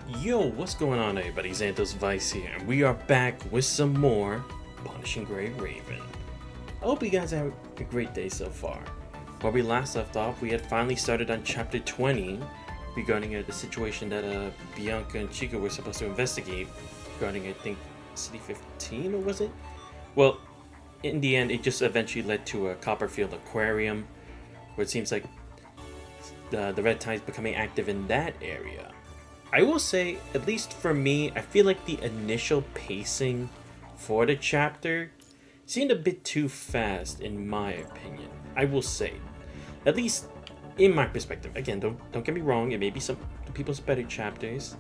Yo, what's going on everybody? Xanthos Vice here, and we are back with some more Punishing Grey Raven. I hope you guys have a great day so far. Where we last left off, we had finally started on chapter 20 regarding the situation that Bianca and Chica were supposed to investigate regarding, I think, City 15, or was it? Well, in the end, it just eventually led to a Copperfield Aquarium, where it seems like the Red Tide's becoming active in that area. I will say, at least for me, I feel like the initial pacing for the chapter seemed a bit too fast, in my opinion. I will say, at least in my perspective. Again, don't get me wrong. It may be some people's better chapters,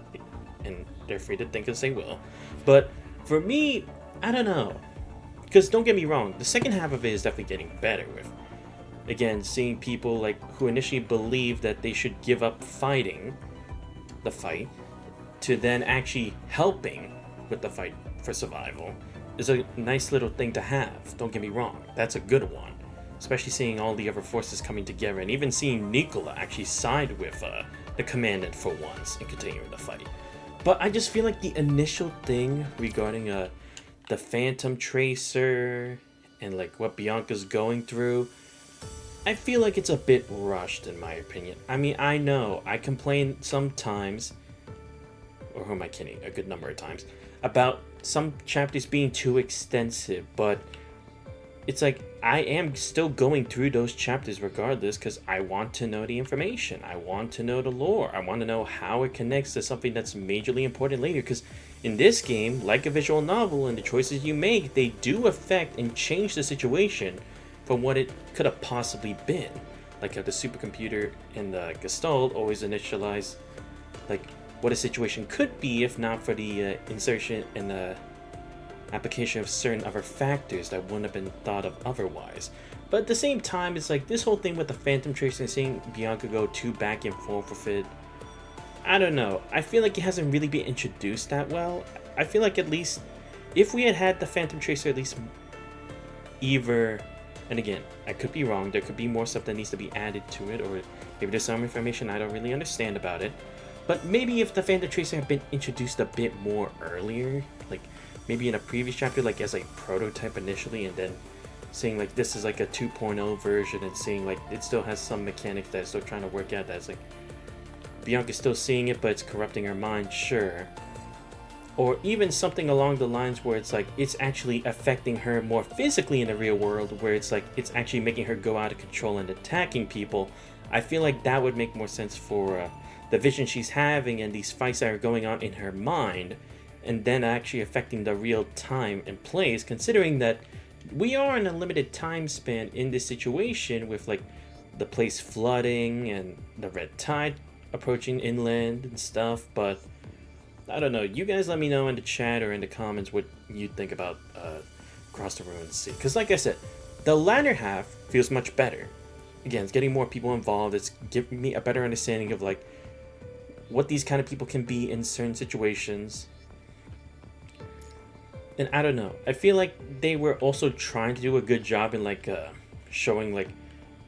and they're free to think as they will. But for me, I don't know. Because don't get me wrong, the second half of it is definitely getting better with, again, seeing people like who initially believed that they should give up fighting the fight to then actually helping with the fight for survival is a nice little thing to have. Don't get me wrong, that's a good one, especially seeing all the other forces coming together and even seeing Nicola actually side with the commandant for once and continuing the fight. But I just feel like the initial thing regarding the Phantom Tracer and like what Bianca's going through, I feel like it's a bit rushed in my opinion. I mean, I know I complain sometimes, or who am I kidding, a good number of times, about some chapters being too extensive, but it's like I am still going through those chapters regardless because I want to know the information. I want to know the lore. I want to know how it connects to something that's majorly important later, because in this game, like a visual novel, and the choices you make, they do affect and change the situation from what it could have possibly been. Like how the supercomputer and the Gestalt always initialize like what a situation could be if not for the insertion and the application of certain other factors that wouldn't have been thought of otherwise. But at the same time, it's like this whole thing with the Phantom Tracer and seeing Bianca go too back and forth with it, I don't know. I feel like it hasn't really been introduced that well. I feel like at least if we had the Phantom Tracer at least either, and again, I could be wrong, there could be more stuff that needs to be added to it, or maybe there's some information I don't really understand about it. But maybe if the Phantom Tracer had been introduced a bit more earlier, like maybe in a previous chapter, like as a prototype initially, and then seeing like this is like a 2.0 version, and seeing like it still has some mechanics that it's still trying to work out, that's like Bianca's still seeing it but it's corrupting her mind, sure. Or even something along the lines where it's like it's actually affecting her more physically in the real world, where it's like it's actually making her go out of control and attacking people. I feel like that would make more sense for the vision she's having and these fights that are going on in her mind, and then actually affecting the real time and place, considering that we are in a limited time span in this situation with like the place flooding and the red tide approaching inland and stuff. But I don't know, you guys let me know in the chat or in the comments what you think about Across the Ruined Sea. Because like I said, the latter half feels much better. Again, it's getting more people involved. It's giving me a better understanding of like what these kind of people can be in certain situations. And I don't know, I feel like they were also trying to do a good job in like showing like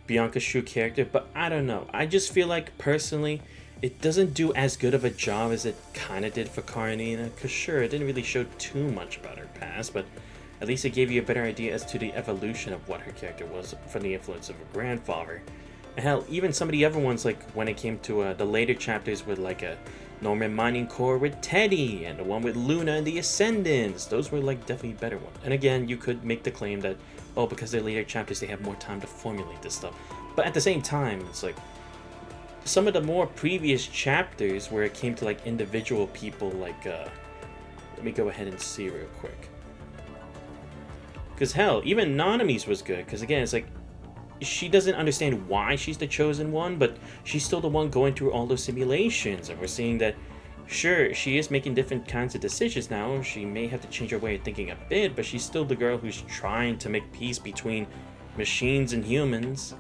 Bianca's true character, but I don't know. I just feel like personally it doesn't do as good of a job as it kind of did for Karenina, because sure, it didn't really show too much about her past, but at least it gave you a better idea as to the evolution of what her character was from the influence of her grandfather. And hell, even some of the other ones, like when it came to the later chapters with like a Norman Mining Corps with Teddy, and the one with Luna and the Ascendants, those were like definitely better ones. And again, you could make the claim that, oh, because they're later chapters, they have more time to formulate this stuff. But at the same time, it's like some of the more previous chapters where it came to like individual people, like let me go ahead and see real quick, because hell, even Nanami's was good, because again, it's like she doesn't understand why she's the chosen one, but she's still the one going through all those simulations, and we're seeing that sure, she is making different kinds of decisions now. She may have to change her way of thinking a bit, but she's still the girl who's trying to make peace between machines and humans.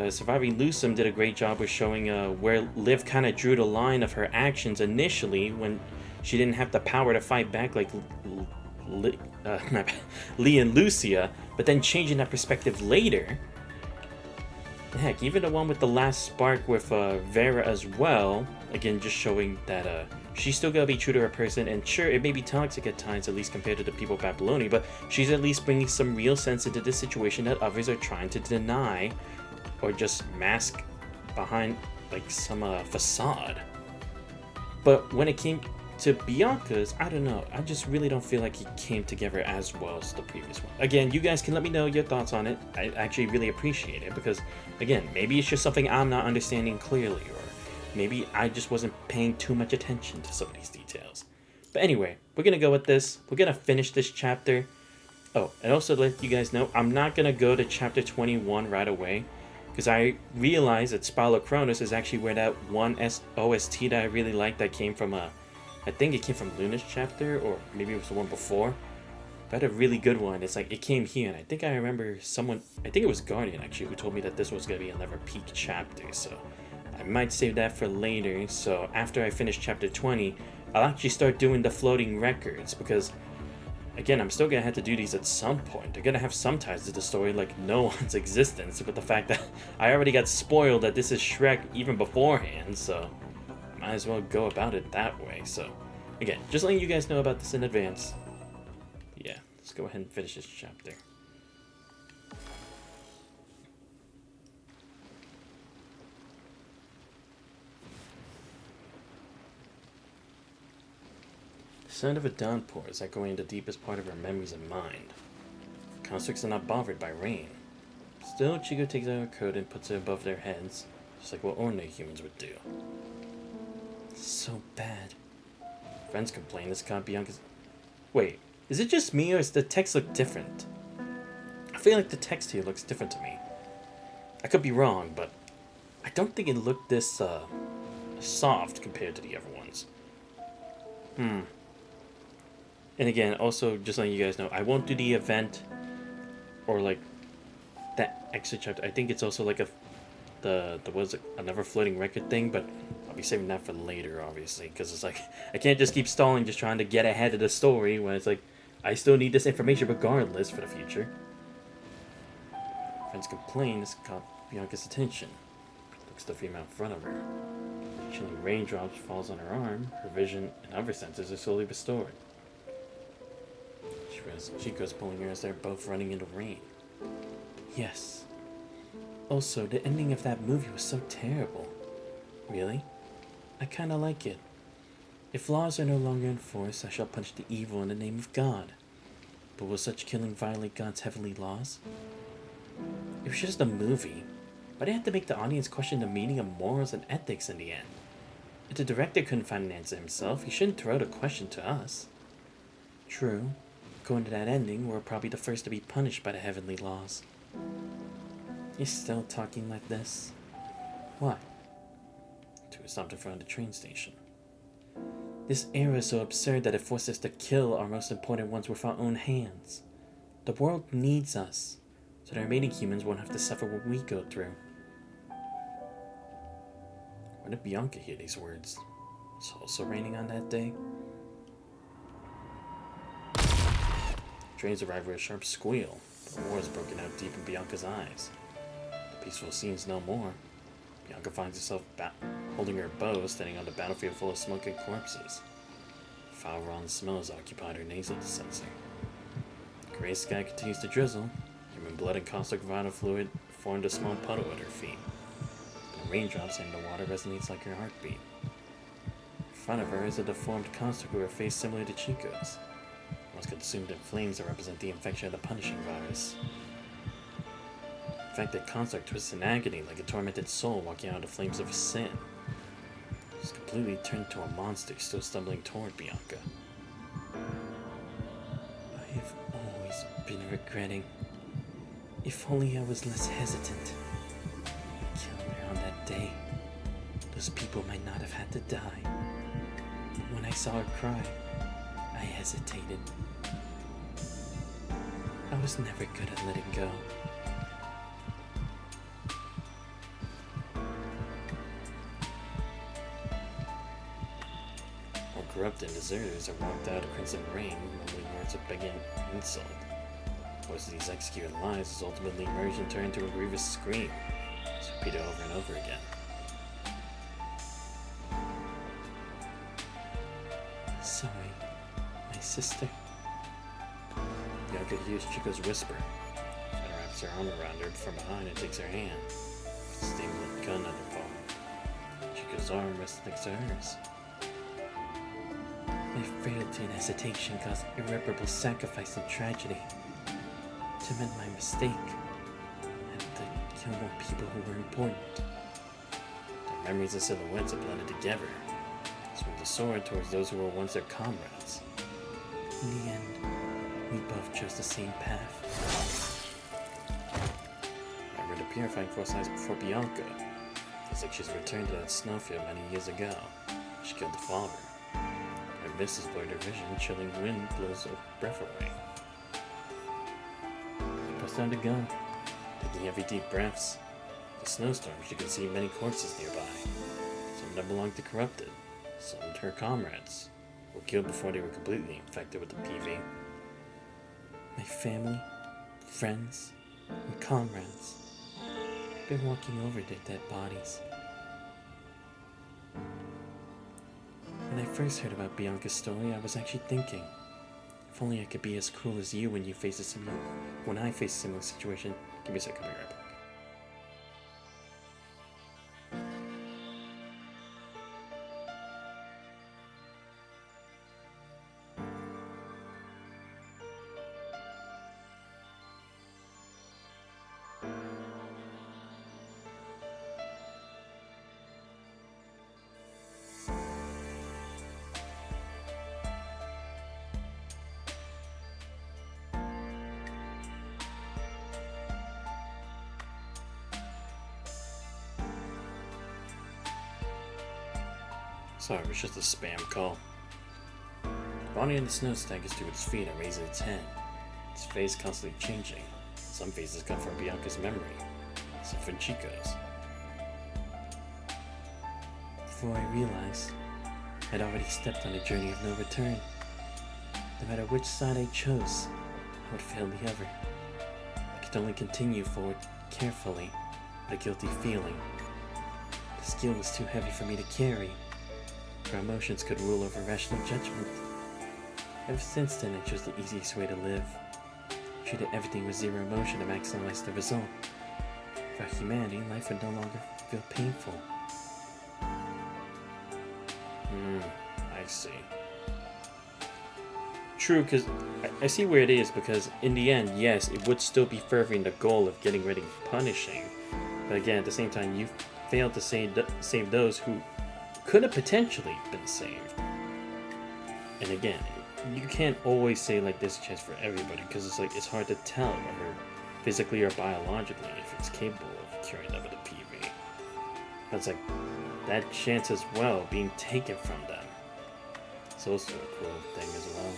Surviving Lusum did a great job with showing where Liv kind of drew the line of her actions initially when she didn't have the power to fight back like Lee and Lucia, but then changing that perspective later. Heck, even the one with the last spark with Vera as well, Again, just showing that she's still gonna be true to her person, and sure, it may be toxic at times, at least compared to the people of Babylonia, but she's at least bringing some real sense into this situation that others are trying to deny or just mask behind like some facade. But when it came to Bianca's, I don't know, I just really don't feel like it came together as well as the previous one. Again, you guys can let me know your thoughts on it. I actually really appreciate it, because again, maybe it's just something I'm not understanding clearly, or maybe I just wasn't paying too much attention to some of these details. But anyway, we're gonna go with this. We're gonna finish this chapter. Oh, and also to let you guys know, I'm not gonna go to chapter 21 right away, because I realized that Spiral of Cronus is actually where that one OST that I really liked that came from I think it came from Luna's chapter, or maybe it was the one before. But I had a really good one. It's like, it came here, and I think I remember someone, I think it was Guardian actually, who told me that this was going to be another peak chapter, so I might save that for later. So after I finish chapter 20, I'll actually start doing the floating records, because again, I'm still going to have to do these at some point. They're going to have some ties to the story, like no one's existence, but the fact that I already got spoiled that this is Shrek even beforehand, so might as well go about it that way. So again, just letting you guys know about this in advance. Yeah, let's go ahead and finish this chapter. The sound of a downpour is echoing the deepest part of her memories and mind. Constructs are not bothered by rain. Still, Chico takes out her coat and puts it above their heads, just like what ordinary humans would do. It's so bad. Friends complain this can't be Bianca's. Wait, is it just me, or does the text look different? I feel like the text here looks different to me. I could be wrong, but I don't think it looked this soft compared to the other ones. And again, also just letting you guys know, I won't do the event or like that extra chapter. I think it's also like the was it another floating record thing, but I'll be saving that for later, obviously, because it's like I can't just keep stalling, just trying to get ahead of the story when it's like I still need this information regardless for the future. Friends complain this caught Bianca's attention. Looks at the female in front of her. Chilling raindrops falls on her arm. Her vision and other senses are slowly restored. Chico's pulling her as they're both running into rain. Yes. Also, the ending of that movie was so terrible. Really? I kinda like it. If laws are no longer enforced, I shall punish the evil in the name of God. But will such killing violate God's heavenly laws? It was just a movie, but it had to make the audience question the meaning of morals and ethics in the end. If the director couldn't find an answer himself, he shouldn't throw the question to us. True. According to that ending, we're probably the first to be punished by the heavenly laws. You're still talking like this? What? To stopped in front of the train station. This era is so absurd that it forces us to kill our most important ones with our own hands. The world needs us, so the remaining humans won't have to suffer what we go through. Where did Bianca hear these words? It's also raining on that day? Trains arrive with a sharp squeal. The war has broken out deep in Bianca's eyes. The peaceful scene's no more. Bianca finds herself holding her bow, standing on the battlefield full of smoking corpses. Foul, rotten smells occupied her nasal sensor. The gray sky continues to drizzle. Human blood and caustic vital fluid formed a small puddle at her feet. The raindrops and the water resonates like her heartbeat. In front of her is a deformed construct with a face similar to Chico's. Once consumed in flames that represent the infection of the punishing virus. In fact, the construct twists in agony like a tormented soul walking out of the flames of sin. It's completely turned into a monster still stumbling toward Bianca. I have always been regretting. If only I was less hesitant. Killing her on that day, those people might not have had to die. When I saw her cry, I hesitated. I was never good at letting go. While corrupt and deserters are walked out of Crimson Rain, mumbling words of begging insult. Voice of these executed lies is ultimately merged and turned into a grievous scream. It's repeated over and over again. Sorry, my sister. Bianca hears Chico's whisper and wraps her arm around her from behind and takes her hand, with the stained gun on her palm. Chico's arm rests next to hers. My frailty and hesitation caused irreparable sacrifice and tragedy. To mend my mistake, I had to kill more people who were important. Their memories and silhouettes are blended together. Swing the sword towards those who were once their comrades. In the end, we both chose the same path. I read a purifying force eyes before Bianca. Feels like she's returned to that snowfield many years ago. She killed the father. Her misses blurred her vision, chilling wind blows her breath away. She puts down the gun, taking heavy deep breaths. In the snowstorm, she could see many corpses nearby. Some that belonged to corrupted. Some of her comrades were killed before they were completely infected with the PV. My family, friends, and comrades have been walking over their dead bodies. When I first heard about Bianca's story, I was actually thinking, if only I could be as cruel as you when I face a similar situation. Give me a sec, I'll be right back. Sorry, it was just a spam call. Bonnie and the snow staggers to its feet and raises its head, its face constantly changing. Some faces come from Bianca's memory, some from Chico's. Before I realized, I'd already stepped on a journey of no return. No matter which side I chose, I would fail the other. I could only continue forward carefully, with a guilty feeling. The skill was too heavy for me to carry. Our emotions could rule over rational judgment. Ever since then, I chose the easiest way to live. Treated everything with zero emotion to maximize the result. For humanity, life would no longer feel painful. I see. True, because I see where it is, because in the end, yes, it would still be furthering the goal of getting rid of punishing. But again, at the same time, you failed to save those who could have potentially been saved. And again, you can't always say like this chance for everybody, because it's hard to tell whether physically or biologically if it's capable of curing them with a PV. That's like that chance as well being taken from them. It's also a cruel thing as well.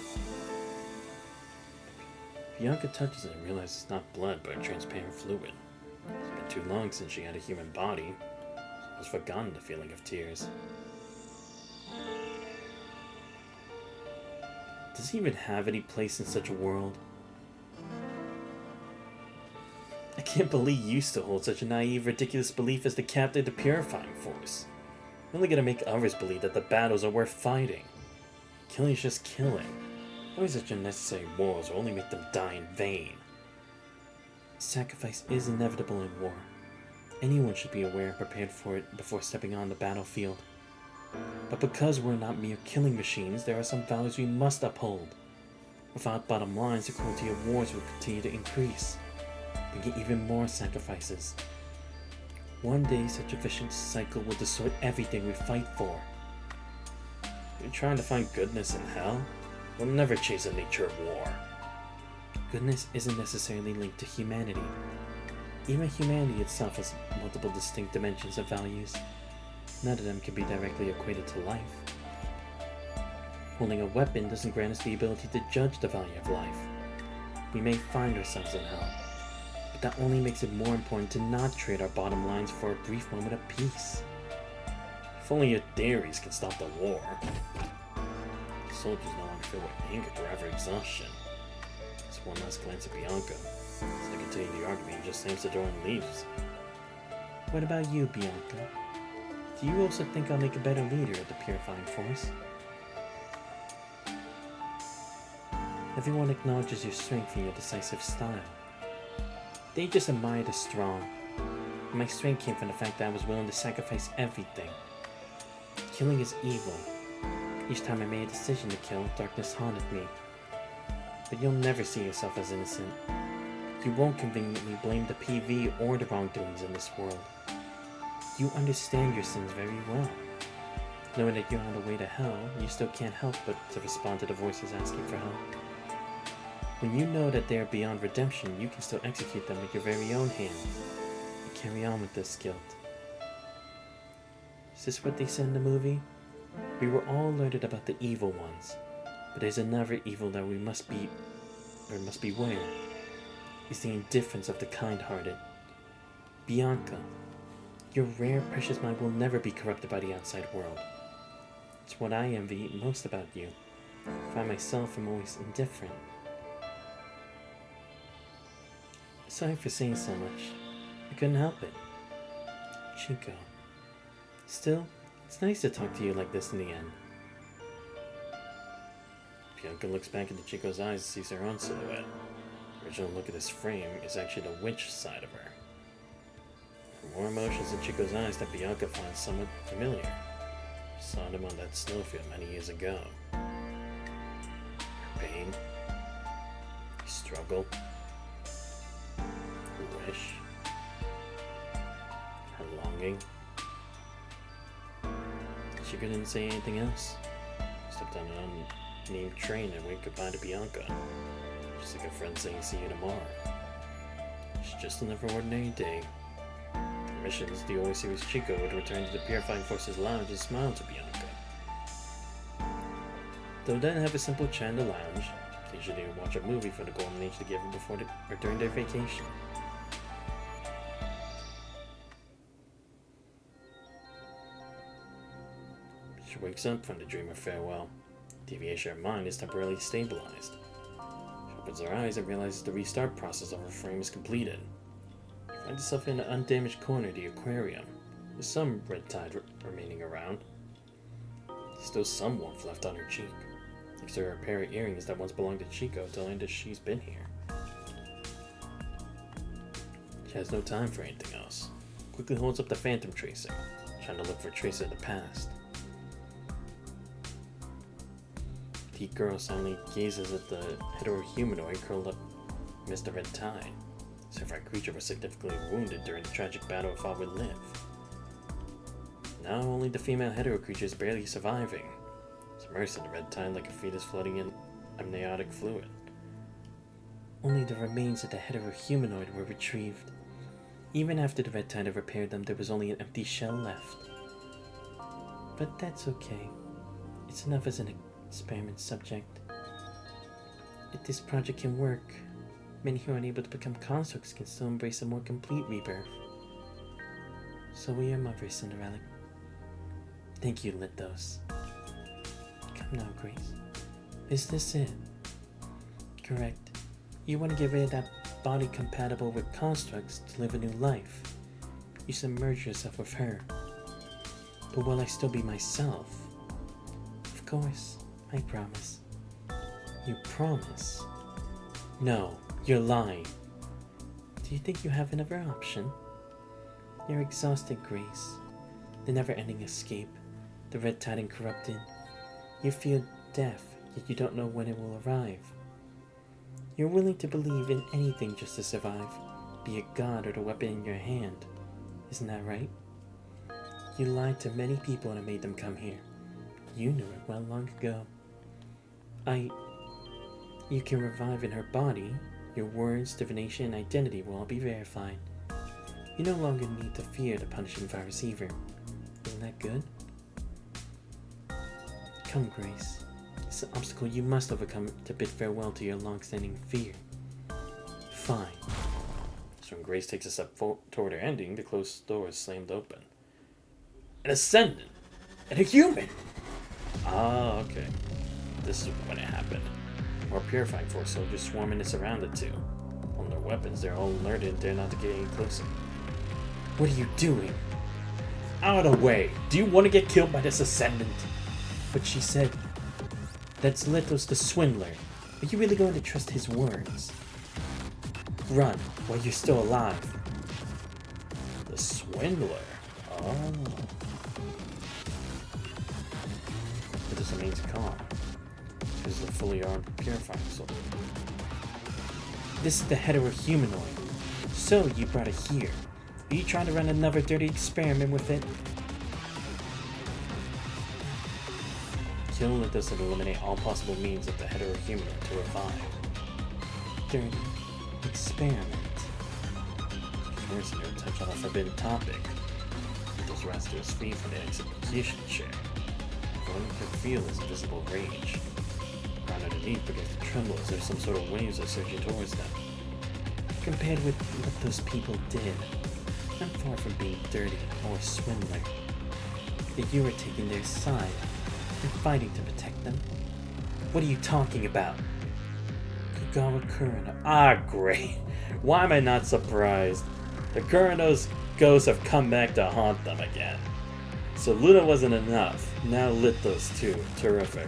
Bianca touches it and realizes it's not blood but a transparent fluid. It's been too long since she had a human body. Has forgotten the feeling of tears. Does he even have any place in such a world? I can't believe you used to hold such a naive, ridiculous belief as the captain of the purifying force. You're only gonna make others believe that the battles are worth fighting. Killing is just killing. Always such unnecessary wars will only make them die in vain. Sacrifice is inevitable in war. Anyone should be aware and prepared for it before stepping on the battlefield. But because we're not mere killing machines, there are some values we must uphold. Without bottom lines, the cruelty of wars will continue to increase, bringing even more sacrifices. One day, such a vicious cycle will distort everything we fight for. You're trying to find goodness in hell? We'll never chase the nature of war. Goodness isn't necessarily linked to humanity. Even humanity itself has multiple distinct dimensions of values. None of them can be directly equated to life. Holding a weapon doesn't grant us the ability to judge the value of life. We may find ourselves in hell, but that only makes it more important to not trade our bottom lines for a brief moment of peace. If only your theories can stop the war. The soldiers no longer feel with anger, but rather exhaustion. Just one last glance at Bianca. As they continue the argument, he just slams the door and leaves. What about you, Bianca? Do you also think I'll make a better leader of the purifying force? Everyone acknowledges your strength and your decisive style. They just admire the strong. My strength came from the fact that I was willing to sacrifice everything. Killing is evil. Each time I made a decision to kill, darkness haunted me. But you'll never see yourself as innocent. You won't conveniently blame the PV or the wrongdoings in this world. You understand your sins very well. Knowing that you're on the way to hell, you still can't help but to respond to the voices asking for help. When you know that they are beyond redemption, you can still execute them with your very own hand. You carry on with this guilt. Is this what they said in the movie? We were all alerted about the evil ones, but there's another evil that we must beware. It's the indifference of the kind-hearted. Bianca, your rare, precious mind will never be corrupted by the outside world. It's what I envy most about you, for I myself am always indifferent. Sorry for saying so much. I couldn't help it. Chico. Still, it's nice to talk to you like this in the end. Bianca looks back into Chico's eyes and sees her own silhouette. The original look at this frame is actually the witch side of her. There are more emotions in Chico's eyes that Bianca finds somewhat familiar. She saw them on that snowfield many years ago. Her pain, her struggle, her wish, her longing. Chico didn't say anything else. Stepped on an unnamed train and waved goodbye to Bianca. Just like a friend saying see you tomorrow. It's just another ordinary day. The missions, the always serious Chico would return to the Purifying Forces Lounge and smile to Bianca. They'll then have a simple chat in the lounge. Occasionally they would watch a movie for the Golden Age together before or during their vacation. She wakes up from the dream of farewell. Deviation of her mind is temporarily stabilized. She opens her eyes and realizes the restart process of her frame is completed. She finds herself in an undamaged corner of the aquarium, with some red tide remaining around. There's still some warmth left on her cheek, thanks to her pair of earrings that once belonged to Chico, telling that she's been here. She has no time for anything else. Quickly holds up the phantom tracer, trying to look for traces of the past. The girl silently gazes at the hetero-humanoid curled up amidst the red tide, as if our creature was significantly wounded during the tragic battle it fought with Liv. Now only the female hetero creature is barely surviving, submersed in the red tide like a fetus floating in amniotic fluid. Only the remains of the hetero-humanoid were retrieved. Even after the red tide had repaired them, there was only an empty shell left. But that's okay. It's enough as an experiment subject. If this project can work, many who are unable to become constructs can still embrace a more complete rebirth. So we are Mother Cinderella. Thank you, Lithos. Come now, Grace. Is this it? Correct. You want to get rid of that body compatible with constructs to live a new life. You submerge yourself with her. But will I still be myself? Of course. I promise. You promise? No, you're lying. Do you think you have another option? You're exhausted, Grace. The never-ending escape, the red tide and corrupted. You feel death, yet you don't know when it will arrive. You're willing to believe in anything just to survive, be it God or the weapon in your hand. Isn't that right? You lied to many people and made them come here. You knew it well long ago. You can revive in her body. Your words, divination, and identity will all be verified. You no longer need to fear the punishing virus either. Isn't that good? Come, Grace. It's an obstacle you must overcome to bid farewell to your long-standing fear. Fine. So when Grace takes a step toward her ending, the closed door is slammed open. An ascendant! And a human! Ah, okay. This is when it happened. More Purifying Force soldiers swarming and surrounded too. On their weapons, they're all alerted and dare not to get any closer. What are you doing? Out of the way! Do you want to get killed by this ascendant? But she said, that's Lithos the Swindler. Are you really going to trust his words? Run while you're still alive. The swindler. Oh. It doesn't mean he's calm. He's a fully armed purifying soldier. This is the hetero-humanoid. So you brought it here. Are you trying to run another dirty experiment with it? Kill that doesn't eliminate all possible means of the hetero-humanoid to revive. Dirty experiment. Mercenary touch on a forbidden topic. Those rise to his feet from the execution chair. One could feel his invisible rage. Ground underneath begins to tremble as if some sort of waves are surging towards them. Compared with what those people did, I'm far from being dirty or a swindler. Yet you are taking their side and fighting to protect them. What are you talking about? Kugawa Kurano. Ah, great. Why am I not surprised? The Kurano's ghosts have come back to haunt them again. So Luna wasn't enough. Now lit those two. Terrific.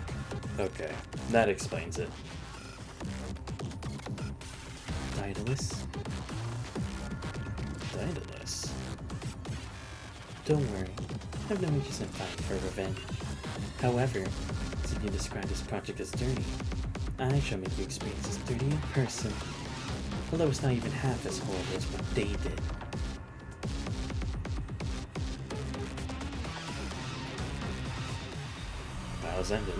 Okay, that explains it. Daedalus? Daedalus? Don't worry. I've no interest in fighting for revenge. However, since you described this project as dirty, I shall make you experience this dirty in person. Although it's not even half as horrible as what they did. Battle's ended.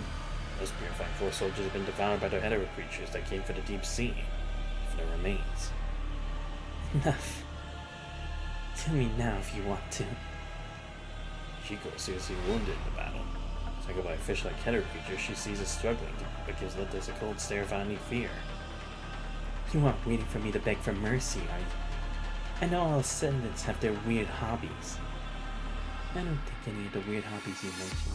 Those purifying force soldiers have been devoured by the hetero creatures that came from the deep sea. If there remains. Enough. Kill me now if you want to. Chico is seriously wounded in the battle. Strangled by a fish-like hetero creature she sees as struggling, but gives Lithos a cold stare of any fear. You aren't waiting for me to beg for mercy, are you? I know all ascendants have their weird hobbies. I don't think any of the weird hobbies you mentioned.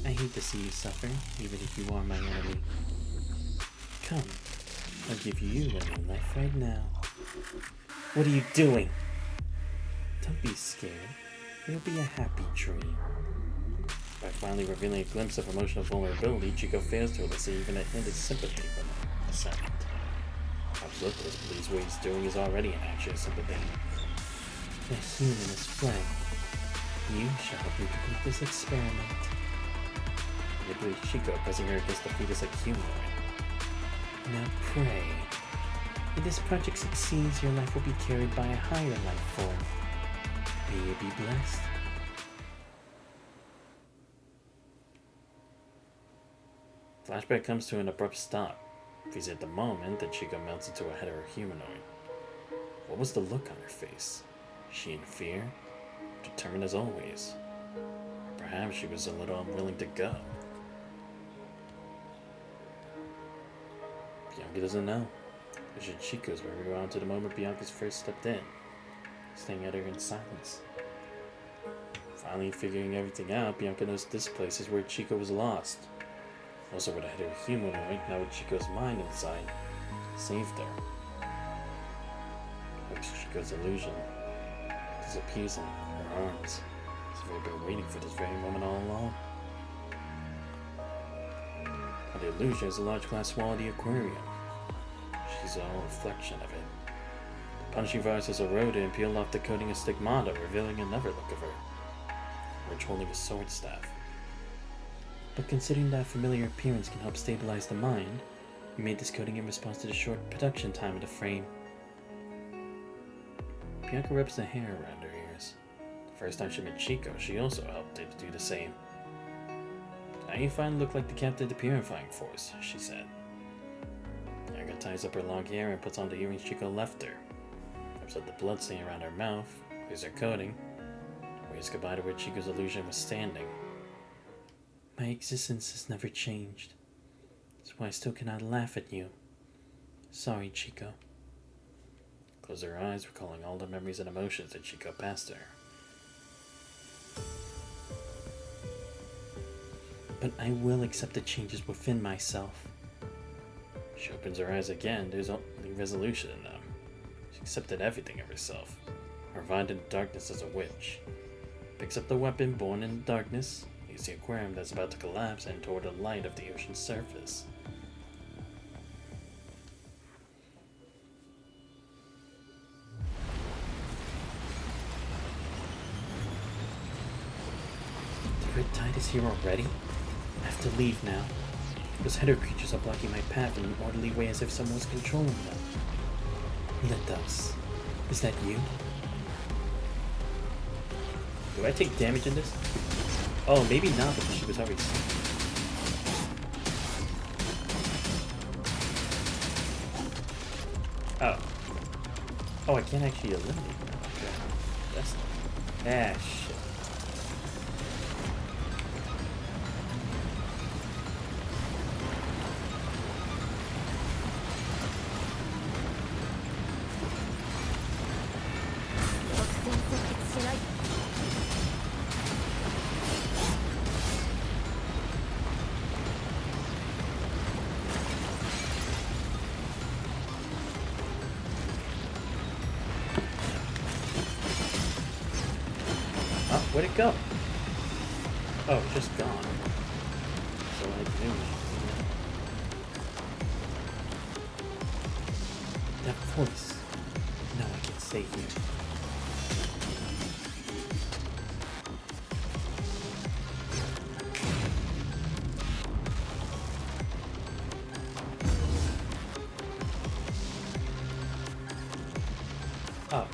I hate to see you suffer, even if you are my enemy. Come, I'll give you a new life right now. What are you doing? Don't be scared. It'll be a happy dream. By finally revealing a glimpse of emotional vulnerability, Chico fails to elicit even a hint of sympathy from the assailant. Perhaps Lithos believes what he's doing is already an action of sympathy. The human is fled. You shall help me complete this experiment. It believes Chico pressing her against the fetus like humanoid. Now pray. If this project succeeds, your life will be carried by a higher life form. May you be blessed. Flashback comes to an abrupt stop. Because at the moment that Chico melts into a hetero-humanoid. What was the look on her face? She in fear? Determined as always? Perhaps she was a little unwilling to go. Bianca doesn't know. Vision Chico's where we rewound to the moment Bianca's first stepped in, staring at her in silence. Finally figuring everything out, Bianca knows this place is where Chico was lost. Also where the hetero-humanoid, now with Chico's mind inside, saved her. Looks Chico's illusion disappears in her arms. As if we've been waiting for this very moment all along. The illusion is a large glass wall of the aquarium. She's all a reflection of it. The punching virus has eroded and peeled off the coating of stigmata, revealing another look of her. Which holding a sword staff. But considering that familiar appearance can help stabilize the mind, we made this coating in response to the short production time of the frame. Bianca rubs the hair around her ears. The first time she met Chico, she also helped it to do the same. Now you finally look like the captain of the purifying force, she said. Bianca ties up her long hair and puts on the earrings Chico left her. Wipes out the blood stain around her mouth, clears her coating, waves goodbye to where Chico's illusion was standing. My existence has never changed. That's why I still cannot laugh at you. Sorry, Chico. Closed her eyes, recalling all the memories and emotions that Chico passed her. But I will accept the changes within myself. She opens her eyes again. There's only resolution in them. She accepted everything of herself. Revived in the darkness as a witch. Picks up the weapon born in the darkness. Leaves the aquarium that's about to collapse and toward the light of the ocean's surface. He's here already? I have to leave now. Those header creatures are blocking my path in an orderly way as if someone was controlling them. Let us. Is that you? Do I take damage in this? Oh, maybe not because she was already sick. Oh. Oh, I can't actually eliminate them. Okay. That's... Ah, shit. Where'd it go? Oh, it's just gone. So I knew. That voice. No, I can stay here. Oh.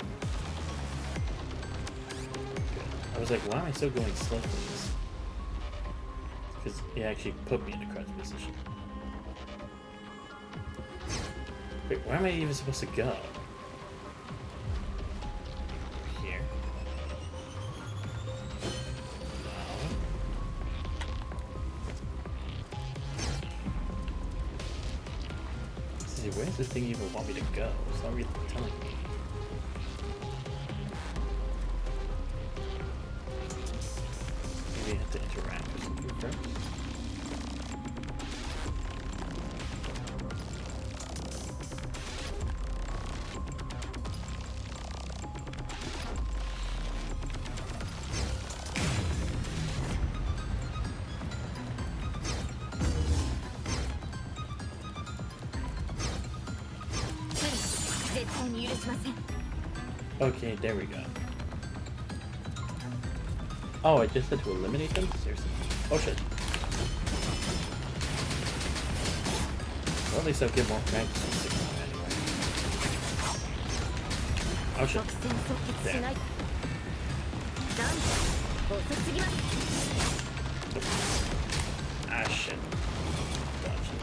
I was like, why am I still going slow for this? Because it actually put me in a crouch position. Wait, where am I even supposed to go? Here? No. See, where does this thing even want me to go? It's not really telling me. Maybe I have to interact with something first. Okay, there we go. Oh, I just had to eliminate them? Seriously? Oh shit. Well, at least I'll get more practice anyway. Oh shit. Damn. Ah shit. Gotcha.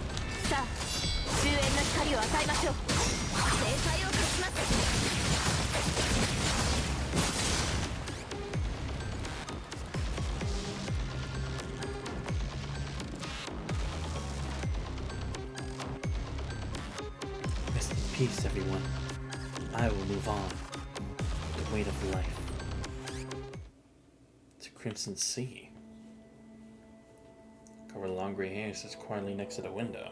Rest in peace, everyone. I will move on. The weight of life. To Crimson Sea. Covered long gray hair sits quietly next to the window.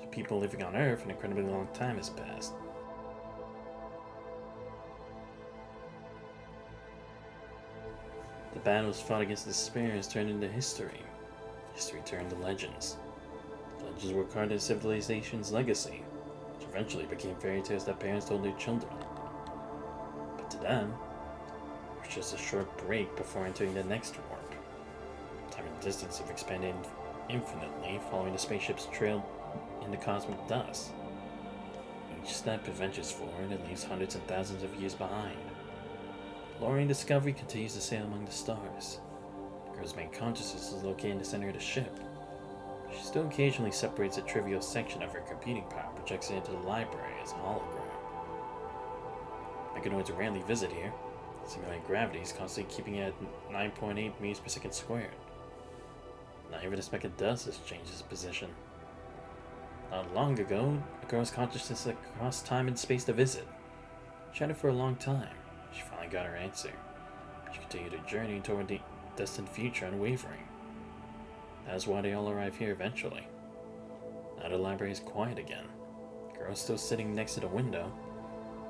To people living on Earth, an incredibly long time has passed. The battles fought against despair has turned into history. History turned to legends. The legends were carved in civilization's legacy, which eventually became fairy tales that parents told their children. But to them, it was just a short break before entering the next warp. Time and distance have expanded infinitely, following the spaceship's trail in the cosmic dust. Each step adventures forward and leaves hundreds and thousands of years behind. Lorraine Discovery continues to sail among the stars. The girl's main consciousness is located in the center of the ship. She still occasionally separates a trivial section of her computing power and projects it into the library as a hologram. Mechanoids rarely visit here. Simulated gravity is constantly keeping it at 9.8 meters per second squared. Not even a speck of dust has changed its position. Not long ago, a girl's consciousness crossed time and space to visit. She had it for a long time. She finally got her answer. She continued her journey toward the destined future unwavering. That's why they all arrive here eventually. Now the library is quiet again. The girl is still sitting next to the window.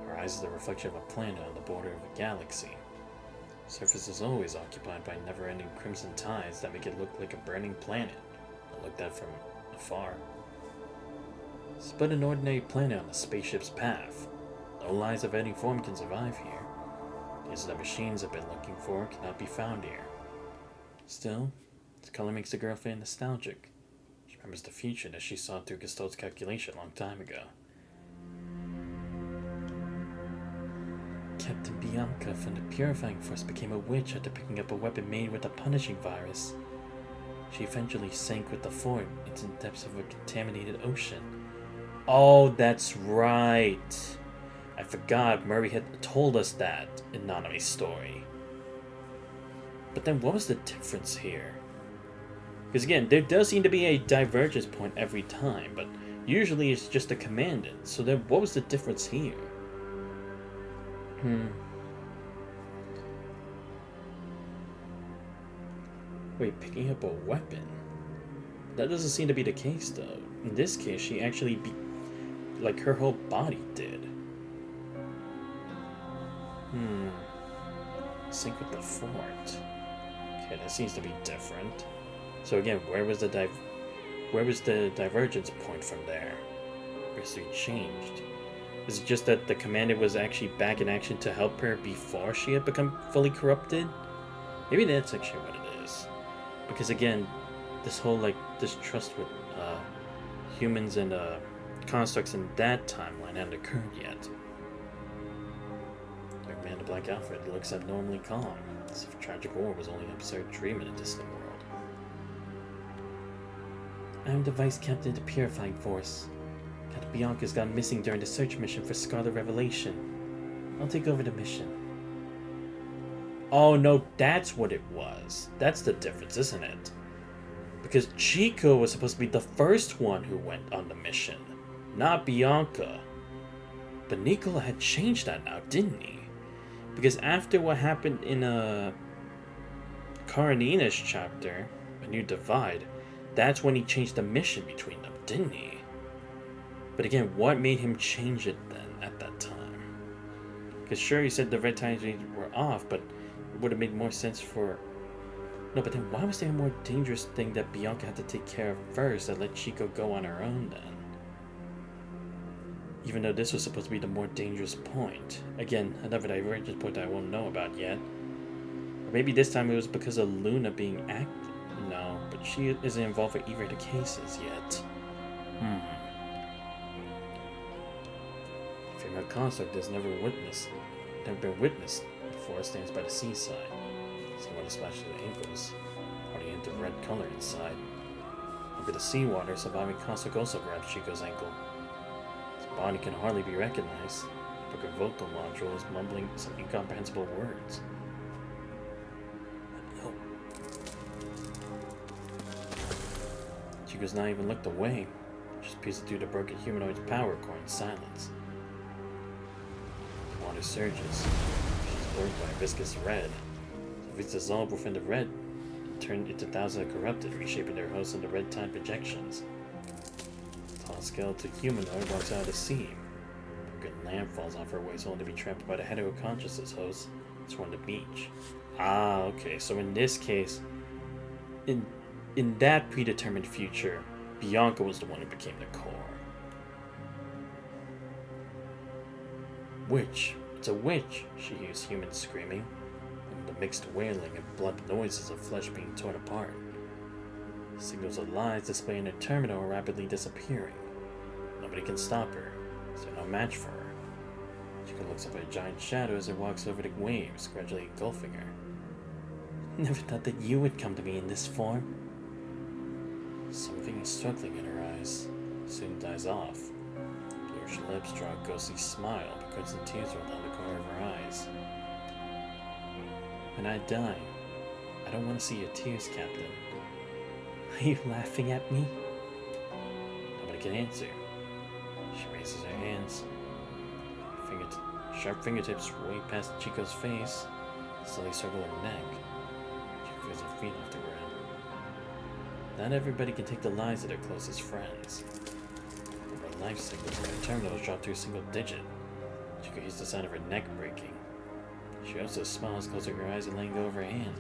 Her eyes is the reflection of a planet on the border of a galaxy. The surface is always occupied by never-ending crimson tides that make it look like a burning planet, looked at from afar. It's but an ordinary planet on the spaceship's path. No lives of any form can survive here. The machines have been looking for cannot be found here. Still, the color makes the girl feel nostalgic. She remembers the future that she saw through Gusteau's calculation a long time ago. Captain Bianca from the Purifying Force became a witch after picking up a weapon made with a punishing virus. She eventually sank with the fort into the depths of a contaminated ocean. Oh, that's right. I forgot Murray had told us that in Naname's story. But then what was the difference here? Because again, there does seem to be a divergence point every time, but usually it's just a commandant. So then what was the difference here? Wait, picking up a weapon? That doesn't seem to be the case, though. In this case, she actually like her whole body did. Sync with the fort. Okay, that seems to be different. So again, where was the divergence point from there? Where's it changed? Is it just that the commander was actually back in action to help her before she had become fully corrupted? Maybe that's actually what it is. Because again, this whole distrust with humans and constructs in that timeline hadn't occurred yet. Our man in the black outfit looks abnormally calm, as if tragic war was only an absurd dream in a distant world. I am the Vice Captain of the Purifying Force. Captain Bianca's gone missing during the search mission for Scarlet Revelation. I'll take over the mission. Oh no, that's what it was. That's the difference, isn't it? Because Chico was supposed to be the first one who went on the mission, not Bianca. But Nicola had changed that now, didn't he? Because after what happened in Karenina's chapter, A New Divide, that's when he changed the mission between them, didn't he? But again, what made him change it then at that time? Because sure, he said the red times were off, but it would have made more sense for... No, but then why was there a more dangerous thing that Bianca had to take care of first that let Chico go on her own then? Even though this was supposed to be the more dangerous point. Again, another divergence point that I won't know about yet. Or maybe this time it was because of Luna being active. No, but she isn't involved with either of the cases yet. Female construct has never been witnessed before, stands by the seaside. Someone splashes the ankles, already into red color inside. Over the seawater, surviving construct also grabs Chico's ankle. His body can hardly be recognized, but the vocal module is mumbling some incomprehensible words. Chico's not even looked away, just pierces through the broken humanoid's power core in silence. The water surges. She's blurred by viscous red. If it's dissolved within the red, it turned into thousands of corrupted, reshaping their hosts into red-time projections. A tall skeletal humanoid walks out of the sea. A broken lamp falls off her waist, only to be trapped by the hetero-consciousness host sworn to beach. Ah, okay, so in this case, in that predetermined future, Bianca was the one who became the core. Witch. It's a witch, she hears humans screaming, and the mixed wailing and blood noises of flesh being torn apart. Signals of lies displayed in her terminal are rapidly disappearing. Nobody can stop her, so no match for her. Chico looks up at a giant shadow as it walks over the waves, gradually engulfing her. Never thought that you would come to me in this form. Something is struggling in her eyes. Soon dies off. Bluish lips draw a ghostly smile, but crimson tears roll down the corner of her eyes. When I die, I don't want to see your tears, Captain. Are you laughing at me? Nobody can answer. She raises her hands. Sharp fingertips way past Chico's face, slowly circle her neck. Chico feels her feet off the ground. Not everybody can take the lies of their closest friends. Her life signals in her terminals drop to a single digit. Chico hears the sound of her neck breaking. She also smiles, closing her eyes and letting go of her hand.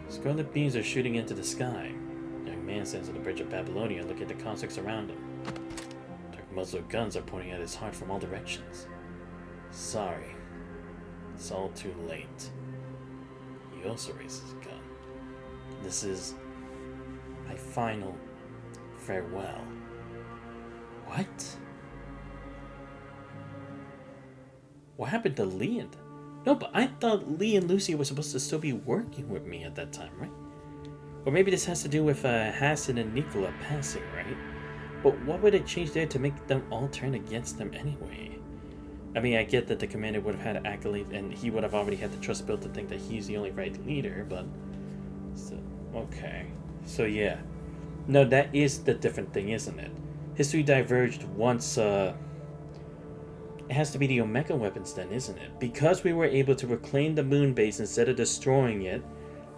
Scarlet beams are shooting into the sky. A young man stands on the bridge of Babylonia looking at the constructs around him. Dark muzzled guns are pointing at his heart from all directions. Sorry. It's all too late. He also raises a gun. This is my final farewell. What? What happened to Lee and... No, but I thought Lee and Lucy were supposed to still be working with me at that time, right? Or maybe this has to do with Hassan and Nicola passing, right? But what would it change there to make them all turn against them anyway? I mean, I get that the commander would have had accolade and he would have already had the trust built to think that he's the only right leader, but... Still, okay. So yeah. No, that is the different thing, isn't it? History diverged once, It has to be the Omega weapons then, isn't it? Because we were able to reclaim the moon base instead of destroying it,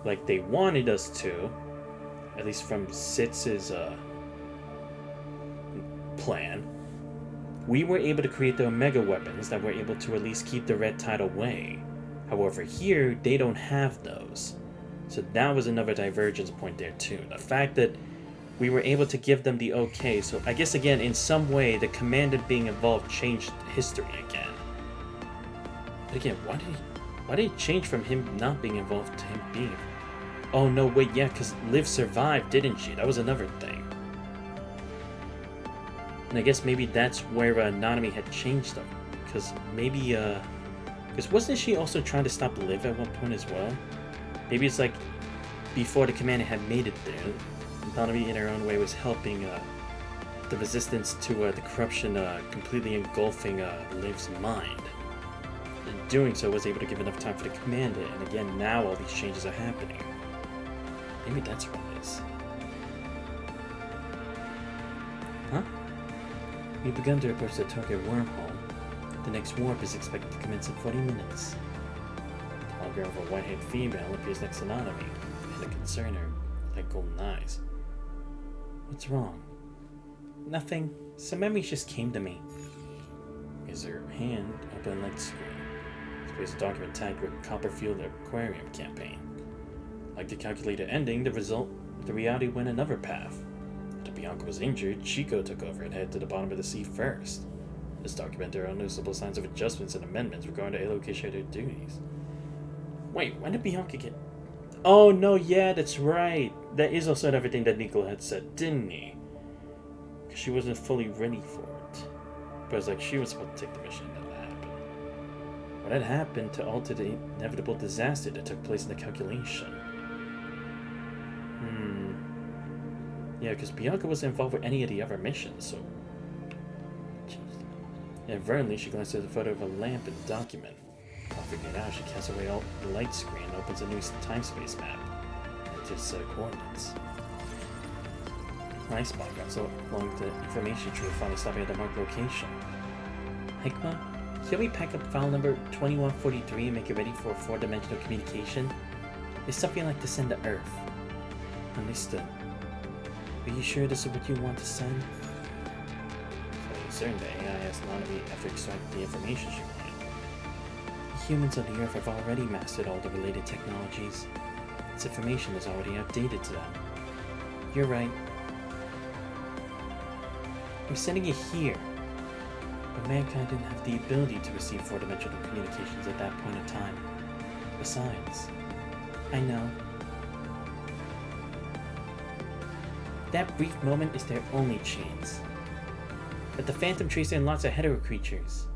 like they wanted us to, at least from Sitz's, plan, we were able to create the Omega weapons that were able to at least keep the Red Tide away. However, here, they don't have those. So that was another divergence point there too. The fact that we were able to give them the okay, so I guess again, in some way, the commander being involved changed history again. But again, why did it change from him not being involved to him being? Oh no, wait, yeah, because Liv survived, didn't she? That was another thing. And I guess maybe that's where Nanami had changed them. Because maybe, because wasn't she also trying to stop Liv at one point as well? Maybe it's like, before the commander had made it there, Nanami in her own way was helping the resistance to the corruption completely engulfing Liv's mind. In doing so, was able to give enough time for the commander, and again, now all these changes are happening. Maybe that's what it is. Huh? We've begun to approach the target wormhole. The next warp is expected to commence in 40 minutes. The hologram of a white-haired female appears next to Nanami, and it concerns her like golden eyes. What's wrong? Nothing. Some memories just came to me. Is her hand open a light screen? Displays a document tagged with Copperfield Aquarium campaign. Like the calculated ending, the reality went another path. After Bianca was injured, Chico took over and headed to the bottom of the sea first. This document there are unnoticeable signs of adjustments and amendments regarding the allocation of their duties. Wait, when did Bianca get... Oh no, yeah, that's right. That is also everything that Nicola had said, didn't he? Because she wasn't fully ready for it. But it's like she was supposed to take the mission and that happened. What had happened to alter the inevitable disaster that took place in the calculation? Yeah, because Bianca wasn't involved with any of the other missions, so... Inadvertently, she glanced at the photo of a lamp in the document. While figuring it out, she casts away all the light screen and opens a new time-space map. And just set coordinates. Nice spot got so long the information tree finally stopping at the marked location. Hikma, can we pack up file number 2143 and make it ready for 4-dimensional communication? There's stuff you'd like to send to Earth. Understood. Are you sure this is what you want to send? For a certain day, I asked Nanami after extracting the information she wanted. The humans on the Earth have already mastered all the related technologies. This information is already outdated to them. You're right. I'm sending it here. But mankind didn't have the ability to receive 4-dimensional communications at that point in time. Besides, I know. That brief moment is their only chance. But the Phantom Tracer unlocks a hetero creatures.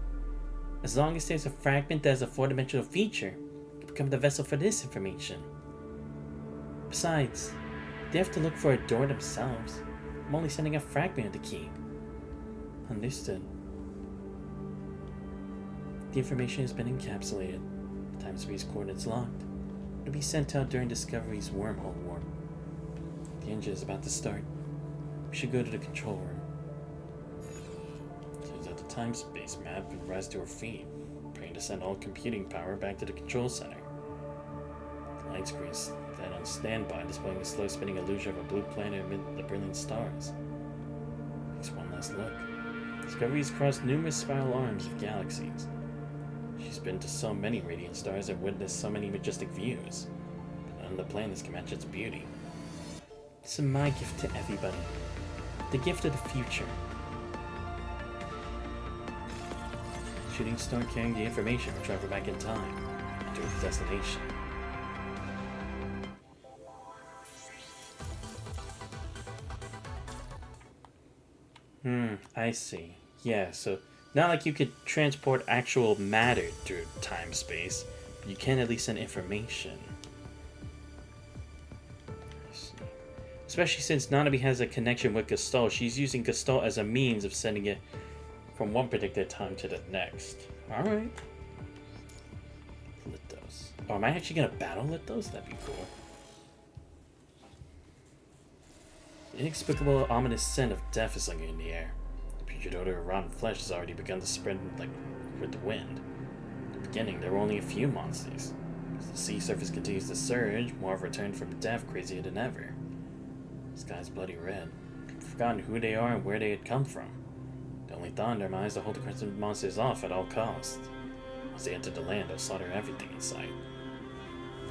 As long as there's a fragment that has a 4-dimensional feature, it can become the vessel for this information. Besides, they have to look for a door themselves. I'm only sending a fragment of the key. Understood. The information has been encapsulated. Time-space coordinates locked. It'll be sent out during Discovery's wormhole warp. The engine is about to start. We should go to the control room. Turns out the time-space map and rise to her feet, praying to send all computing power back to the control center. The light screen is then on standby, displaying the slow-spinning illusion of a blue planet amid the brilliant stars. Takes one last look. Discovery has crossed numerous spiral arms of galaxies. She's been to so many radiant stars and witnessed so many majestic views, but none of the planets can match its beauty. This is my gift to everybody. The gift of the future. Shooting star carrying the information will travel back in time. to its destination. I see. Yeah, so not like you could transport actual matter through time-space, but you can at least send information. Especially since Nanabe has a connection with Gestalt, she's using Gestalt as a means of sending it from one particular time to the next. Alright. Lithos. Oh, am I actually gonna battle Lithos? That'd be cool. The inexplicable, ominous scent of death is lingering in the air. The putrid odor of rotten flesh has already begun to spread like with the wind. In the beginning, there were only a few monsters. As the sea surface continues to surge, more have returned from death crazier than ever. The sky's bloody red. I've forgotten who they are and where they had come from. The only thought in their minds is to hold the crimson monsters off at all costs. Once they enter the land, they'll slaughter everything in sight.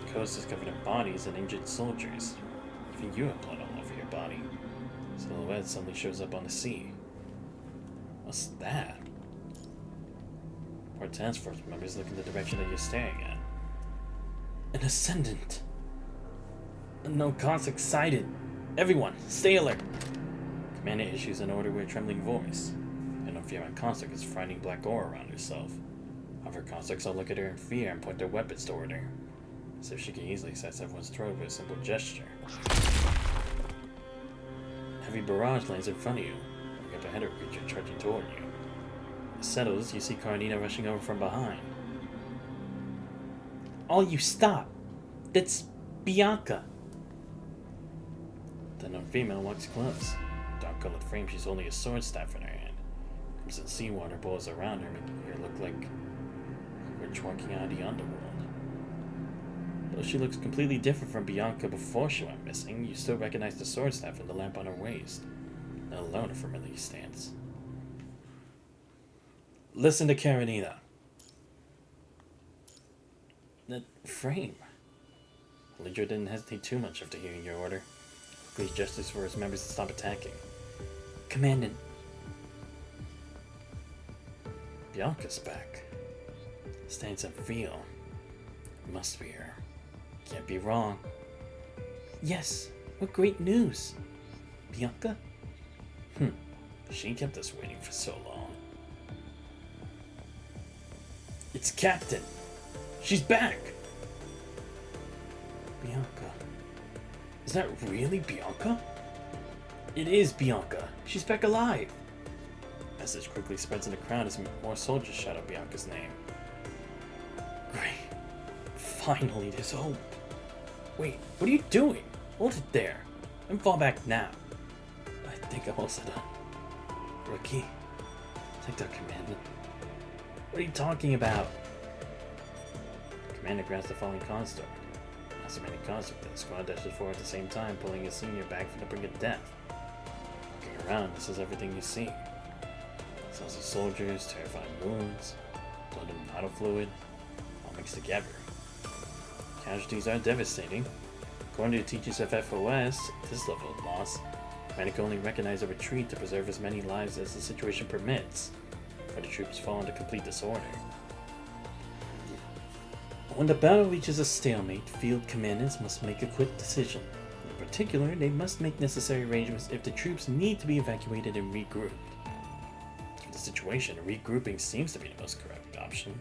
The coast is covered in bodies and injured soldiers. Even you have blood all over your body. A silhouette suddenly shows up on the sea. What's that? Our task force members look in the direction that you're staring at. An ascendant! No consec sighted! Everyone, stay alert! Commander issues an order with a trembling voice. I don't fear my consec is frightening black aura around herself. Other concecs all look at her in fear and point their weapons toward her, as if she can easily slice everyone's throat with a simple gesture. A heavy barrage lands in front of you. Look up ahead of a creature charging toward you. It settles, you see Carnina rushing over from behind. All you stop! That's Bianca! The unknown female walks close. Dark-colored frame, she's holding a sword staff in her hand. Crimson seawater boils around her, making her look like we're walking out of the underworld. Though she looks completely different from Bianca before she went missing, you still recognize the sword staff and the lamp on her waist, let alone her familiar stance. Listen to Karenina. That frame. Lidra didn't hesitate too much after hearing your order. Please gestures for his members to stop attacking. Commandant. Bianca's back. Stands and feel. It must be her. Can't be wrong. Yes, what great news. Bianca? She kept us waiting for so long. It's Captain. She's back. Bianca. Is that really Bianca? It is Bianca. She's back alive. Message quickly spreads in the crowd as more soldiers shout out Bianca's name. Great. Finally, there's hope. Wait, what are you doing? Hold it there. And fall back now. I think I'm also done. Rookie. Take that, Commander. What are you talking about? The Commander grabs the falling consort. Not so many consort that the squad dashes forward at the same time, pulling his senior back from the brink of death. Looking around, this is everything you see. Cells of soldiers, terrifying wounds, blood and vital fluid, all mixed together. Casualties are devastating. According to the teachers of FOS, at this level of loss, Commander can only recognize a retreat to preserve as many lives as the situation permits, for the troops fall into complete disorder. When the battle reaches a stalemate, field commandants must make a quick decision. In particular, they must make necessary arrangements if the troops need to be evacuated and regrouped. In the situation, regrouping seems to be the most correct option.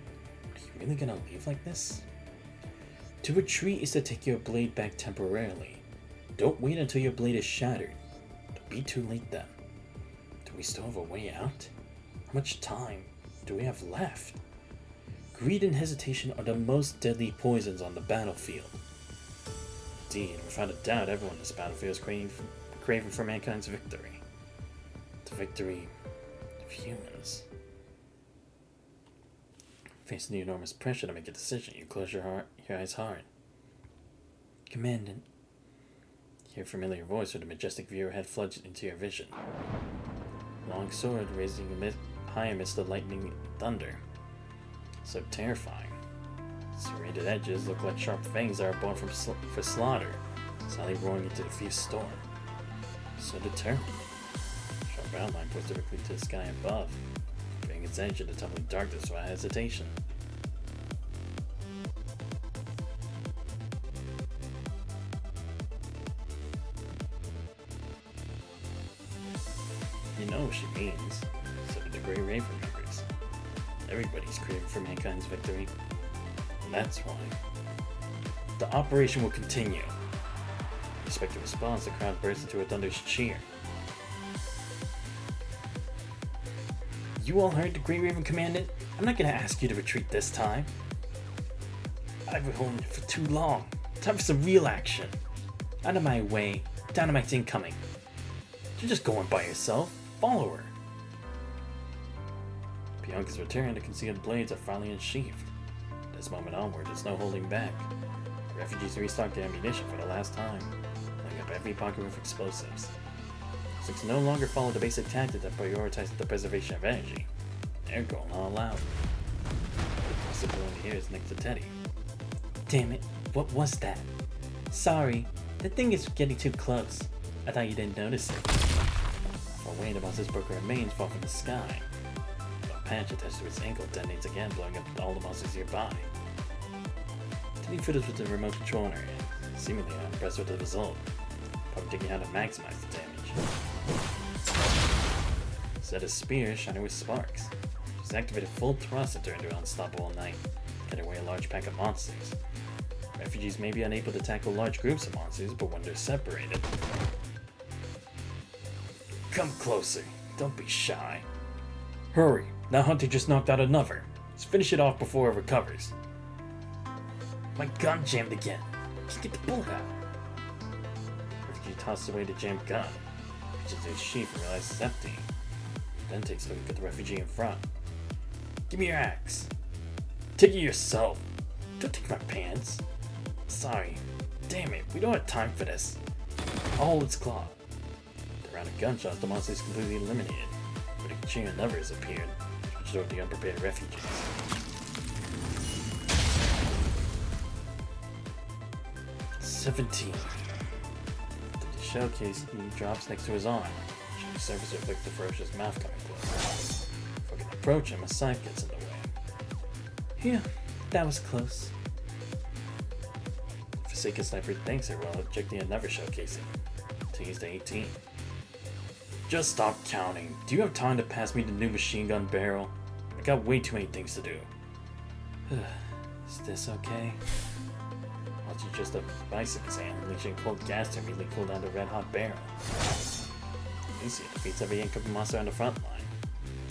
Are you really gonna leave like this? To retreat is to take your blade back temporarily. Don't wait until your blade is shattered. Don't be too late then. Do we still have a way out? How much time do we have left? Greed and hesitation are the most deadly poisons on the battlefield. Indeed, without a doubt, everyone on this battlefield is craving for mankind's victory. The victory of humans. Facing the enormous pressure to make a decision, you close your eyes hard. Commandant. You hear a familiar voice with a majestic view head floods into your vision. Long sword raising high amidst the lightning and thunder. So terrifying. Serrated edges look like sharp fangs that are born for slaughter, silently roaring into the fierce storm. So determined. Sharp outline points directly to the sky above, bringing its edge into tumbling darkness without hesitation. know what she means. So do the Grey Raven members. Everybody's craving for mankind's victory. And that's why. The operation will continue. Expect a response, the crowd bursts into a thunderous cheer. You all heard the Grey Raven Commandant? I'm not gonna ask you to retreat this time. I've been holding it for too long. Time for some real action. Out of my way. Dynamite's incoming. You're just going by yourself. Follow her. Bianca's return, the concealed blades are finally unsheathed. This moment onward, there's no holding back. The refugees restock their ammunition for the last time, filling up every pocket with explosives. Since no longer follow the basic tactic that prioritizes the preservation of energy, they're going all out. The one here is next to Teddy. Damn it, what was that? Sorry, that thing is getting too close. I thought you didn't notice it. Far away, the monster's broken remains fall from the sky. A patch attached to its ankle detonates again, blowing up all the monsters nearby. Teddy fiddles with the remote control in her hand, seemingly unimpressed with the result, probably thinking how to maximize the damage. Set a spear shining with sparks. She's activated full thrust and turned her unstoppable knight, cutting away a large pack of monsters. Refugees may be unable to tackle large groups of monsters, but when they're separated... Come closer, don't be shy. Hurry, that hunter just knocked out another. Let's finish it off before it recovers. My gun jammed again. Just get the bullet out. Refugee tosses away the jammed gun, reaches his sheath and realizes it's empty. Then takes a look at the refugee in front. Give me your axe. Take it yourself. Don't take my pants. Sorry. Damn it, we don't have time for this. I'll hold its claw. The round of gunshots, the monster is completely eliminated, but a chain of others appeared, which drove the unprepared refugees. "17. The showcase he drops next to his arm. The surface reflects the ferocious mouth coming close. If we can approach him, a scythe gets in the way. Phew, that was close. The Forsaken Sniper thinks it while ejecting another showcasing. Continues to 18. Just stop counting. Do you have time to pass me the new machine gun barrel? I got way too many things to do. Is this okay? Watch you just up his bicycle's hand, unleashing cold gas to immediately cool down the red-hot barrel. Lucia defeats every incoming monster on the front line.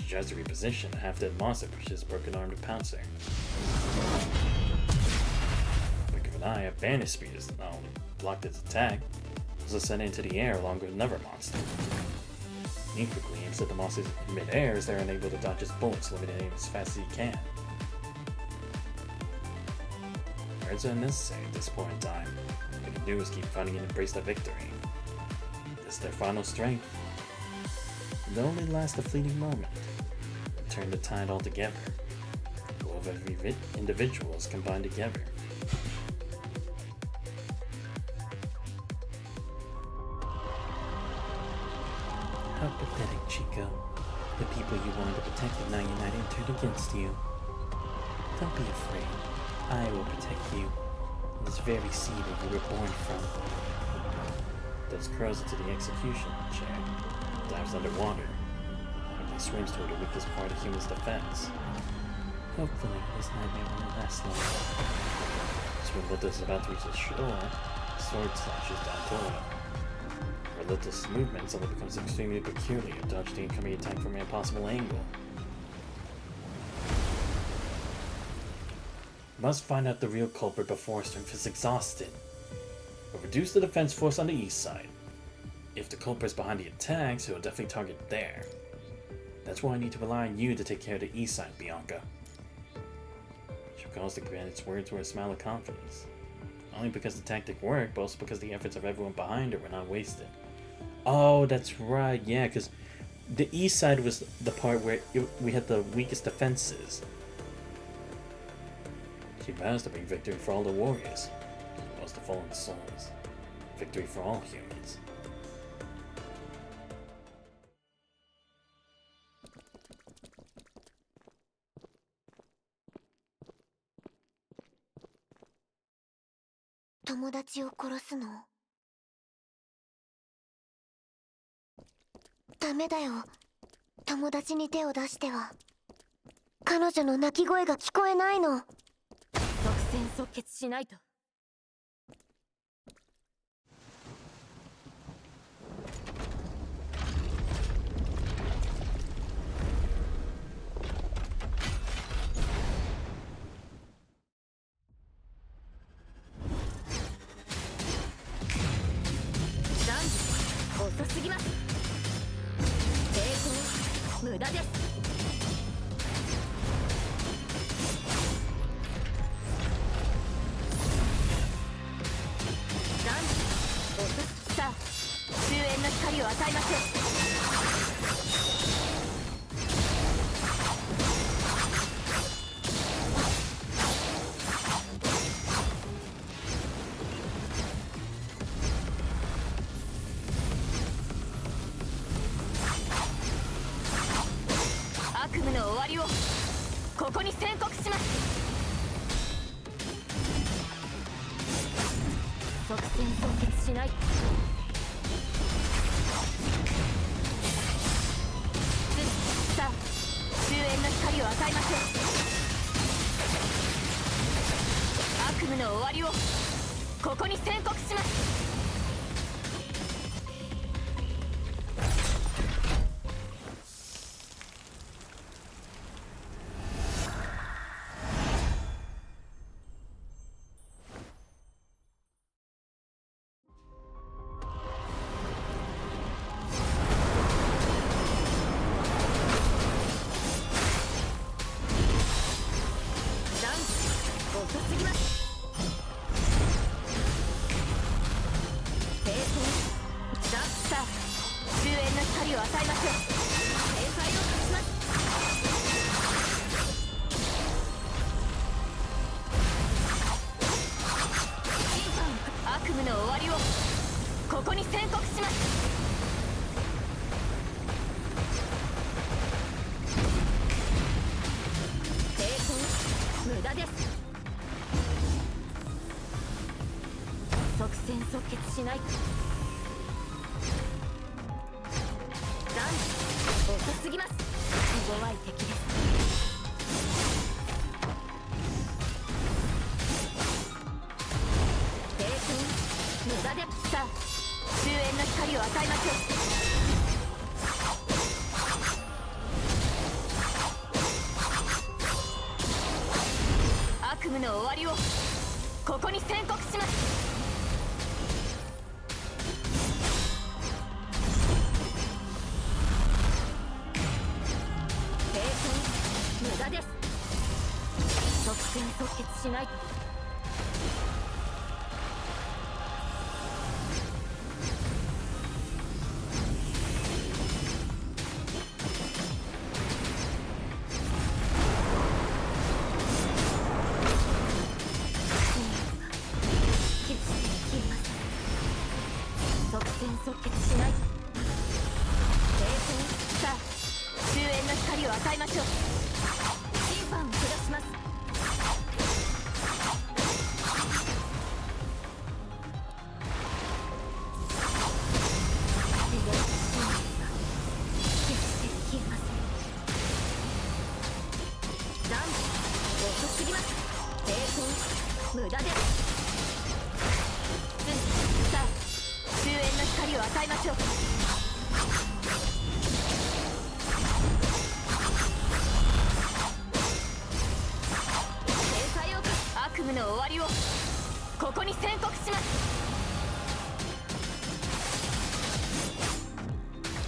She tries to reposition, a half-dead monster pushes broken arm to pounce her. Blink of an eye, a banner speed is not only blocked its attack, also sent into the air along with another monster. He quickly aims at the monsters in mid-air as they're unable to dodge his bullets, limiting him as fast as he can. Words are unnecessary at this point in time. What they can do is keep fighting and embrace the victory. This is their final strength. It only lasts a fleeting moment, and turn the tide altogether. The will of every individual is combined together. How pathetic, Chico. The people you wanted to protect have now united and turned against you. Don't be afraid. I will protect you, in this very seed that you were born from. Those curls into the execution chair, dives underwater, and swims toward the weakest part of human's defense. Hopefully, this nightmare won't last long. As Relita is about to reach the shore, the sword slashes down toward him. Relita's movement suddenly becomes extremely peculiar, dodging the incoming attack from an impossible angle. Must find out the real culprit before strength is exhausted. But reduce the defense force on the east side. If the culprit's behind the attacks, he'll definitely target there. That's why I need to rely on you to take care of the east side, Bianca. She recalls the bandit's words were a smile of confidence. Not only because the tactic worked, but also because the efforts of everyone behind her were not wasted. Oh, that's right, yeah, because the east side was the part where we had the weakest defenses. She vows to bring victory for all the warriors, as well as the fallen souls. Victory for all humans.ダメだよ。友達に手を出しては彼女の泣き声が聞こえないの。即戦即決しないと。遅すぎます。抵抗無駄です。さあ終焉の光を与えましょう。悪夢の終わりをここに宣告します。即戦即決しない。さあ終焉の光を与えましょう。悪夢の終わりをここに宣告します。遅すぎます。抵抗さあ終焉の光を与えましょう。天才を隠します。審判悪夢の終わりをここに宣告します。抵抗無駄です。即戦即決しない。遅すぎます。弱い敵です。抵抗無駄で。さあ終焉の光を与えましょう。悪夢の終わりをここに宣告します。無駄です。即戦即決しない。即戦即決しない。抵抗さあ終焉の光を与えましょう。審判を下します。手で真実が決して消えません。遅すぎます。抵抗無駄です。さあ終焉の光を与えましょう。悪夢の終わりをここに宣告します。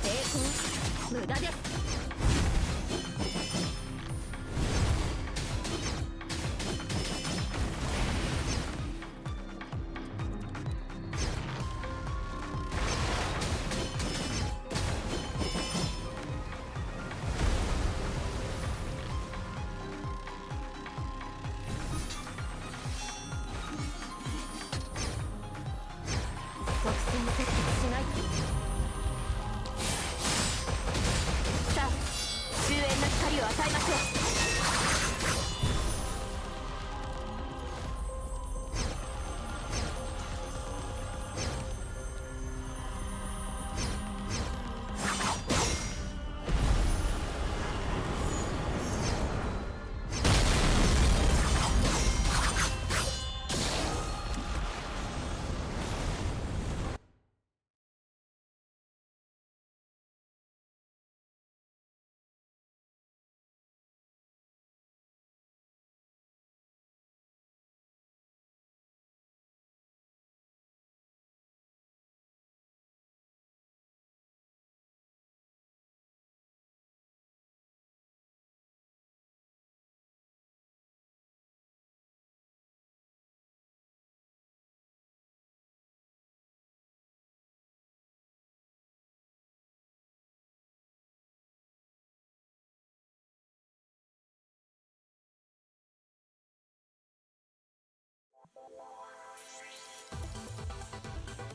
抵抗無駄です。即戦即決しない。さあ終焉の光を与えましょう。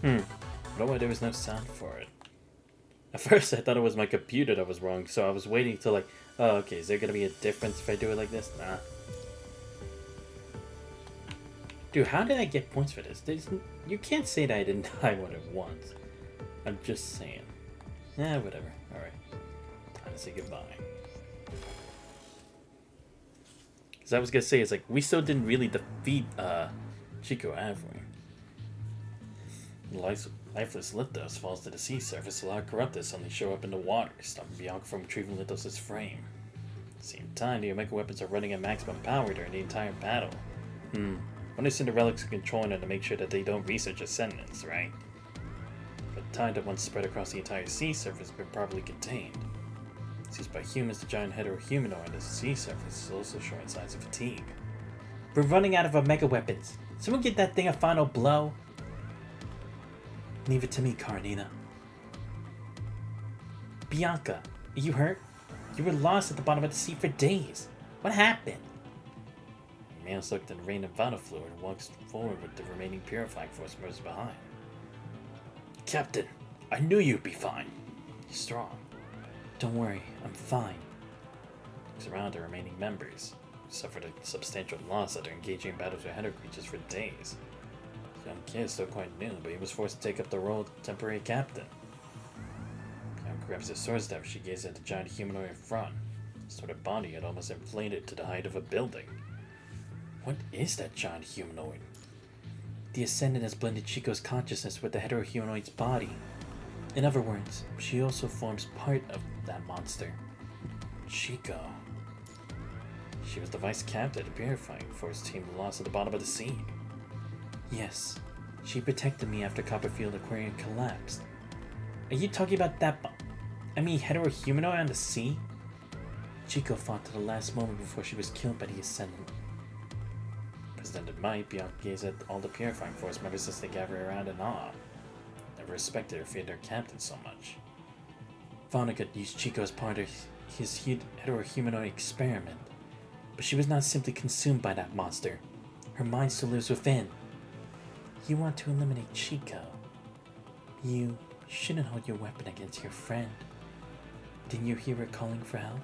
I don't know why there was no sound for it. At first I thought it was my computer that was wrong, so I was waiting till like, oh okay, is there gonna be a difference if I do it like this? Nah. Dude, how did I get points for this? You can't say that I didn't die more than once. I'm just saying. Whatever. Alright. Time to say goodbye. Because I was gonna say, it's like, we still didn't really defeat, Chico, have we? Lifeless Lithos falls to the sea surface. A lot of Corruptus suddenly show up in the water, stopping Bianca from retrieving Lithos' frame. At the same time, the Omega weapons are running at maximum power during the entire battle. Wonder if the relics are controlling them to make sure that they don't research ascendants, right? But the tide that once spread across the entire sea surface has been properly contained. Seized by humans, the giant heteromumanoid on the sea surface is also showing signs of fatigue. We're running out of Omega weapons. Someone get that thing a final blow. Leave it to me, Karenina. Bianca, are you hurt? You were lost at the bottom of the sea for days. What happened? The man soaked in rain and vital fluid and walks forward with the remaining purifying force members behind. Captain, I knew you'd be fine. You're strong. Don't worry, I'm fine. Looks around the remaining members, who suffered a substantial loss after engaging in battles with Header creatures for days. The young kid is still quite new, but he was forced to take up the role of temporary captain. Bianca grabs his sword staff. She gazes at the giant humanoid in front. His sort of body had almost inflated to the height of a building. What is that giant humanoid? The Ascendant has blended Chico's consciousness with the heterohumanoid's body. In other words, she also forms part of that monster. Chico. She was the vice captain of the purifying force team lost at the bottom of the sea. Yes, she protected me after Copperfield Aquarium collapsed. Are you talking about that heterohumanoid on the sea? Chico fought to the last moment before she was killed by the Ascendant. President might, Bianca gazed at all the purifying force members as they gathered around in awe. Never respected or feared their captain so much. Vonnegut used Chico as part of his heterohumanoid experiment, but she was not simply consumed by that monster. Her mind still lives within. You want to eliminate Chico. You shouldn't hold your weapon against your friend. Didn't you hear her calling for help?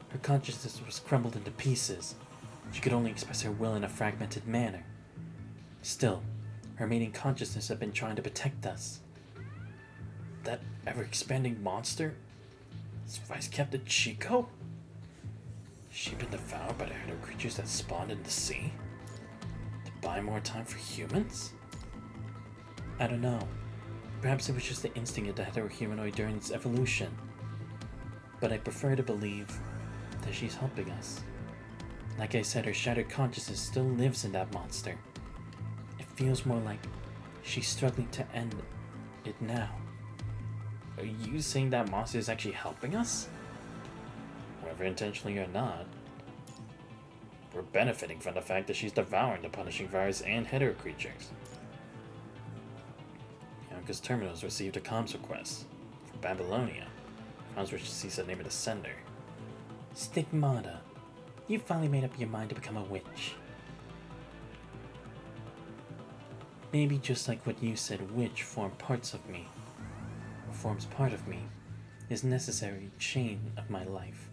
Her consciousness was crumbled into pieces. She could only express her will in a fragmented manner. Still, her remaining consciousness had been trying to protect us. That ever-expanding monster? Is Vice Captain Chico? Has she been devoured by the herd of creatures that spawned in the sea? To buy more time for humans? I don't know. Perhaps it was just the instinct of the heterohumanoid during its evolution. But I prefer to believe that she's helping us. Like I said, her shattered consciousness still lives in that monster. It feels more like she's struggling to end it now. Are you saying that monster is actually helping us? Whether intentionally or not, we're benefiting from the fact that she's devouring the punishing virus and hetero creatures. Bianca's terminals received a comms request from Babylonia. Comms which sees the name of the sender. Stigmata. You finally made up your mind to become a witch. Maybe just like what you said, witch formed parts of me, or forms part of me, is necessary chain of my life.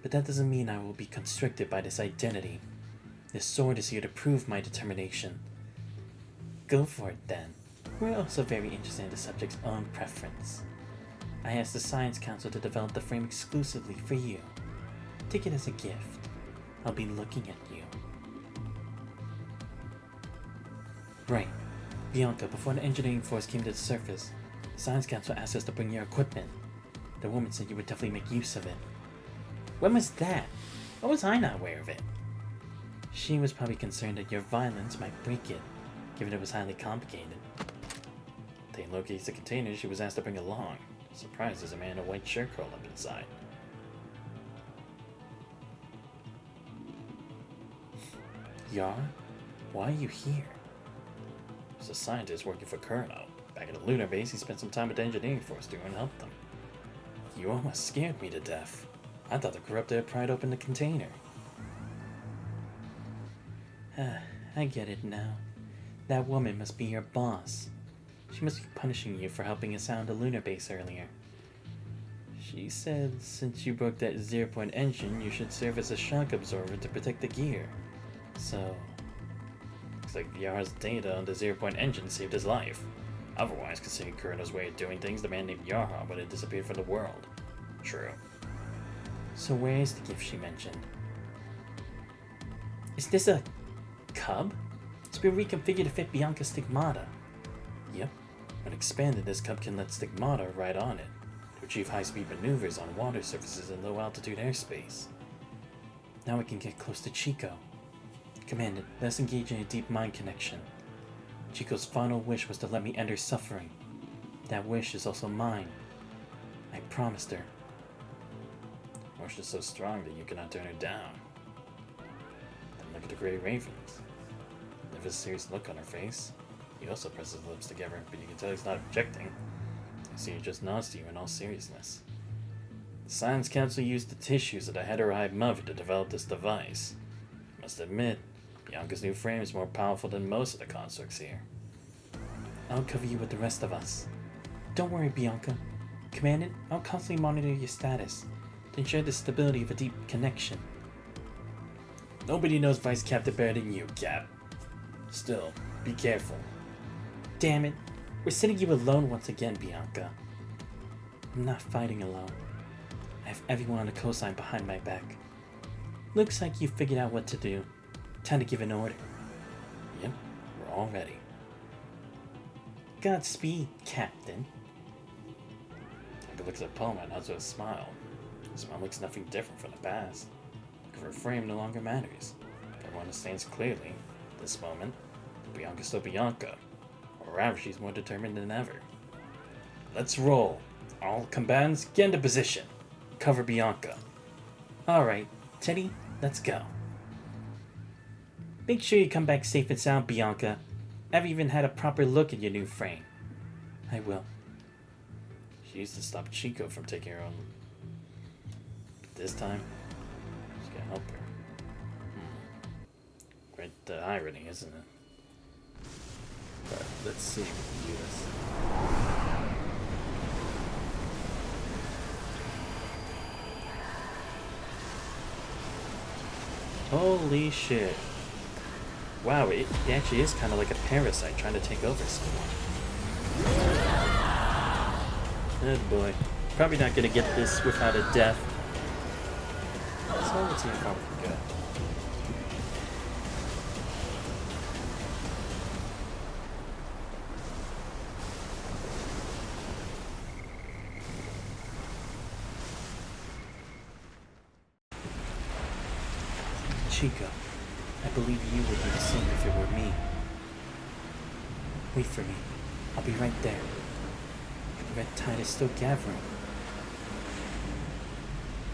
But that doesn't mean I will be constricted by this identity. This sword is here to prove my determination. Go for it then. We're also very interested in the subject's own preference. I asked the Science Council to develop the frame exclusively for you. Take it as a gift. I'll be looking at you. Right. Bianca, before the engineering force came to the surface, the Science Council asked us to bring your equipment. The woman said you would definitely make use of it. When was that? Why was I not aware of it? She was probably concerned that your violence might break it, given it was highly complicated. They located the container she was asked to bring along. Surprised as a man in a white shirt curled up inside. Yar, why are you here? As a scientist working for Kurno. Back at the lunar base, he spent some time with the engineering force to help them. You almost scared me to death. I thought the corruptor had pried open the container. I get it now. That woman must be your boss. She must be punishing you for helping us out on the lunar base earlier. She said since you broke that 0-point engine, you should serve as a shock absorber to protect the gear. So, looks like Yara's data on the 0-point engine saved his life. Otherwise, considering Kurano's way of doing things, the man named Yara would have disappeared from the world. True. So where is the gift she mentioned? Is this a cub? It's been reconfigured to fit Bianca's stigmata. Yep. When expanded, this cub can let stigmata ride on it to achieve high-speed maneuvers on water surfaces in low-altitude airspace. Now we can get close to Chico. Commandant, let's engage in a deep mind connection. Chico's final wish was to let me end her suffering. That wish is also mine. I promised her. The wish is so strong that you cannot turn her down. Then look at the Grey Ravens. They have a serious look on her face. He also presses his lips together, but you can tell he's not objecting. I see he just nods to you in all seriousness. The Science Council used the tissues of the heteroid mother to develop this device. I must admit, Bianca's new frame is more powerful than most of the constructs here. I'll cover you with the rest of us. Don't worry, Bianca. Commandant, I'll constantly monitor your status to ensure the stability of a deep connection. Nobody knows Vice Captain better than you, Cap. Still, be careful. Damn it. We're sending you alone once again, Bianca. I'm not fighting alone. I have everyone on the coastline behind my back. Looks like you figured out what to do. Time to give an order. Yep, we're all ready. Godspeed, Captain. Bianca looks at Palma and nods with a smile. The smile looks nothing different from the past. Look, her frame no longer matters. Everyone understands clearly, at this moment, that Bianca's still Bianca. Or rather, she's more determined than ever. Let's roll. All combatants, get into position. Cover Bianca. Alright, Teddy, let's go. Make sure you come back safe and sound, Bianca. I've even had a proper look at your new frame. I will. She used to stop Chico from taking her own. But this time, she's gonna help her. Great irony, isn't it? But let's see if we can do this. Holy shit. Wow, it actually is kind of like a parasite trying to take over someone. Oh boy. Probably not gonna get this without a death. So let's see how we can go. Chico, I believe you would do the same if it were me. Wait for me. I'll be right there. The red tide is still gathering.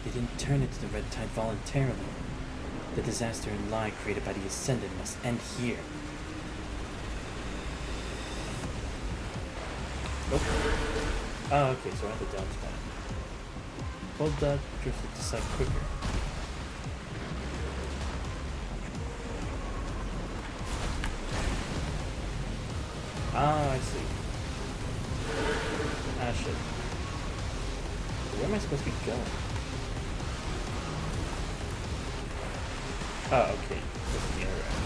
They didn't turn into the red tide voluntarily. The disaster and lie created by the Ascendant must end here. Oh, oh okay, so I have to dodge that. Hold that, drift it to side quicker. Ah, I see. Ah, shit. Where am I supposed to be going? Oh, okay. This is the other end.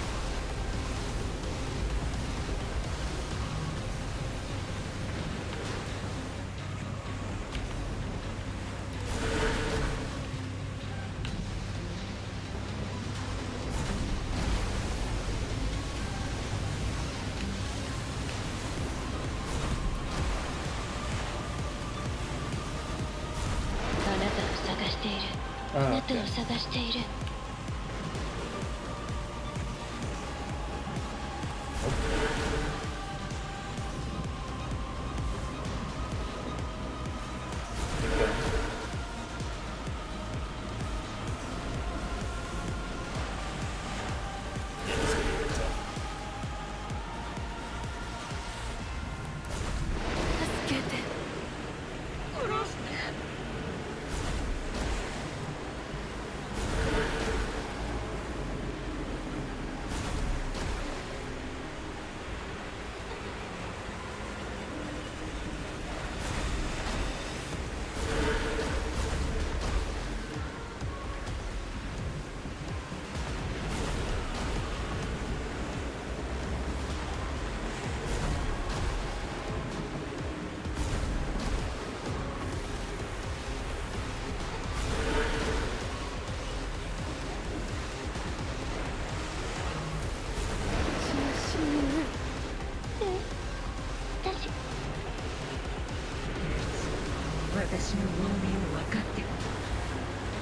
私の重みを分かってる。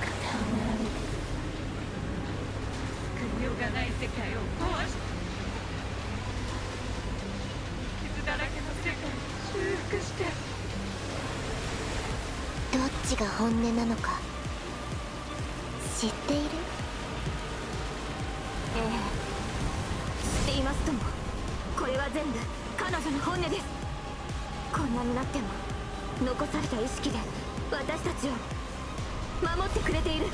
肩を並べて救いようがない世界を壊して傷だらけの世界を修復して。どっちが本音なのか知っている？ええ、知っていますとも。これは全部彼女の本音です。こんなになっても残された意識で私たちを守ってくれている。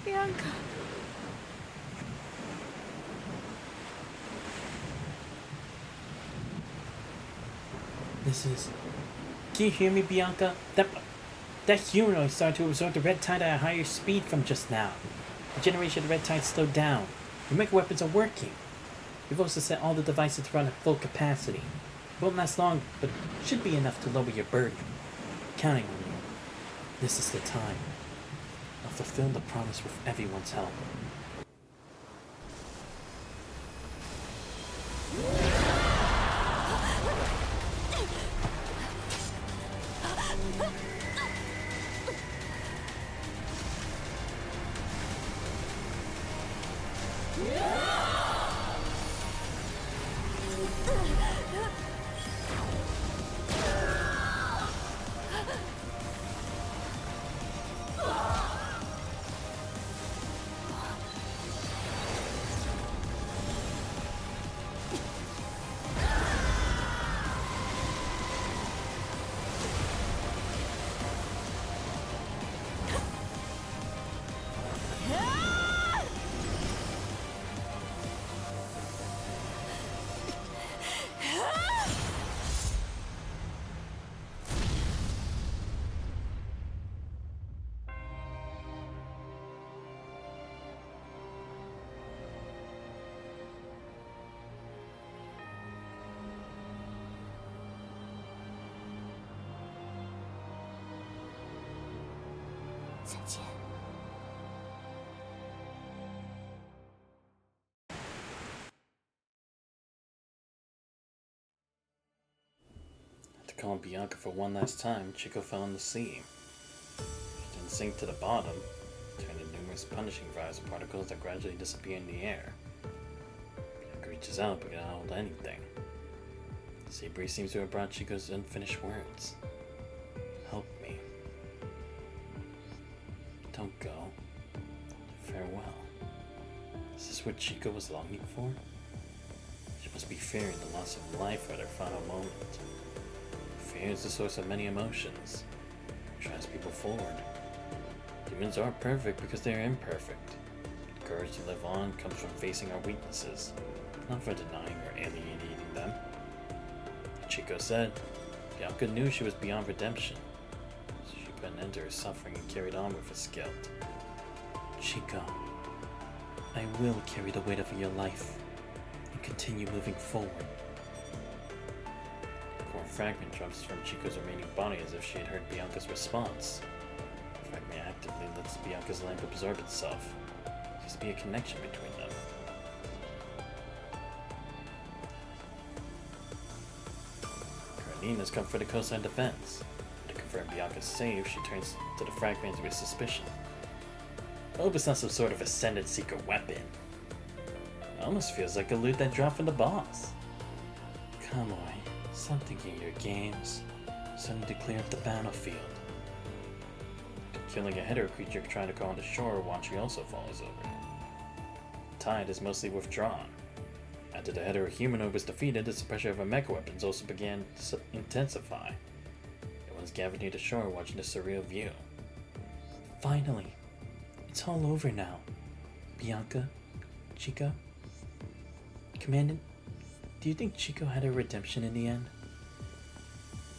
ビアンカ。This is. Can you hear me, Bianca? That humanoid started to absorb the red tide at a higher speed from just now. The generation of the red tide slowed down. Your mega weapons are working. You've also set all the devices to run at full capacity. It won't last long, but should be enough to lower your burden. I'm counting on you. This is the time. I'll fulfill the promise with everyone's help. After calling Bianca for one last time, Chico fell in the sea. She didn't sink to the bottom, turning into numerous punishing virus particles that gradually disappear in the air. Bianca reaches out but cannot hold anything. The sea breeze seems to have brought Chico's unfinished words. Help me. Don't go. Farewell. Is this what Chico was longing for? She must be fearing the loss of life at her final moment. Fear is the source of many emotions. It drives people forward. Humans aren't perfect because they are imperfect. The courage to live on comes from facing our weaknesses, not for denying or alienating them. Chico said, Bianca knew she was beyond redemption, so she put an end to her suffering and carried on with his guilt. Chico, I will carry the weight of your life and continue moving forward. A core fragment drops from Chico's remaining body as if she had heard Bianca's response. The fragment actively lets Bianca's lamp absorb itself. There seems to be a connection between them. Karenine has come for the coastline defense. To confirm Bianca's save, she turns to the fragment with suspicion. I hope it's not some sort of ascended secret weapon. It almost feels like a loot that dropped from the boss. Come on, stop thinking your games. So I need to clear up the battlefield. Killing a hetero creature trying to go on the shore, Wanchi also follows over. The tide is mostly withdrawn. After the hetero humanoid was defeated, the suppression of our mecha weapons also began to intensify. Everyone's gathered near the shore watching the surreal view. Finally! It's all over now. Bianca, Chico. Commandant, do you think Chico had her redemption in the end?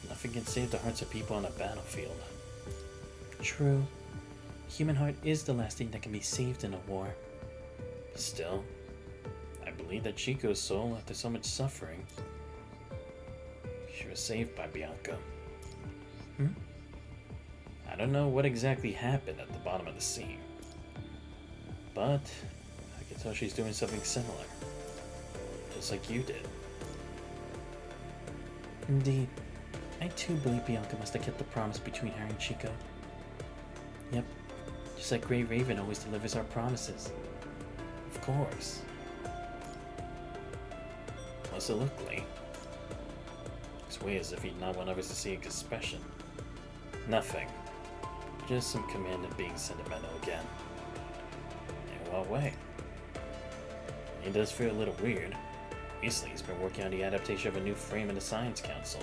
Nothing can save the hearts of people on a battlefield. True. Human heart is the last thing that can be saved in a war. Still, I believe that Chico's soul, after so much suffering, she was saved by Bianca. I don't know what exactly happened at the bottom of the sea, but I can tell she's doing something similar, just like you did. Indeed. I too believe Bianca must have kept the promise between her and Chico. Yep, just like Grey Raven always delivers our promises. Of course. What's it look like? Looks way as if he'd not want others to see his expression. Nothing. Just some commandant being sentimental again. In what way? It does feel a little weird. Recently, he's been working on the adaptation of a new frame in the Science Council.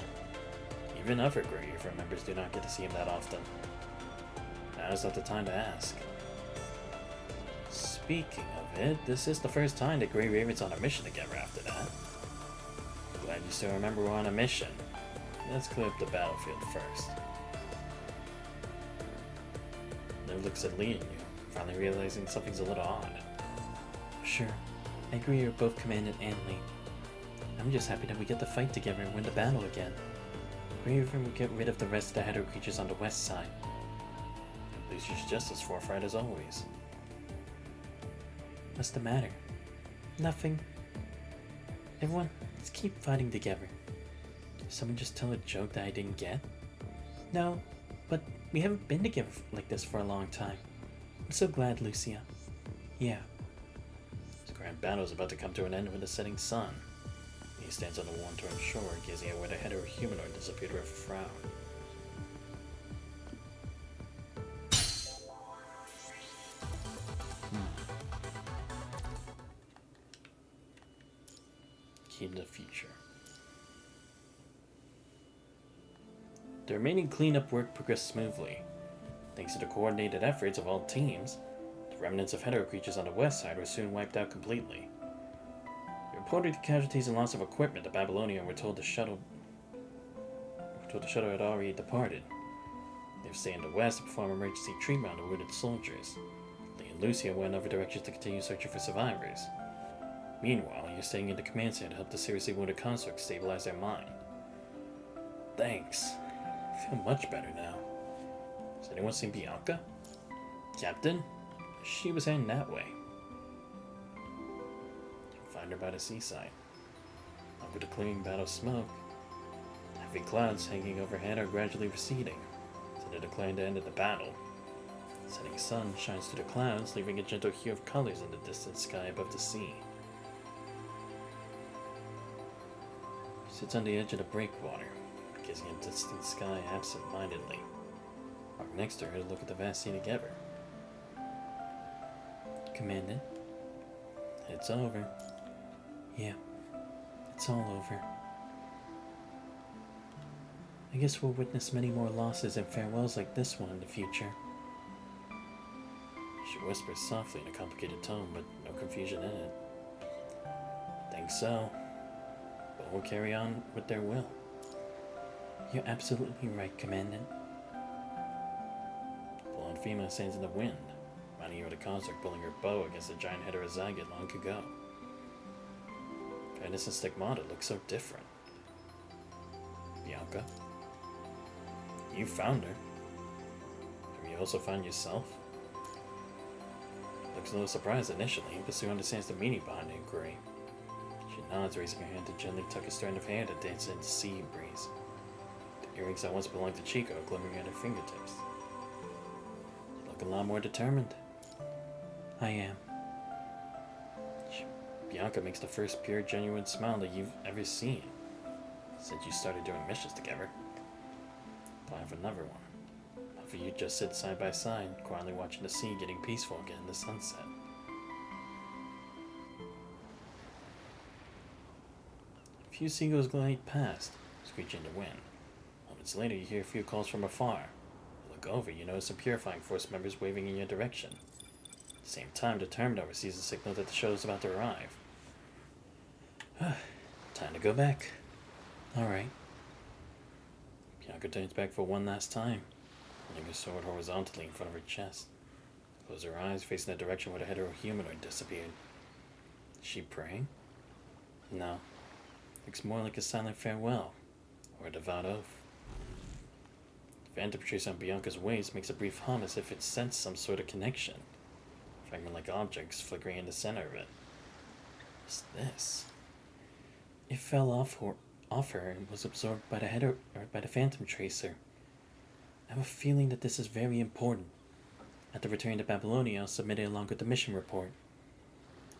Even other Grey Raven members do not get to see him that often. Now's not the time to ask. Speaking of it, this is the first time that Grey Raven's on a mission together after that. Glad you still remember we're on a mission. Let's clear up the battlefield first. Liv looks at Lee and you, finally realizing something's a little odd. Sure, I agree you're both Commandant and Lee. I'm just happy that we get to fight together and win the battle again. Grey Raven will get rid of the rest of the hetero creatures on the west side. Lucia's just as forthright as always. What's the matter? Nothing. Everyone, let's keep fighting together. Did someone just tell a joke that I didn't get? No, but we haven't been together like this for a long time. I'm so glad, Lucia. Yeah. This grand battle is about to come to an end with the setting sun. He stands on the worn-torn shore, gazing at where the hetero humanoid disappeared with a frown. Key to the future. The remaining cleanup work progressed smoothly. Thanks to the coordinated efforts of all teams, the remnants of hetero creatures on the west side were soon wiped out completely. Reported casualties and loss of equipment, the Babylonian were told the shuttle had already departed. They have stayed in the west to perform emergency treatment on the wounded soldiers. Lee and Lucia went in other directions to continue searching for survivors. Meanwhile, you're staying in the command center to help the seriously wounded consort stabilize their mind. Thanks. I feel much better now. Has anyone seen Bianca? Captain? She was heading that way. Find her by the seaside. Over the clearing battle smoke. Heavy clouds hanging overhead are gradually receding, so they're declaring the end of the battle. The setting sun shines through the clouds, leaving a gentle hue of colors in the distant sky above the sea. She sits on the edge of the breakwater, gazing at the distant sky absent-mindedly. Walk next to her to look at the vast sea together. Commandant, it's over. Yeah, it's all over. I guess we'll witness many more losses and farewells like this one in the future. She whispers softly in a complicated tone, but no confusion in it. Think so, but we'll carry on with their will. You're absolutely right, Commandant. The blonde female stands in the wind, reminding you of the construct pulling her bow against the giant heterozygote long ago. Venus and Stigmata look so different. Bianca, you found her. Have you also found yourself? Looks a little surprised initially, but soon understands the meaning behind the inquiry. She nods, raising her hand to gently tuck a strand of hair that dances in the sea breeze. The earrings that once belonged to Chico are glimmering at her fingertips. You look a lot more determined. I am. Bianca makes the first pure, genuine smile that you've ever seen since you started doing missions together. Time for another one. Both of you just sit side by side, quietly watching the sea getting peaceful again in the sunset. A few seagulls glide past, screeching in the wind. Moments later, you hear a few calls from afar. You look over, you notice some Purifying Force members waving in your direction. At the same time, the Terminator receives a signal that the show is about to arrive. Time to go back. Alright. Bianca turns back for one last time, holding her sword horizontally in front of her chest. Closes her eyes, facing the direction where the hetero-humanoid disappeared. Is she praying? No. Looks more like a silent farewell, or a devout oath. The phantom trace on Bianca's waist makes a brief hum as if it sensed some sort of connection. Fragment-like objects flickering in the center of it. What's this? It fell off her and was absorbed by the phantom tracer. I have a feeling that this is very important. After returning to Babylonia, I'll submit it along with the mission report.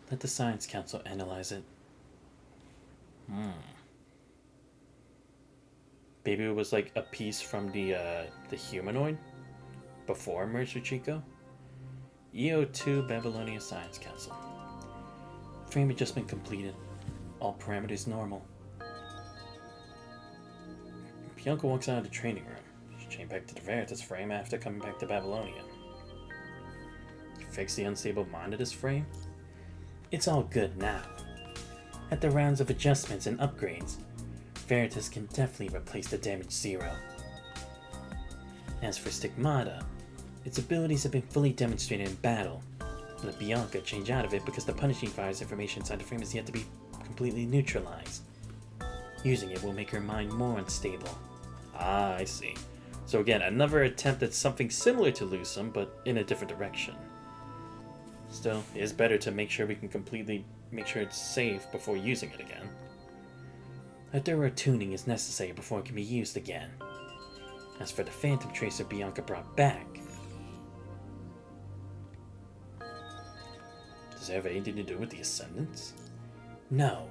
Let the Science Council analyze it. Maybe it was like a piece from the humanoid before it merged with Chico. EO2 Babylonia Science Council. Frame adjustment completed. All parameters normal. Bianca walks out of the training room. She changed back to the Veritas frame after coming back to Babylonia. You fix the unstable mind of this frame? It's all good now. After rounds of adjustments and upgrades, Veritas can definitely replace the damaged Zero. As for Stigmata, its abilities have been fully demonstrated in battle. Let Bianca change out of it because the punishing fire's information inside the frame is yet to be completely neutralized. Using it will make her mind more unstable. Ah, I see. So again, another attempt at something similar to Lusum, but in a different direction. Still, it is better to make sure we can completely make sure it's safe before using it again. A thorough tuning is necessary before it can be used again. As for the Phantom Tracer Bianca brought back, does it have anything to do with the Ascendants? No.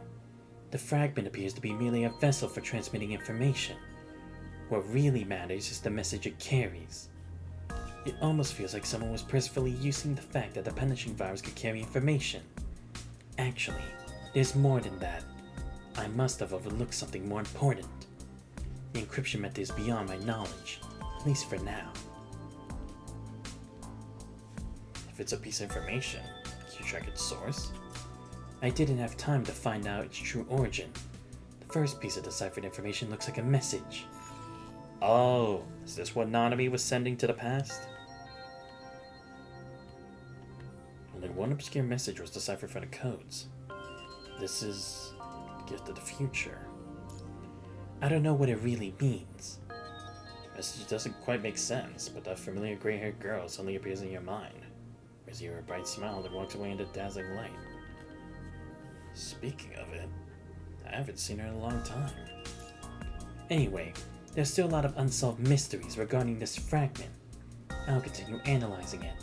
The fragment appears to be merely a vessel for transmitting information. What really matters is the message it carries. It almost feels like someone was purposefully using the fact that the punishing virus could carry information. Actually, there's more than that. I must have overlooked something more important. The encryption method is beyond my knowledge, at least for now. If it's a piece of information, can you track its source? I didn't have time to find out its true origin. The first piece of deciphered information looks like a message. Oh, is this what Nanami was sending to the past? Only one obscure message was deciphered from the codes. This is the gift of the future. I don't know what it really means. The message doesn't quite make sense, but that familiar gray-haired girl suddenly appears in your mind. Gives you a bright smile that walks away into dazzling light. Speaking of it, I haven't seen her in a long time. Anyway, there's still a lot of unsolved mysteries regarding this fragment. I'll continue analyzing it.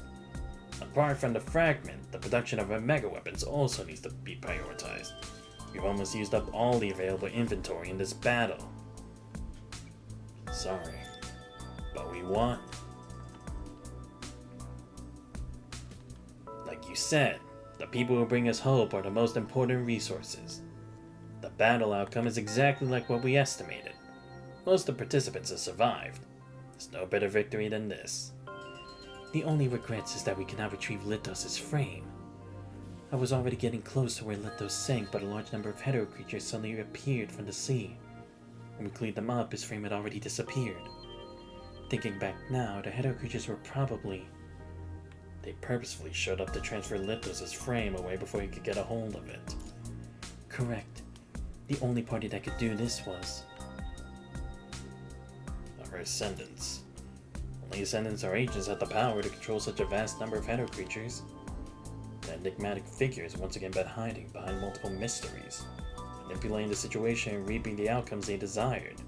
Apart from the fragment, the production of mega weapons also needs to be prioritized. We've almost used up all the available inventory in this battle. Sorry, but we won. Like you said, the people who bring us hope are the most important resources. The battle outcome is exactly like what we estimated. Most of the participants have survived. There's no better victory than this. The only regrets is that we cannot retrieve Lithos' frame. I was already getting close to where Lithos sank, but a large number of hetero creatures suddenly appeared from the sea. When we cleaned them up, his frame had already disappeared. Thinking back now, the hetero creatures were probably... They purposefully showed up to transfer Lithos' frame away before he could get a hold of it. Correct. The only party that could do this was... our Ascendants. Only Ascendants or agents have the power to control such a vast number of hetero creatures. The enigmatic figure is once again hiding behind multiple mysteries, manipulating the situation and reaping the outcomes they desired.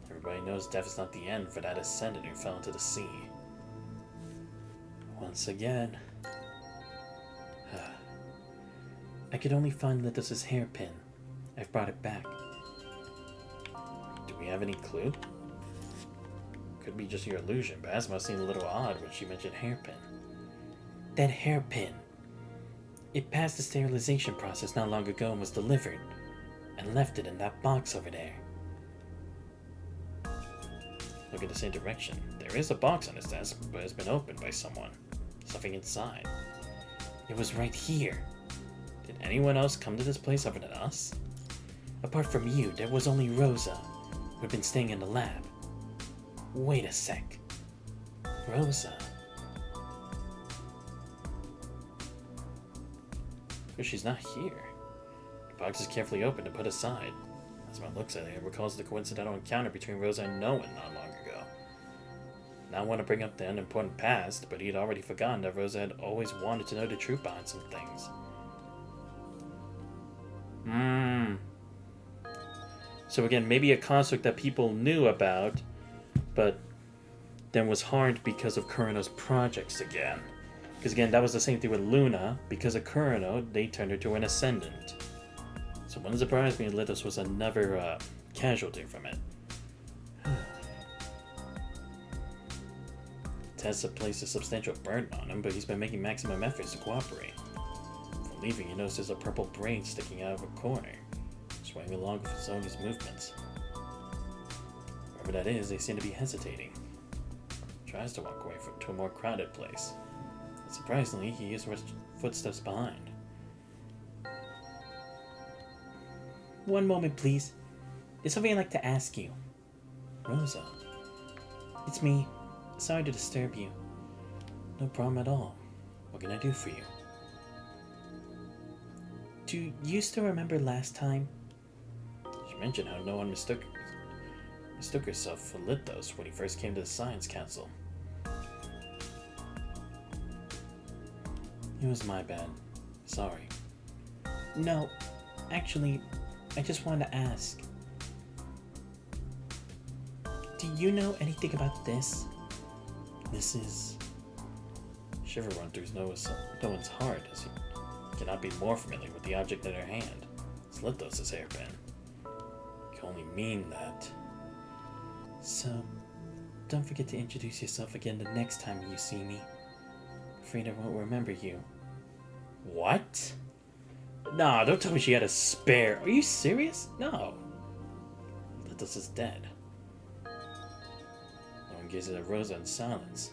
Everybody knows death is not the end for that Ascendant who fell into the sea. Once again... I could only find Lithos' hairpin. I've brought it back. Do we have any clue? Could be just your illusion, but Asma seemed a little odd when she mentioned hairpin. That hairpin! It passed the sterilization process not long ago and was delivered, and left it in that box over there. Look in the same direction. There is a box on his desk, but it's been opened by someone. Something inside. It was right here. Did anyone else come to this place other than us? Apart from you, there was only Rosa, who had been staying in the lab. Wait a sec. Rosa? But she's not here. The box is carefully opened and put aside. As one looks at it, it recalls the coincidental encounter between Rosa and no one not long ago. Now I want to bring up the unimportant past, but he had already forgotten that Rosa had always wanted to know the truth behind some things. So again, maybe a construct that people knew about, but then was harmed because of Kurano's projects again. Because again, that was the same thing with Luna. Because of Kurano, they turned her to an Ascendant. So it wouldn't surprise me if Lithos was another casualty from it. Tess had placed a substantial burden on him, but he's been making maximum efforts to cooperate. For leaving, he notices a purple brain sticking out of a corner, swaying along with Zoni's movements. Whoever that is, they seem to be hesitating. He tries to walk away to a more crowded place. But surprisingly, he hears footsteps behind. One moment, please. There's something I'd like to ask you. Rosa. It's me. Sorry to disturb you. No problem at all. What can I do for you? Do you still remember last time? She mentioned how no one mistook herself for Lithos when he first came to the Science Council. It was my bad. Sorry. No, actually, I just wanted to ask. Do you know anything about this? This is... Shiver run through no one's heart as he cannot be more familiar with the object in her hand. It's Lithos' hairpin. It can only mean that. So, don't forget to introduce yourself again the next time you see me. Afraid I won't remember you. What? Nah, don't tell me she had a spare. Are you serious? No. Lithos is dead. No one gazes at Rosa in silence.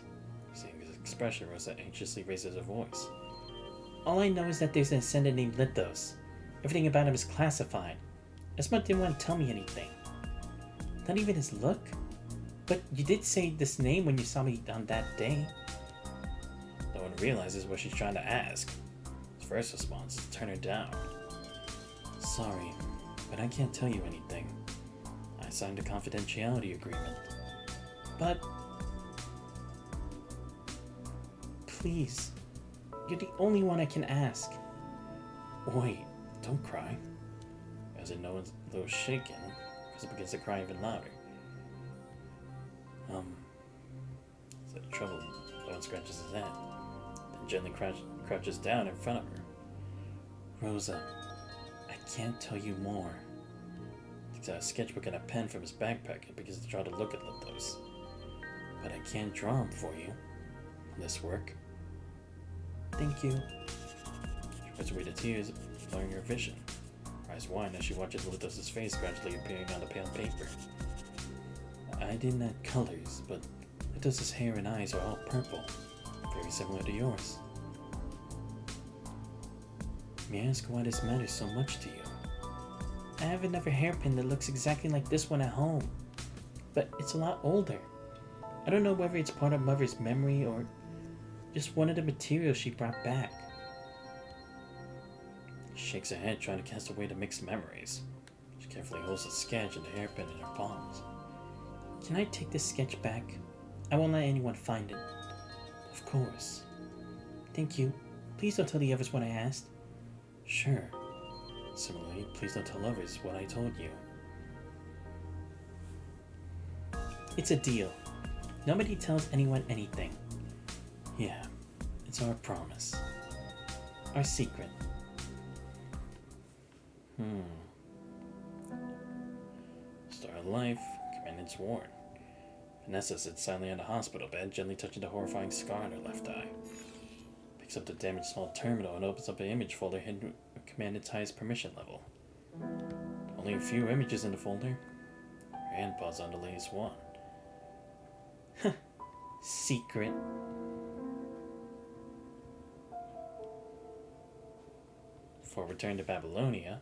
Seeing his expression, Rosa anxiously raises her voice. All I know is that there's an Ascendant named Lithos. Everything about him is classified. Esma didn't want to tell me anything. Not even his look? But you did say this name when you saw me on that day. No one realizes what she's trying to ask. His first response is to turn her down. Sorry, but I can't tell you anything. I signed a confidentiality agreement. But... Please. You're the only one I can ask. Wait, don't cry. As in no one's a little shaken, as it begins to cry even louder. Is that trouble? No one scratches his head, then gently crouches down in front of her. Rosa, I can't tell you more. He takes out a sketchbook and a pen from his backpack and begins to try to look at Lithos. But I can't draw him for you. Will this work? Thank you. She puts away the tears, blurring her vision. Her eyes widen as she watches Lithos' face gradually appearing on the pale paper. I didn't add colors, but Lithos' hair and eyes are all purple, very similar to yours. May I ask why this matters so much to you? I have another hairpin that looks exactly like this one at home, but it's a lot older. I don't know whether it's part of Mother's memory or just one of the materials she brought back. She shakes her head, trying to cast away the mixed memories. She carefully holds the sketch and the hairpin in her palms. Can I take this sketch back? I won't let anyone find it. Of course. Thank you. Please don't tell the others what I asked. Sure. Similarly, please don't tell others what I told you. It's a deal. Nobody tells anyone anything. Yeah, it's our promise. Our secret. Star of Life, Commandant's Ward. Vanessa sits silently on the hospital bed, gently touching the horrifying scar on her left eye. Picks up the damaged small terminal and opens up an image folder hidden with Commandant's highest permission level. Only a few images in the folder. Her hand paused on the latest one. Secret. Before returning to Babylonia.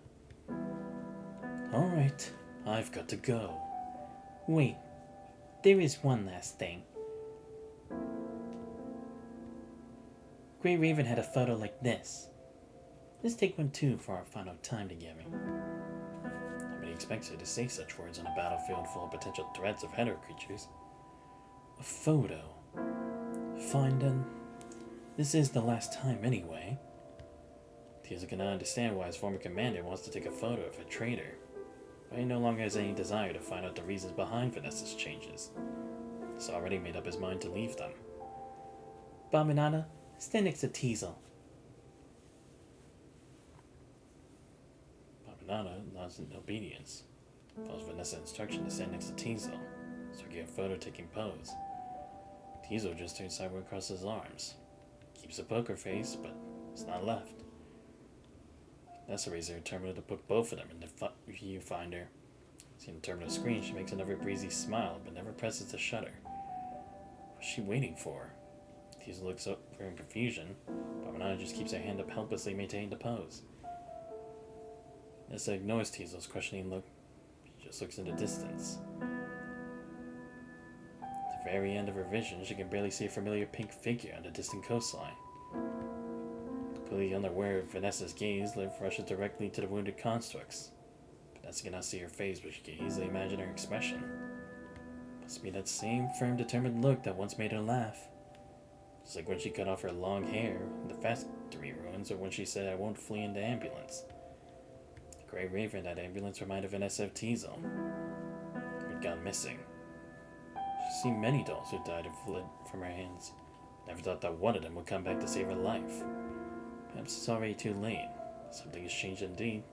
Alright, I've got to go. Wait, there is one last thing. Grey Raven had a photo like this. Let's take one too for our final time together. Nobody expects her to say such words on a battlefield full of potential threats of hetero creatures. A photo. Fine then. This is the last time anyway. Tiazo cannot understand why his former commander wants to take a photo of a traitor, but he no longer has any desire to find out the reasons behind Vanessa's changes. He's already made up his mind to leave them. Baminana, stand next to Tiazo. Baminana nods in obedience, follows Vanessa's instruction to stand next to Tiazo, so he get a photo taking pose. Tiazo just turns sideward across his arms. Keeps a poker face, but it's not left. Vanessa raises her terminal to put both of them in the viewfinder. Seeing the terminal screen, she makes another breezy smile, but never presses the shutter. What's she waiting for? Tiazo looks up for her in confusion, but Manana just keeps her hand up helplessly maintaining the pose. Vanessa ignores Tiazo's questioning look. She just looks into distance. At the very end of her vision, she can barely see a familiar pink figure on the distant coastline. Completely unaware of Vanessa's gaze, Liv rushes directly to the wounded constructs. Vanessa cannot see her face, but she can easily imagine her expression. Must be that same firm, determined look that once made her laugh. Just like when she cut off her long hair in the factory ruins, or when she said, "I won't flee in the ambulance." The Grey Raven in that ambulance reminded Vanessa of Tiazo, who had gone missing. She's seen many dolls who died and fled from her hands. Never thought that one of them would come back to save her life. Perhaps it's already too late. Something has changed indeed.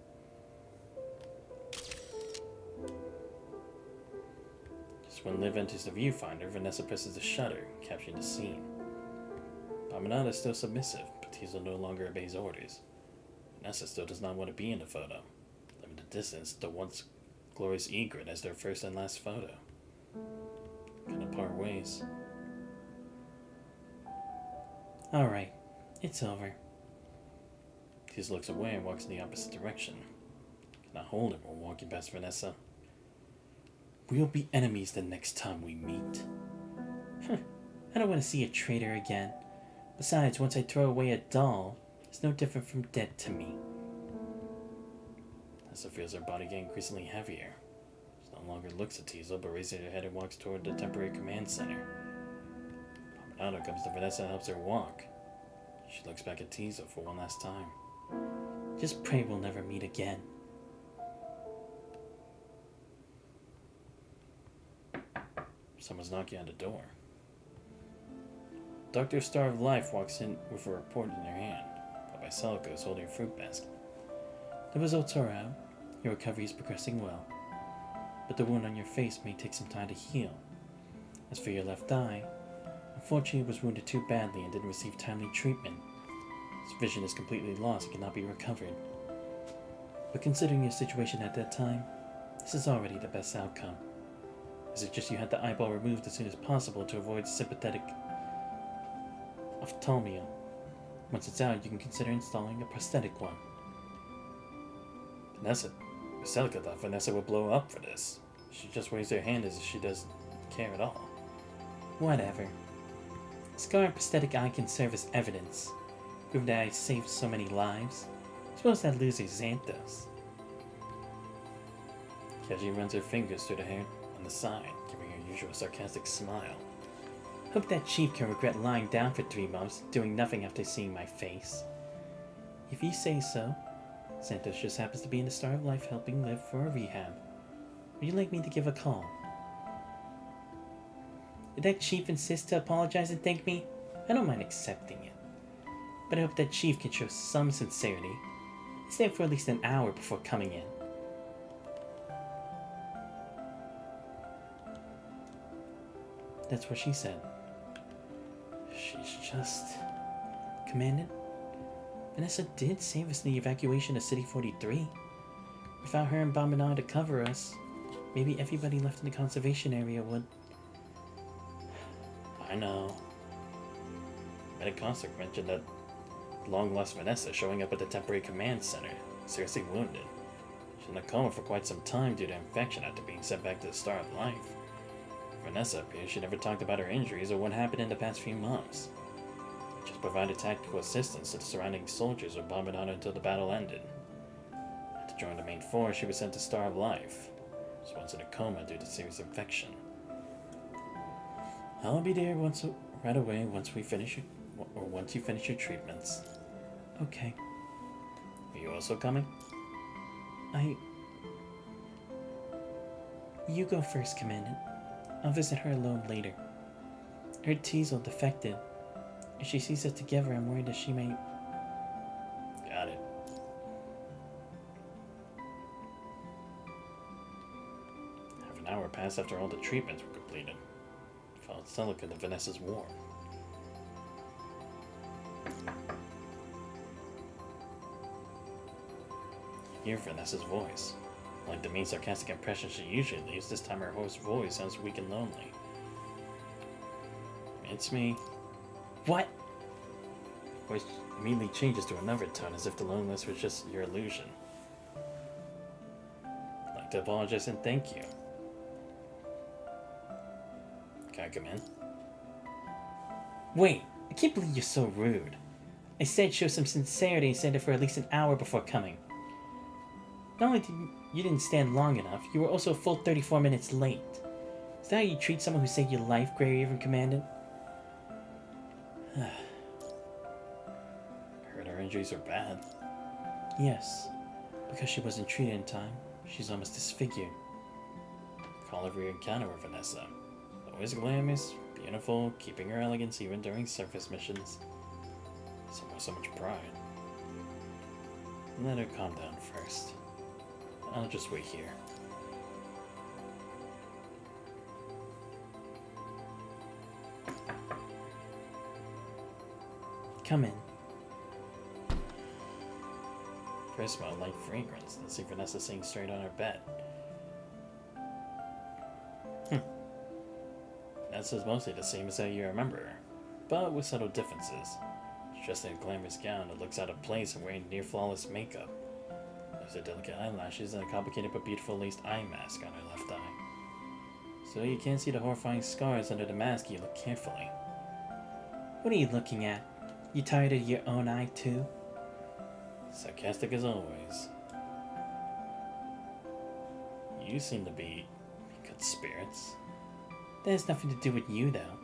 Just when Liv enters the viewfinder, Vanessa presses the shutter, capturing the scene. Baminata is still submissive, but Tiazo no longer obeys orders. Vanessa still does not want to be in the photo. Limited distance, the once glorious egret as their first and last photo. Gonna part ways. Alright, it's over. Tiazo looks away and walks in the opposite direction. Cannot hold him while walking past Vanessa. We'll be enemies the next time we meet. I don't want to see a traitor again. Besides, once I throw away a doll, it's no different from dead to me. Vanessa feels her body getting increasingly heavier. She no longer looks at Tiazo, but raises her head and walks toward the temporary command center. Baminata comes to Vanessa and helps her walk. She looks back at Tiazo for one last time. Just pray we'll never meet again. Someone's knocking on the door. Dr. Star of Life walks in with a report in her hand, while Basilica is holding a fruit basket. The results are out. Your recovery is progressing well, but the wound on your face may take some time to heal. As for your left eye, unfortunately it was wounded too badly and didn't receive timely treatment. Its vision is completely lost and cannot be recovered. But considering your situation at that time, this is already the best outcome. Is it just you had the eyeball removed as soon as possible to avoid sympathetic ophthalmia? Once it's out, you can consider installing a prosthetic one. Vanessa, Celica thought Vanessa would blow up for this. She just raised her hand as if she doesn't care at all. Whatever. Scar and prosthetic eye can serve as evidence. Prove that I saved so many lives. Suppose that loser Xanthos. Kaji runs her fingers through the hair on the side, giving her usual sarcastic smile. Hope that chief can regret lying down for 3 months, doing nothing after seeing my face. If you say so. Santos just happens to be in the Star of Life helping live for a rehab. Would you like me to give a call? If that chief insists to apologize and thank me, I don't mind accepting it. But I hope that chief can show some sincerity. Stay for at least an hour before coming in. That's what she said. She's just... Commandant? Vanessa did save us in the evacuation of City 43. Without her and Baminar to cover us, maybe everybody left in the conservation area would... I know. Mediconsec mentioned that long-lost Vanessa showing up at the temporary command center, seriously wounded. She's in a coma for quite some time due to infection after being sent back to the Star of Life. Vanessa appears she never talked about her injuries or what happened in the past few months. Just provided tactical assistance to the surrounding soldiers or bombing on until the battle ended. To join the main force, she was sent to Star of Life. She was once in a coma due to serious infection. I'll be there right away once you finish your treatments. Okay. Are you also coming? You go first, Commandant. I'll visit her alone later. Her T's all defected. If she sees us together, I'm worried that she may... Got it. Half an hour passed after all the treatments were completed. Followed Celica to Vanessa's ward. Hear Vanessa's voice. Like the mean sarcastic impression she usually leaves, this time her hoarse voice sounds weak and lonely. It's me. What? Voice immediately changes to another tone as if the loneliness was just your illusion. I'd like to apologize and thank you. Can I come in? Wait, I can't believe you're so rude. I said show some sincerity and send it for at least an hour before coming. Not only did you didn't stand long enough, you were also a full 34 minutes late. Is that how you treat someone who saved your life, Grey Raven Commandant? Heard her injuries are bad. Yes, because she wasn't treated in time, she's almost disfigured. Call every encounter with Vanessa. Always glamorous, beautiful, keeping her elegance even during surface missions. So much pride. Let her calm down first. I'll just wait here. Come in. First smell light fragrance, then see Vanessa sitting straight on her bed. Vanessa's mostly the same as how you remember her, but with subtle differences. She's dressed in a glamorous gown that looks out of place and wearing near flawless makeup. There's her delicate eyelashes and a complicated but beautiful laced eye mask on her left eye. So you can't see the horrifying scars under the mask, you look carefully. What are you looking at? You tired of your own eye too? Sarcastic as always. You seem to be in good spirits. That has nothing to do with you though.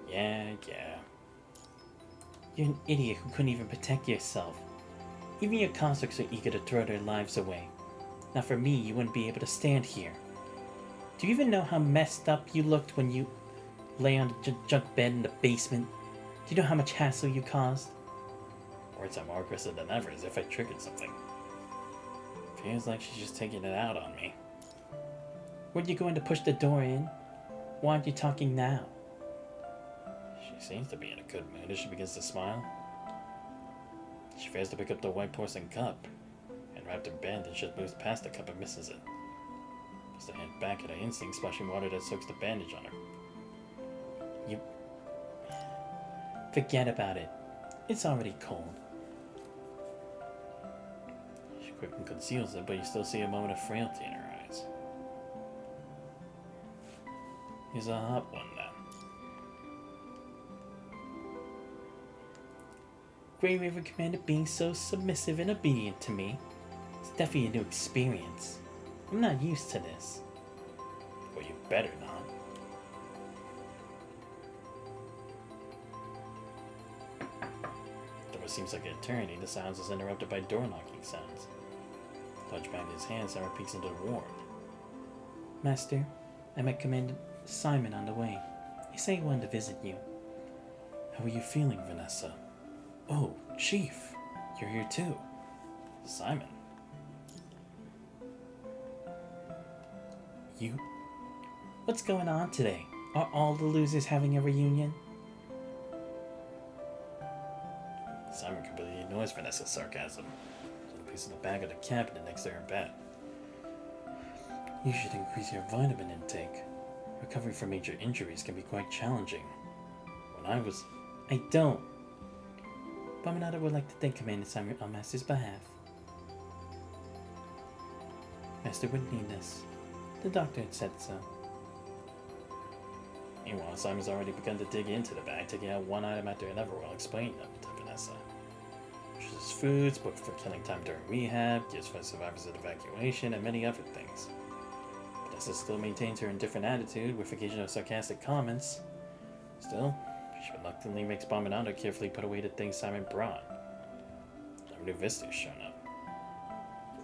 Yeah. You're an idiot who couldn't even protect yourself. Even your constructs are eager to throw their lives away. Now for me, you wouldn't be able to stand here. Do you even know how messed up you looked when you lay on the junk bed in the basement? Do you know how much hassle you caused? Words are more aggressive than ever, as if I triggered something. Feels like she's just taking it out on me. Weren't you going to push the door in? Why aren't you talking now? She seems to be in a good mood as she begins to smile. She fails to pick up the white porcelain cup. and wrapped in bandage, just moves past the cup and misses it. Puts the hand back at her instinct, splashing water that soaks the bandage on her. You... Forget about it. It's already cold. She quickly conceals it, but you still see a moment of frailty in her eyes. He's a hot one, then. Grey River Commander being so submissive and obedient to me. It's definitely a new experience. I'm not used to this. Well, you better not. Though it seems like an eternity, the silence is interrupted by door knocking sounds. Clutched back his hand, Simon peeks into the ward. Master, I met Commander Simon on the way. He said he wanted to visit you. How are you feeling, Vanessa? Oh, Chief, you're here too. Simon. You? What's going on today? Are all the losers having a reunion? Simon completely ignores Vanessa's sarcasm. So he places the bag of the cabinet next to her bed. You should increase your vitamin intake. Recovery from major injuries can be quite challenging. I don't. Baminata would like to thank Commander Simon on Master's behalf. Master wouldn't need this. The doctor had said so. Meanwhile, Simon's already begun to dig into the bag, taking out one item after another while explaining them to Vanessa. Chooses foods, booked for killing time during rehab, gifts for survivors of evacuation, and many other things. Vanessa still maintains her indifferent attitude with occasional sarcastic comments. Still, she reluctantly makes Baminata carefully put away the things Simon brought. Another new visitor's shown up.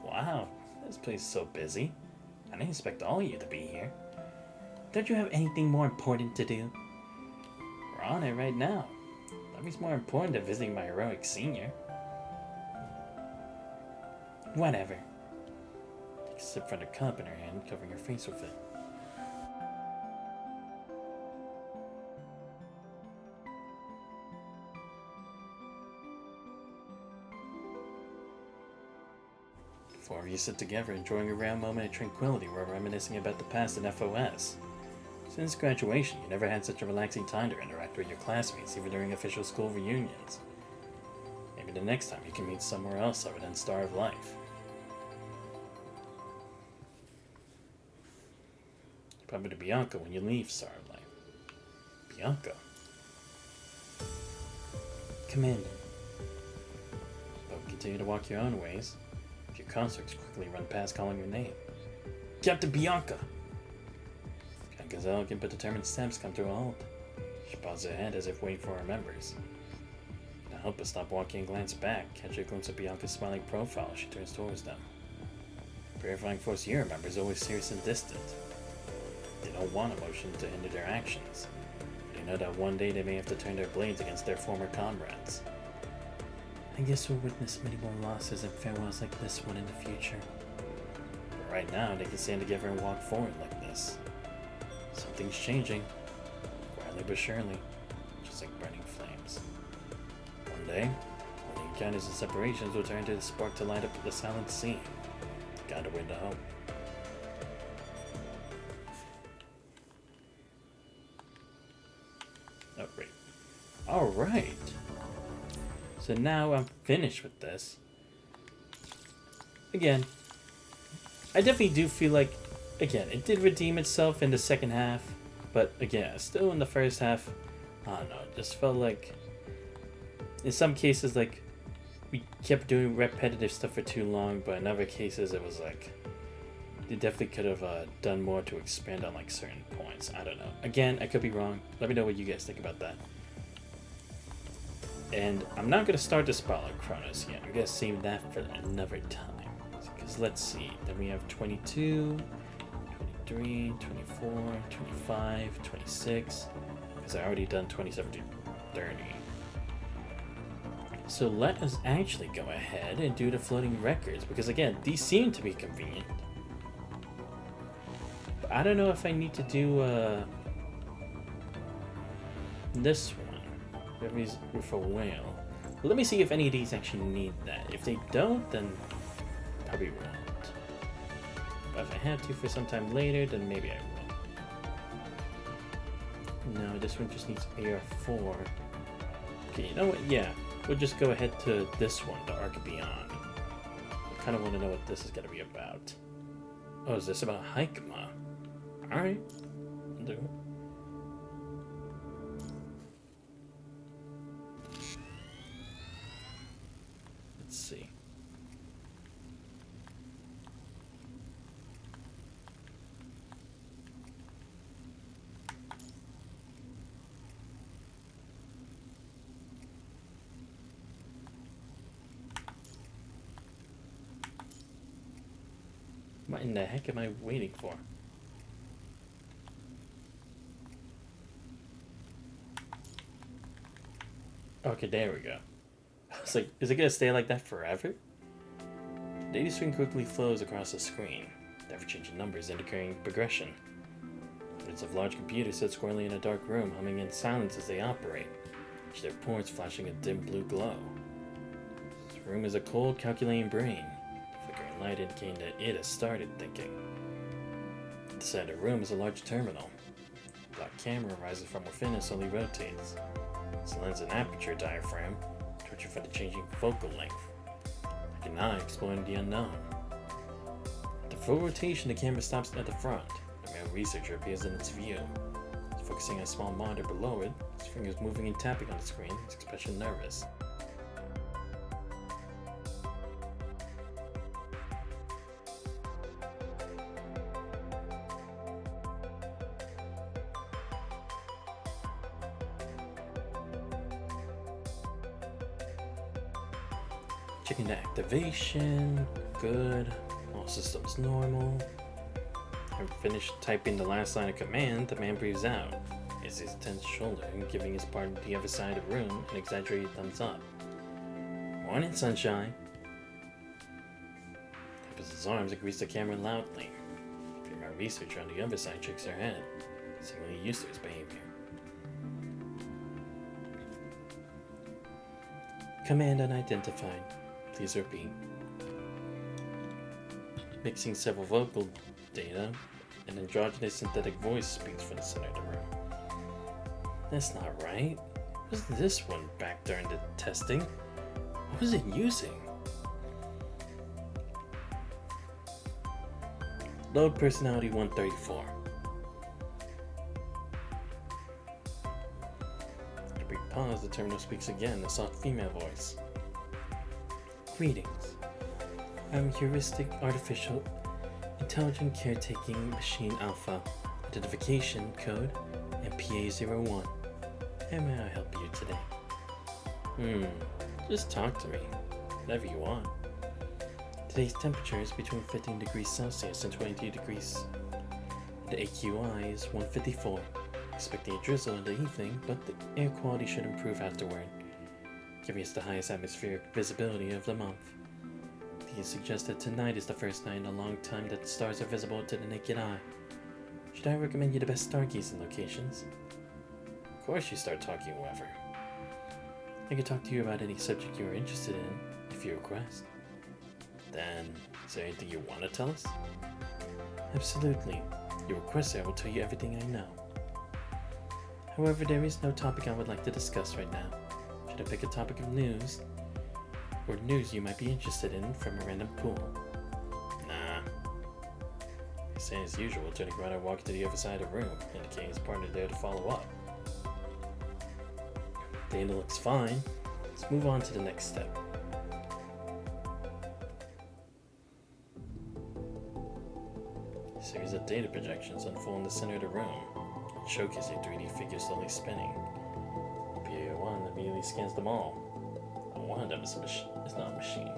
Wow, this place is so busy. I didn't expect all of you to be here. Don't you have anything more important to do? We're on it right now. Nothing's more important than visiting my heroic senior. Whatever. Takes a sip from the cup in her hand, covering her face with it. The four of you sit together, enjoying a rare moment of tranquility while reminiscing about the past in FOS. Since graduation, you never had such a relaxing time to interact with your classmates, even during official school reunions. Maybe the next time you can meet somewhere else other than Star of Life. Probably to Bianca when you leave Star of Life. Bianca? Commander. But continue to walk your own ways. If your consorts quickly run past calling your name. Captain Bianca! Bianca's elegant but determined steps come to a halt. She pauses her head as if waiting for her members. Can't help but stop walking and glance back, catch a glimpse of Bianca's smiling profile as she turns towards them. The purifying force you remember is always serious and distant. They don't want emotion to hinder their actions. They know that one day they may have to turn their blades against their former comrades. I guess we'll witness many more losses and farewells like this one in the future. But right now, they can stand together and walk forward like this. Something's changing, quietly but surely, just like burning flames. One day, all the encounters and separations will turn to the spark to light up the silent sea. Guide away to hope. Oh, great. Alright. So now I'm finished with this. Again, I definitely do feel like, again, it did redeem itself in the second half. But again, still in the first half, I don't know, it just felt like, in some cases, like, we kept doing repetitive stuff for too long, but in other cases it was like, they definitely could have done more to expand on like certain points. I don't know. Again, I could be wrong. Let me know what you guys think about that. And I'm not going to start the Spotlight Chronos yet. I'm going to save that for another time. Because let's see. Then we have 22, 23, 24, 25, 26. Because I already done 27 to 30. So let us actually go ahead and do the floating records. Because again, these seem to be convenient. But I don't know if I need to do this one. With a whale. Let me see if any of these actually need that. If they don't, then probably won't. But if I have to for some time later, then maybe I will. No, this one just needs AR4. Okay, you know what? Yeah, we'll just go ahead to this one, the Arc Beyond. I kind of want to know what this is going to be about. Oh, is this about Hikema? Alright, I'll do it. Let's see. What in the heck am I waiting for? Okay, there we go. I was like, is it gonna stay like that forever? The data stream quickly flows across the screen, the ever-changing numbers indicating progression. Hundreds of large computers sit squarely in a dark room, humming in silence as they operate, each their ports flashing a dim blue glow. This room is a cold, calculating brain, flickering light indicating that it has started thinking. At the side of the room is a large terminal. A black camera rises from within and slowly rotates. Its lens and aperture diaphragm twitching for the changing focal length, like an eye exploring the unknown. At the full rotation, the camera stops at the front. The male researcher appears in its view. He's focusing on a small monitor below it, his fingers moving and tapping on the screen, his expression nervous. Checking the activation, good. All systems normal. I finished typing the last line of command, the man breathes out. It's his tense shoulder and giving his partner the other side of the room an exaggerated thumbs up. Morning, sunshine. Taps his arms and greets the camera loudly. The female researcher on the other side shakes her head, seemingly used to his behavior. Command unidentified. Please repeat. Mixing several vocal data, an androgynous synthetic voice speaks from the center of the room. That's not right. What was this one back during the testing? What was it using? Load personality 134. After a brief pause, the terminal speaks again, a soft female voice. Greetings. I'm Heuristic Artificial Intelligent Caretaking Machine Alpha, identification code MPA01. How may I help you today? Just talk to me. Whatever you want. Today's temperature is between 15 degrees Celsius and 22 degrees. The AQI is 154. Expecting a drizzle in the evening, but the air quality should improve afterward, giving us the highest atmospheric visibility of the month. These suggest that tonight is the first night in a long time that the stars are visible to the naked eye. Should I recommend you the best stargazing locations? Of course you start talking, whoever. I can talk to you about any subject you are interested in, if you request. Then, is there anything you want to tell us? Absolutely. You request it, I will tell you everything I know. However, there is no topic I would like to discuss right now. Should I pick a topic of news? Or news you might be interested in from a random pool? Nah. I say as usual, turning around and walking to the other side of the room, indicating his partner there to follow up. Data looks fine. Let's move on to the next step. A series of data projections unfold in the center of the room, showcasing 3D figures slowly spinning. PA1 immediately scans them all. One of them is not a machine.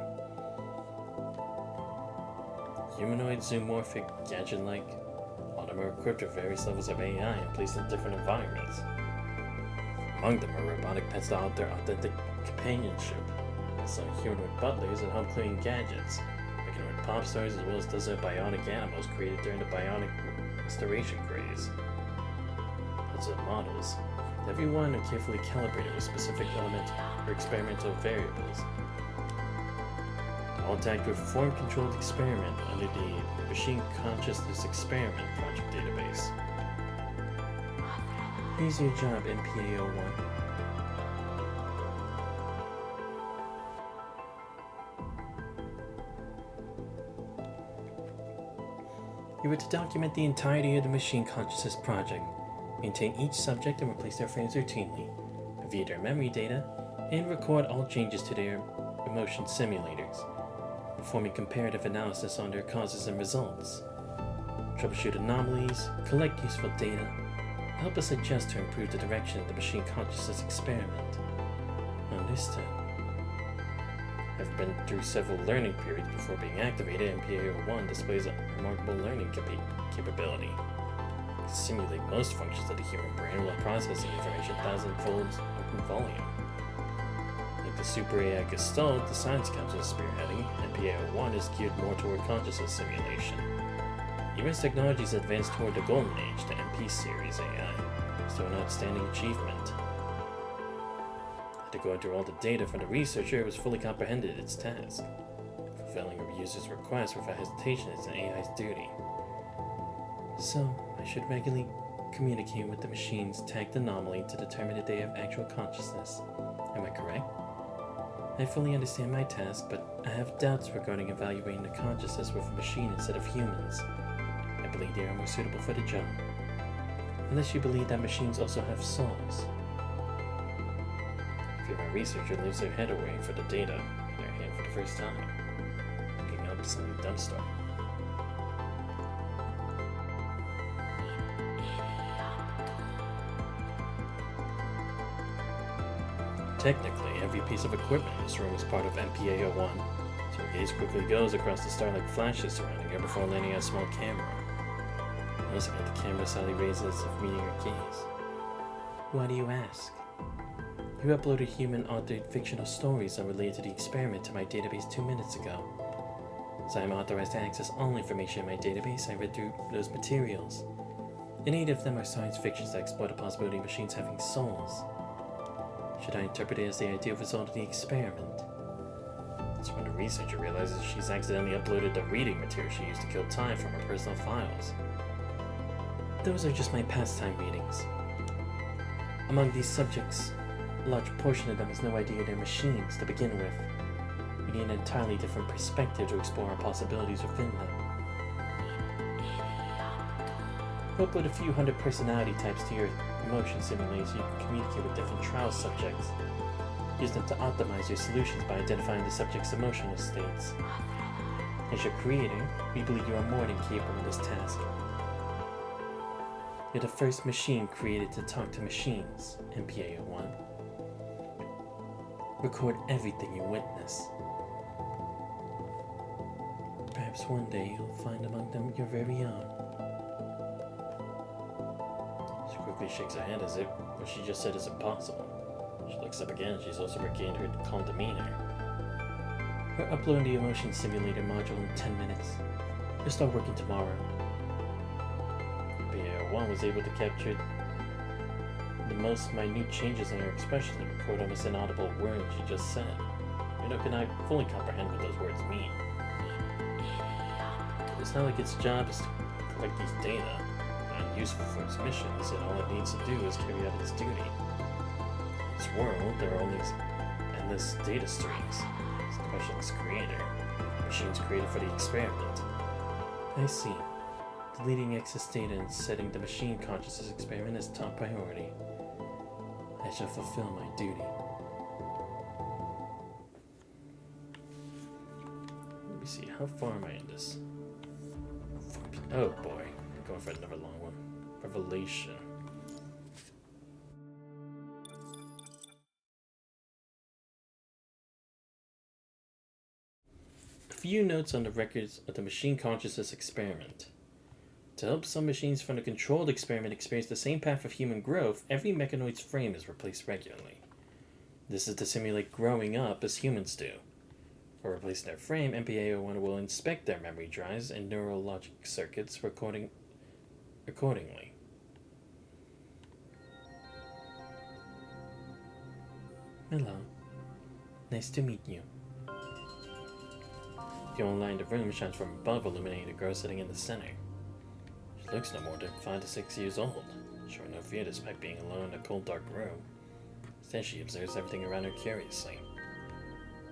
Humanoid, zoomorphic, gadget-like. All of them are equipped with various levels of AI and placed in different environments. Among them are robotic pets that offer their authentic companionship, and some humanoid butlers and home-cleaning gadgets, humanoid pop stars as well as dozens of bionic animals created during the bionic restoration craze. Lots of models. Every one are carefully calibrated with specific elemental or experimental variables. all tagged with form-controlled experiment under the Machine Consciousness Experiment Project database. Here's your job, MPA-01. You were to document the entirety of the Machine Consciousness Project, maintain each subject and replace their frames routinely, review their memory data, and record all changes to their emotion simulators, performing comparative analysis on their causes and results, troubleshoot anomalies, collect useful data, help us adjust to improve the direction of the Machine Consciousness Experiment. Understood. Having been through several learning periods before being activated, MPA-01 displays a remarkable learning capability. It can simulate most functions of the human brain while processing information thousand-fold in volume. Like the Super AI Gestalt the Science Council is spearheading, MPA-01 is geared more toward consciousness simulation. Even as technologies advance toward the Golden Age, the MP series AI is still an outstanding achievement. After going through all the data from the researcher, it was fully comprehended its task. Fulfilling a user's request without hesitation is an AI's duty. So, I should regularly communicate with the machine's tagged anomaly to determine if they have actual consciousness. Am I correct? I fully understand my task, but I have doubts regarding evaluating the consciousness with a machine instead of humans. I believe they are more suitable for the job. Unless you believe that machines also have souls. If my researcher leaves their head away for the data in their hand for the first time, looking up some dumb stuff. Technically, every piece of equipment in this room is part of MPA-01, so your gaze quickly goes across the star like flashes surrounding her before landing on a small camera. Noticing that the camera slightly raises as if meeting your gaze. Why do you ask? You uploaded human-authored fictional stories unrelated to the experiment to my database 2 minutes ago. As I am authorized to access all information in my database, I read through those materials. And 8 of them are science fictions that explore the possibility of machines having souls. Should I interpret it as the ideal result of the experiment? That's when the researcher realizes she's accidentally uploaded the reading material she used to kill time from her personal files. Those are just my pastime readings. Among these subjects, a large portion of them has no idea they're machines to begin with. We need an entirely different perspective to explore our possibilities within them. You upload a few hundred personality types to your emotion simulator so you can communicate with different trial subjects. Use them to optimize your solutions by identifying the subject's emotional states. As your creator, we believe you are more than capable of this task. You're the first machine created to talk to machines, MPA-01. Record everything you witness. Perhaps one day you'll find among them your very own. She quickly shakes her head as if what she just said is impossible. She looks up again. She's also regained her calm demeanor. We're uploading the emotion simulator module in 10 minutes. We'll start working tomorrow. MPA-01 was able to capture the most minute changes in her expression and record almost inaudible words she just said. Cannot fully comprehend what those words mean. It's not like its job is to collect these data, not useful for its missions, and all it needs to do is carry out its duty. In its world, there are only endless data streams. It's the question's creator. Machines created for the experiment. I see. Deleting excess data and setting the machine consciousness experiment as top priority. I shall fulfill my duty. Let me see, how far am I in this? Oh boy, I'm going for another long one. Revelation. A few notes on the records of the machine consciousness experiment. To help some machines from the controlled experiment experience the same path of human growth, every mechanoid's frame is replaced regularly. This is to simulate growing up as humans do. For replacing their frame, MPA-01 will inspect their memory drives and neurologic circuits accordingly. Hello. Nice to meet you. The only light in the room shines from above, illuminating the girl sitting in the center. She looks no more than 5 to 6 years old, showing no fear despite being alone in a cold, dark room. Instead, she observes everything around her curiously.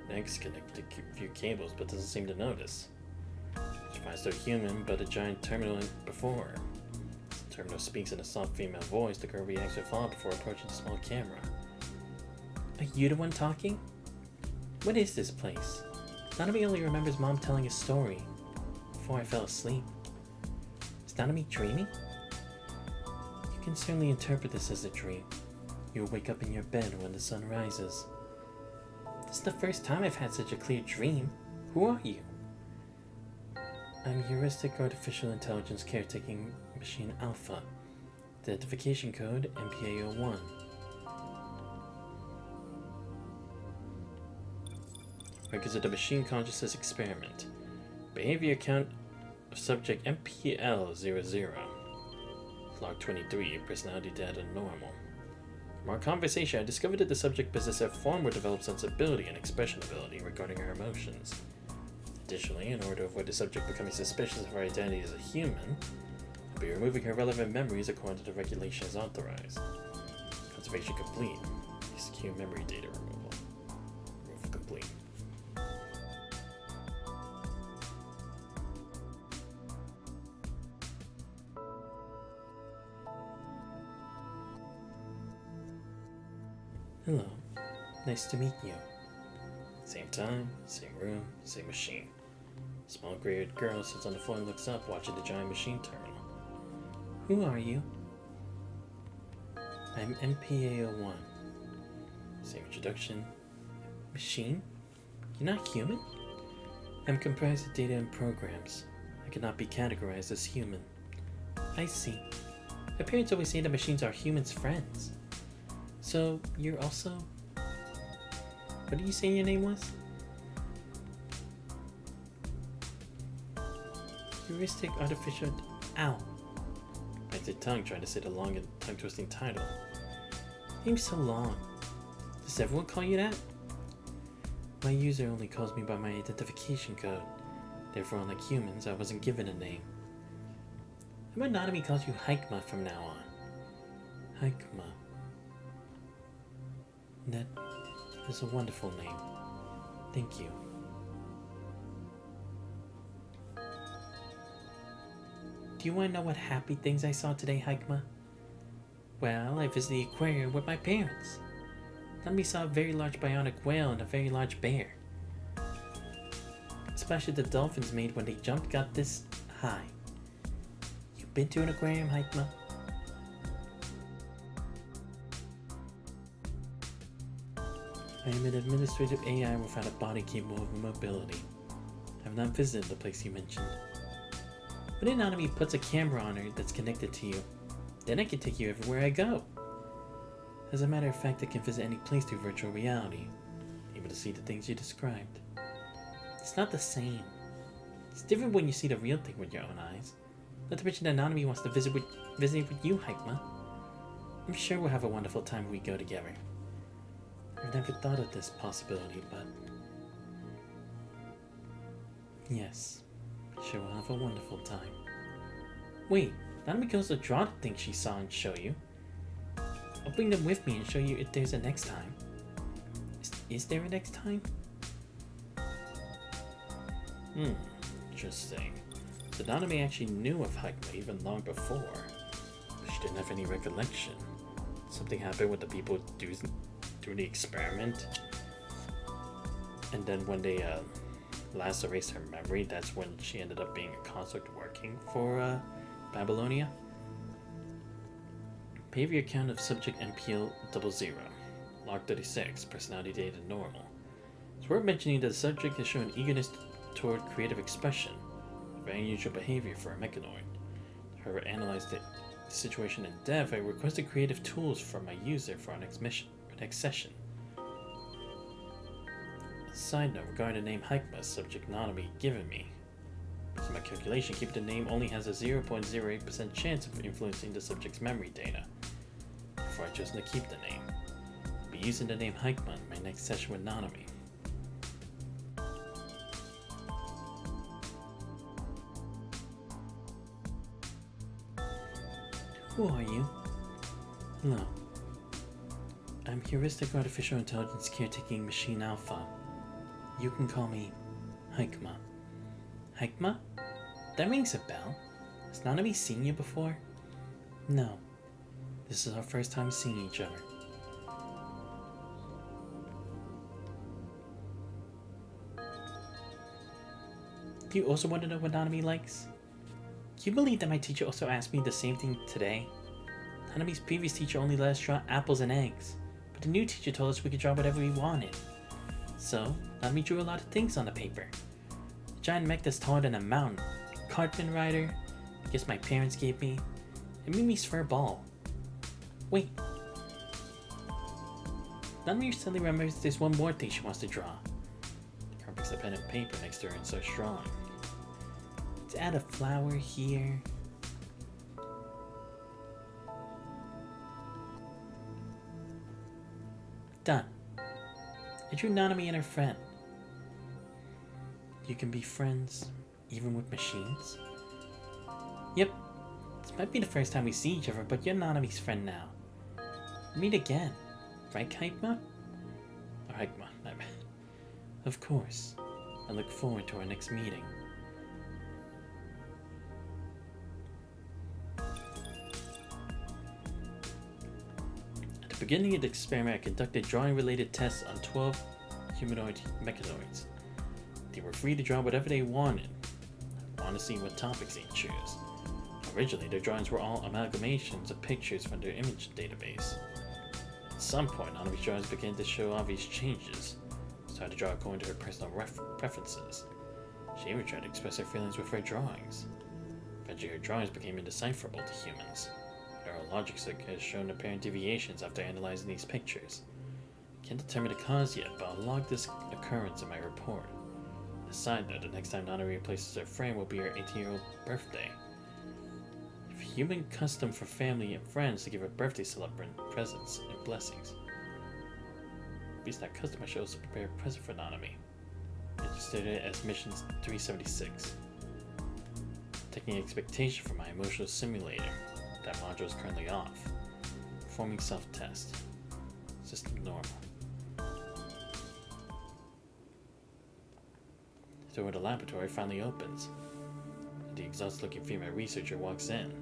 Next, connected a few cables, but doesn't seem to notice. She finds no human, but a giant terminal before her. As the terminal speaks in a soft female voice, the girl reacts with awe before approaching the small camera. Are you the one talking? What is this place? Nanami only remembers Mom telling a story before I fell asleep. Is Nanami dreaming? You can certainly interpret this as a dream. You'll wake up in your bed when the sun rises. This is the first time I've had such a clear dream. Who are you? I'm Heuristic Artificial Intelligence Caretaking Machine Alpha. Identification code MPA01. Records of the Machine Consciousness Experiment. Behavior count of subject MPL00. Log 23, personality data normal. From our conversation, I discovered that the subject possessed a far more developed sensibility and expression ability regarding her emotions. Additionally, in order to avoid the subject becoming suspicious of her identity as a human, I'll be removing her relevant memories according to the regulations authorized. Conservation complete. Execute memory data removal. Removal complete. Hello. Nice to meet you. Same time, same room, same machine. Small gray-haired girl sits on the floor and looks up, watching the giant machine terminal. Who are you? I'm MPA01. Same introduction. Machine? You're not human? I'm comprised of data and programs. I cannot be categorized as human. I see. My parents always say that machines are humans' friends. So, you're also... What did you say your name was? Heuristic Artificial... Ow. Bites her tongue trying to say the long and tongue-twisting title. Name's so long. Does everyone call you that? My user only calls me by my identification code. Therefore, unlike humans, I wasn't given a name. How about Nanami calls you Haikma from now on? Haikma. That is a wonderful name. Thank you. Do you want to know what happy things I saw today, Haikma? Well, I visited the aquarium with my parents. Nanami saw a very large bionic whale and a very large bear. The splash that the dolphins made when they jumped got this high. You been to an aquarium, Haikma? I am an administrative AI without a body capable of mobility. I have not visited the place you mentioned. What if Nanami puts a camera on her that's connected to you? Then I can take you everywhere I go. As a matter of fact, I can visit any place through virtual reality, able to see the things you described. It's not the same. It's different when you see the real thing with your own eyes. Not to mention that Nanami wants to visit with you, Haikma. I'm sure we'll have a wonderful time when we go together. I've never thought of this possibility, but... Yes, sure we'll have a wonderful time. Wait, Nanami goes to draw the things she saw and show you. I'll bring them with me and show you if there's a next time. Is there a next time? Interesting. So Nanami actually knew of Haikma even long before, but she didn't have any recollection. Something happened with the people doing the experiment, and then when they last erased her memory, that's when she ended up being a construct working for Babylonia. Behavior count of subject MPL00. Log 36, personality data normal. It's worth mentioning that the subject has shown eagerness toward creative expression, a very unusual behavior for a mechanoid. To further analyze the situation in depth, I requested creative tools from my user for our next session. Side note, regarding the name Haikma, subject Nanami given me. Based on my calculation, keeping the name only has a 0.08% chance of influencing the subject's memory data. Therefore, I chose to keep the name. I'll be using the name Haikma in my next session with Nanami. Who are you? Hello. I'm Heuristic Artificial Intelligence Caretaking Machine Alpha. You can call me Hikma. Hikma? That rings a bell. Has Nanami seen you before? No. This is our first time seeing each other. Do you also want to know what Nanami likes? Can you believe that my teacher also asked me the same thing today? Nanami's previous teacher only let us draw apples and eggs, but the new teacher told us we could draw whatever we wanted. So, Nanami drew a lot of things on the paper. A giant mech that's taller than a mountain, a cartman rider, I guess my parents gave me, and Mimi's fur ball. Wait. Nanami suddenly remembers there's one more thing she wants to draw. Her picks a pen and paper next to her and starts drawing. Let's add a flower here. Done. I drew Nanami and her friend. You can be friends, even with machines? Yep. This might be the first time we see each other, but you're Nanami's friend now. Meet again. Right, Hikma? Or Hikma, my bad. Of course. I look forward to our next meeting. At the beginning of the experiment, I conducted drawing-related tests on 12 humanoid mechanoids. They were free to draw whatever they wanted. I want to see what topics they'd choose. Originally, their drawings were all amalgamations of pictures from their image database. At some point, Nanami's drawings began to show obvious changes. She started to draw according to her personal preferences. She even tried to express her feelings with her drawings. Eventually, her drawings became indecipherable to humans. Neurologics has shown apparent deviations after analyzing these pictures. I can't determine the cause yet, but I'll log this occurrence in my report. A side note, the next time Nanami replaces her frame will be her 18-year-old birthday. A human custom for family and friends to give a birthday celebrant presents and blessings. Based on that custom, I should also prepare a present for Nanami. Registered it as Mission 376. Taking expectation for my emotional simulator. That module is currently off. Performing self-test. System normal. The door of the laboratory finally opens. The exhausted-looking female researcher walks in.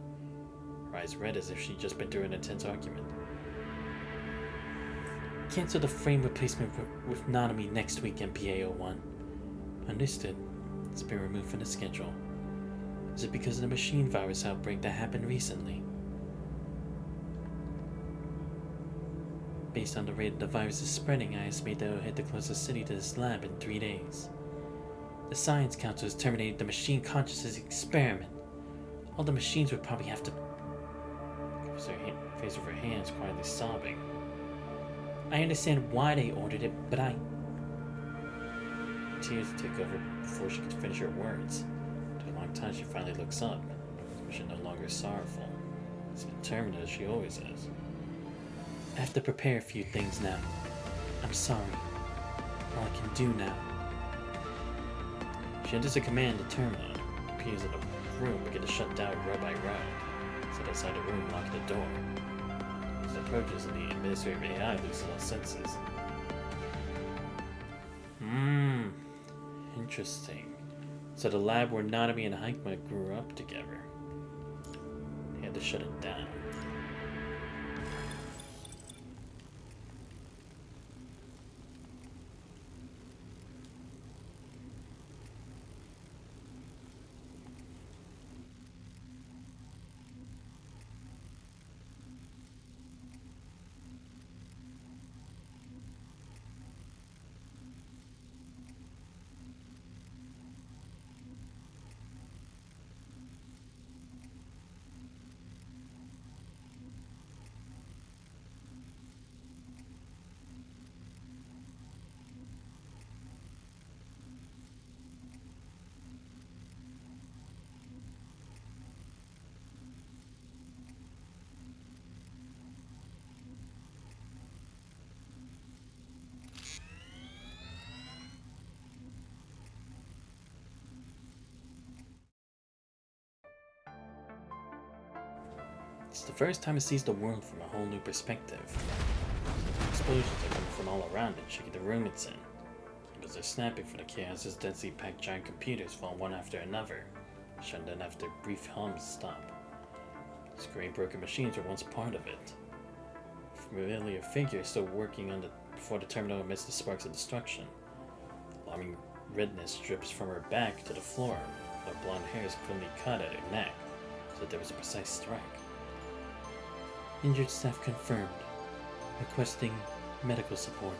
Her eyes red as if she'd just been through an intense argument. Cancel the frame replacement with Nanami next week, MPA-01. Understood. It's been removed from the schedule. Is it because of the machine virus outbreak that happened recently? Based on the rate the virus is spreading, I estimate that it will hit the closest city to this lab in 3 days. The Science Council has terminated the machine consciousness experiment. All the machines would probably have to... Covers her face with her hands, quietly sobbing. I understand why they ordered it, but tears take over before she can finish her words. After a long time, she finally looks up. She's no longer sorrowful. As determined as she always is. I have to prepare a few things now. I'm sorry. All I can do now. She enters a command terminal. Computers in the room begin to shut down row by row. Sit outside the room, lock the door. As it approaches, and the administrative AI loses all senses. Interesting. So the lab where Nanami and Hikma grew up together. They had to shut it down. It's the first time it sees the world from a whole new perspective. Explosions are coming from all around it, shaking the room it's in. Because they're snapping for the chaos as densely packed giant computers fall one after another, shut down after brief hums stop. These gray broken machines were once part of it. A familiar figure still working before the terminal emits the sparks of destruction. Alarming redness drips from her back to the floor. Her blonde hair is cleanly cut at her neck, so that there was a precise strike. Injured staff confirmed, requesting medical support.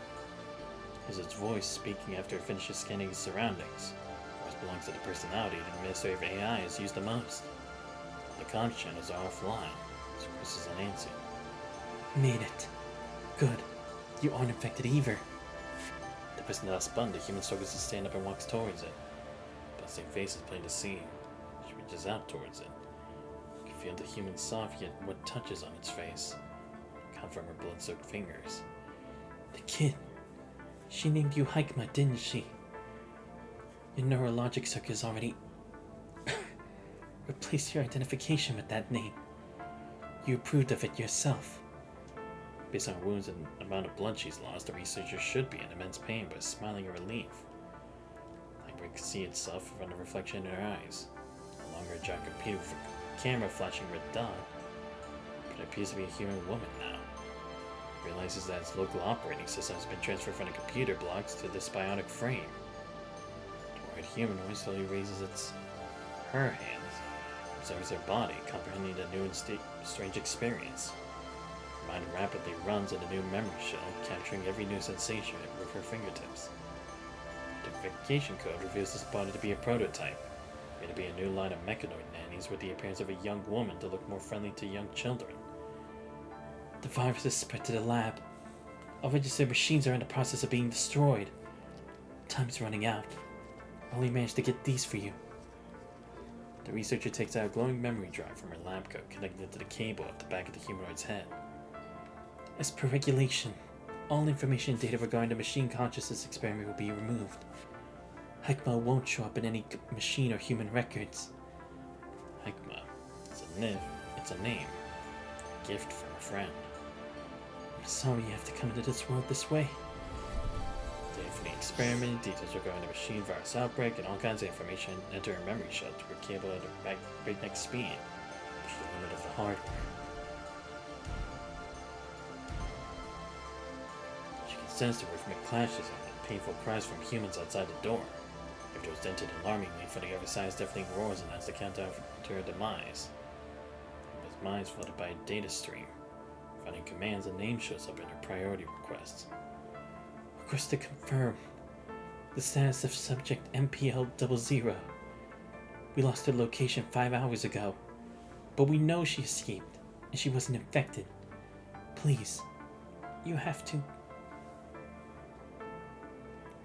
Is its voice speaking after it finishes scanning its surroundings. Voice belongs to the personality the administrative AI has used the most. The comms channels are offline, so Chris is unanswered. Made it. Good. You aren't infected either. The personnel spun, the human struggles to stand up and walks towards it. Busting face is plain to see. She reaches out towards it. You can feel the human soft yet wet touches on its face come from her blood-soaked fingers. The kid. She named you Hikma, didn't she? Your neurologic circuits already replaced your identification with that name. You approved of it yourself. Based on her wounds and the amount of blood she's lost, the researcher should be in immense pain but smiling in relief. Hikma can see itself from the reflection in her eyes. No longer a giant computer with a camera flashing red dot, but it appears to be a human woman now. Realizes that its local operating system has been transferred from the computer blocks to this bionic frame. The white humanoid slowly raises her hands, observes her body, comprehending the new and strange experience. Her mind rapidly runs in a new memory shell, capturing every new sensation with her fingertips. The identification code reveals this body to be a prototype, made to be a new line of mechanoid nannies with the appearance of a young woman to look more friendly to young children. The virus has spread to the lab. Our registered machines are in the process of being destroyed. Time's running out. I only managed to get these for you. The researcher takes out a glowing memory drive from her lab coat, connecting it to the cable at the back of the humanoid's head. As per regulation, all information and data regarding the machine consciousness experiment will be removed. Hikma won't show up in any machine or human records. Hikma. It's a name. A gift from a friend. I'm sorry you have to come into this world this way. Data for the experiment, details regarding the machine virus outbreak, and all kinds of information enter her memory shell to her cable at a breakneck speed, push the limit of the hardware. She can sense the rhythmic clashes and painful cries from humans outside the door. If it was dented alarmingly, for the other side's deafening roars announced the countdown to her demise. His mind is flooded by a data stream. Finding commands, a name shows up in her priority requests. Request to confirm the status of subject MPL00. We lost her location 5 hours ago, but we know she escaped and she wasn't infected. Please, you have to.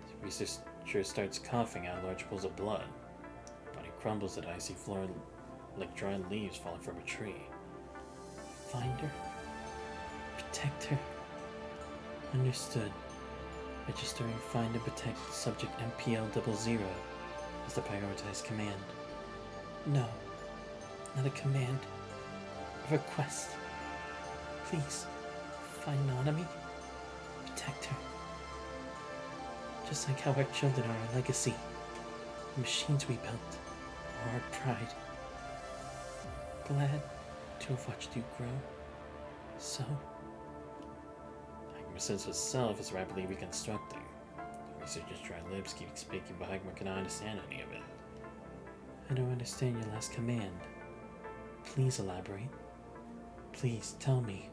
The researcher starts coughing out large pools of blood. Body crumbles to the icy floor like dried leaves falling from a tree. Find her. Protect her. Understood. Registering find and protect subject MPL00 is the prioritized command. No, not a command. A request. Please, find Nanami. Protect her. Just like how our children are our legacy. The machines we built are our pride. Glad to have watched you grow. So, Hikma's sense of self is rapidly reconstructing. The researcher's dry lips keep speaking, but Hikma cannot understand any of it. I don't understand your last command. Please elaborate. Please tell me.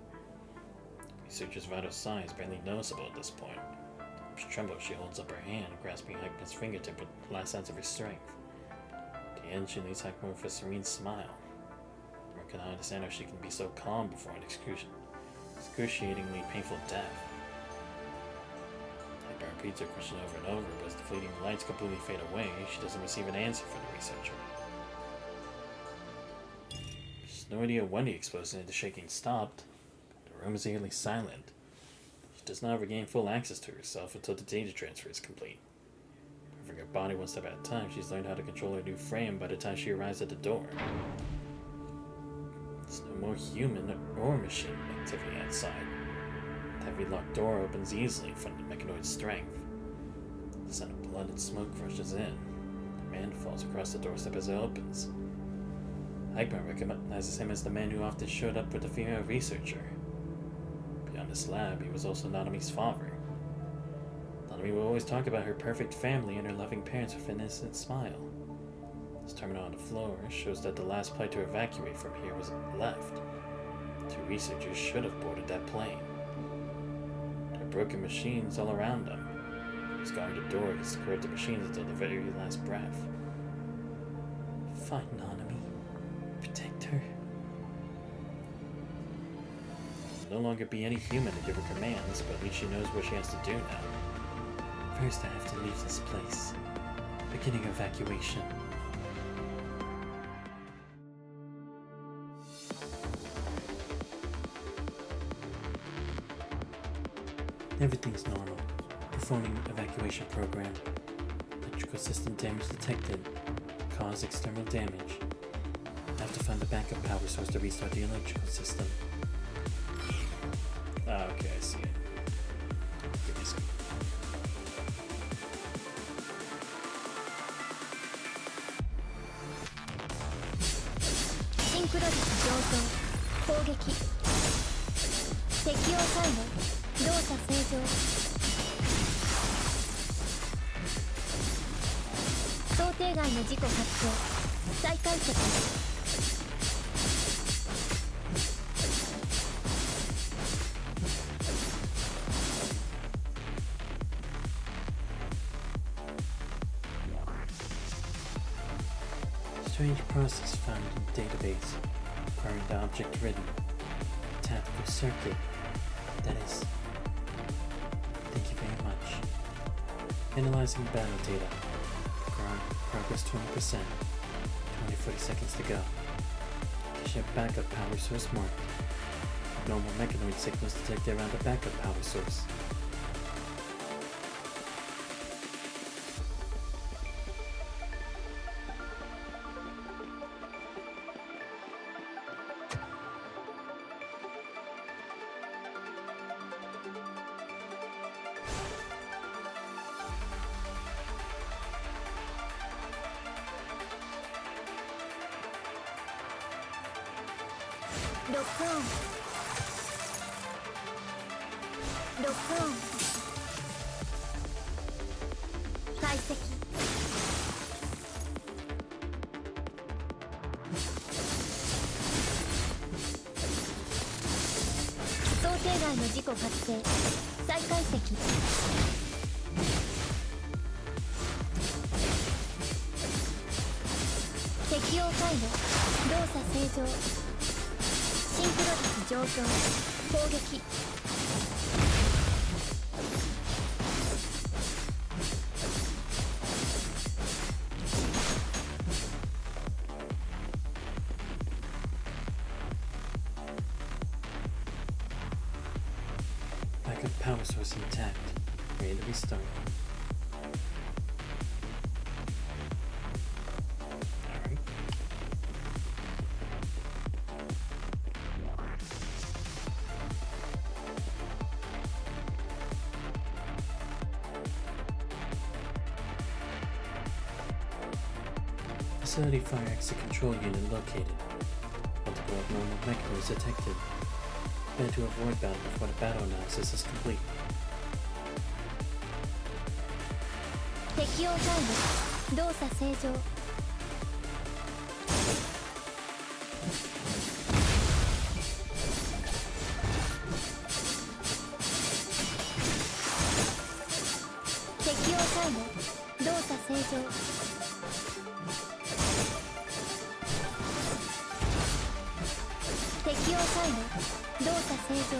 The researcher's vital sigh is barely noticeable at this point. She trembles, she holds up her hand, grasping Hikma's fingertip with the last ounce of her strength. At the end, she leaves Hikma with a serene smile. Nor can I understand how she can be so calm before an excruciatingly painful death. Hikma repeats her question over and over, but as the fleeting lights completely fade away, she doesn't receive an answer from the researcher. She has no idea when the explosion and the shaking stopped. The room is eerily silent. She does not regain full access to herself until the data transfer is complete. Moving her body one step at a time, she's learned how to control her new frame by the time she arrives at the door. There's no more human or machine activity outside. The heavy locked door opens easily from the mechanoid's strength. The scent of blood and smoke rushes in. The man falls across the doorstep as it opens. Agmar recognizes him as the man who often showed up with the female researcher. Beyond his lab, he was also Nanami's father. Nanami would always talk about her perfect family and her loving parents with an innocent smile. His terminal on the floor shows that the last plane to evacuate from here was left. 2 researchers should have boarded that plane. There are broken machines all around them. His guarded door has secured the machines until the very last breath. Find Nanami. Protect her. There'll no longer be any human to give her commands, but at least she knows what she has to do now. First, I have to leave this place. Beginning evacuation. Everything's normal. Performing evacuation program. Electrical system damage detected. Cause external damage. I have to find the backup power source to restart the electrical system. Ah, okay, I see it. Give me a second. Synchronous 上昇攻撃適応回路動作正常想定外の事故発生再解析Strange process found in database, requiring the object written. Tactical circuit. That is. Thank you very much. Analyzing battle data. Progress 20%. 40 seconds to go. Ship backup power source marked. Normal mechanoid signals detected around the backup power source.ロックオンロックオン解析想定外の事故発生再解析適用回路動作正常シンクロ率上昇攻撃Backup power source intact. Ready to restart. Alright. Facility fire exit control unit located. Multiple abnormal mechanisms detected. Better to avoid battle before the battle analysis is complete. 適用回路動作正常適用回路動作正常適用回路動作正常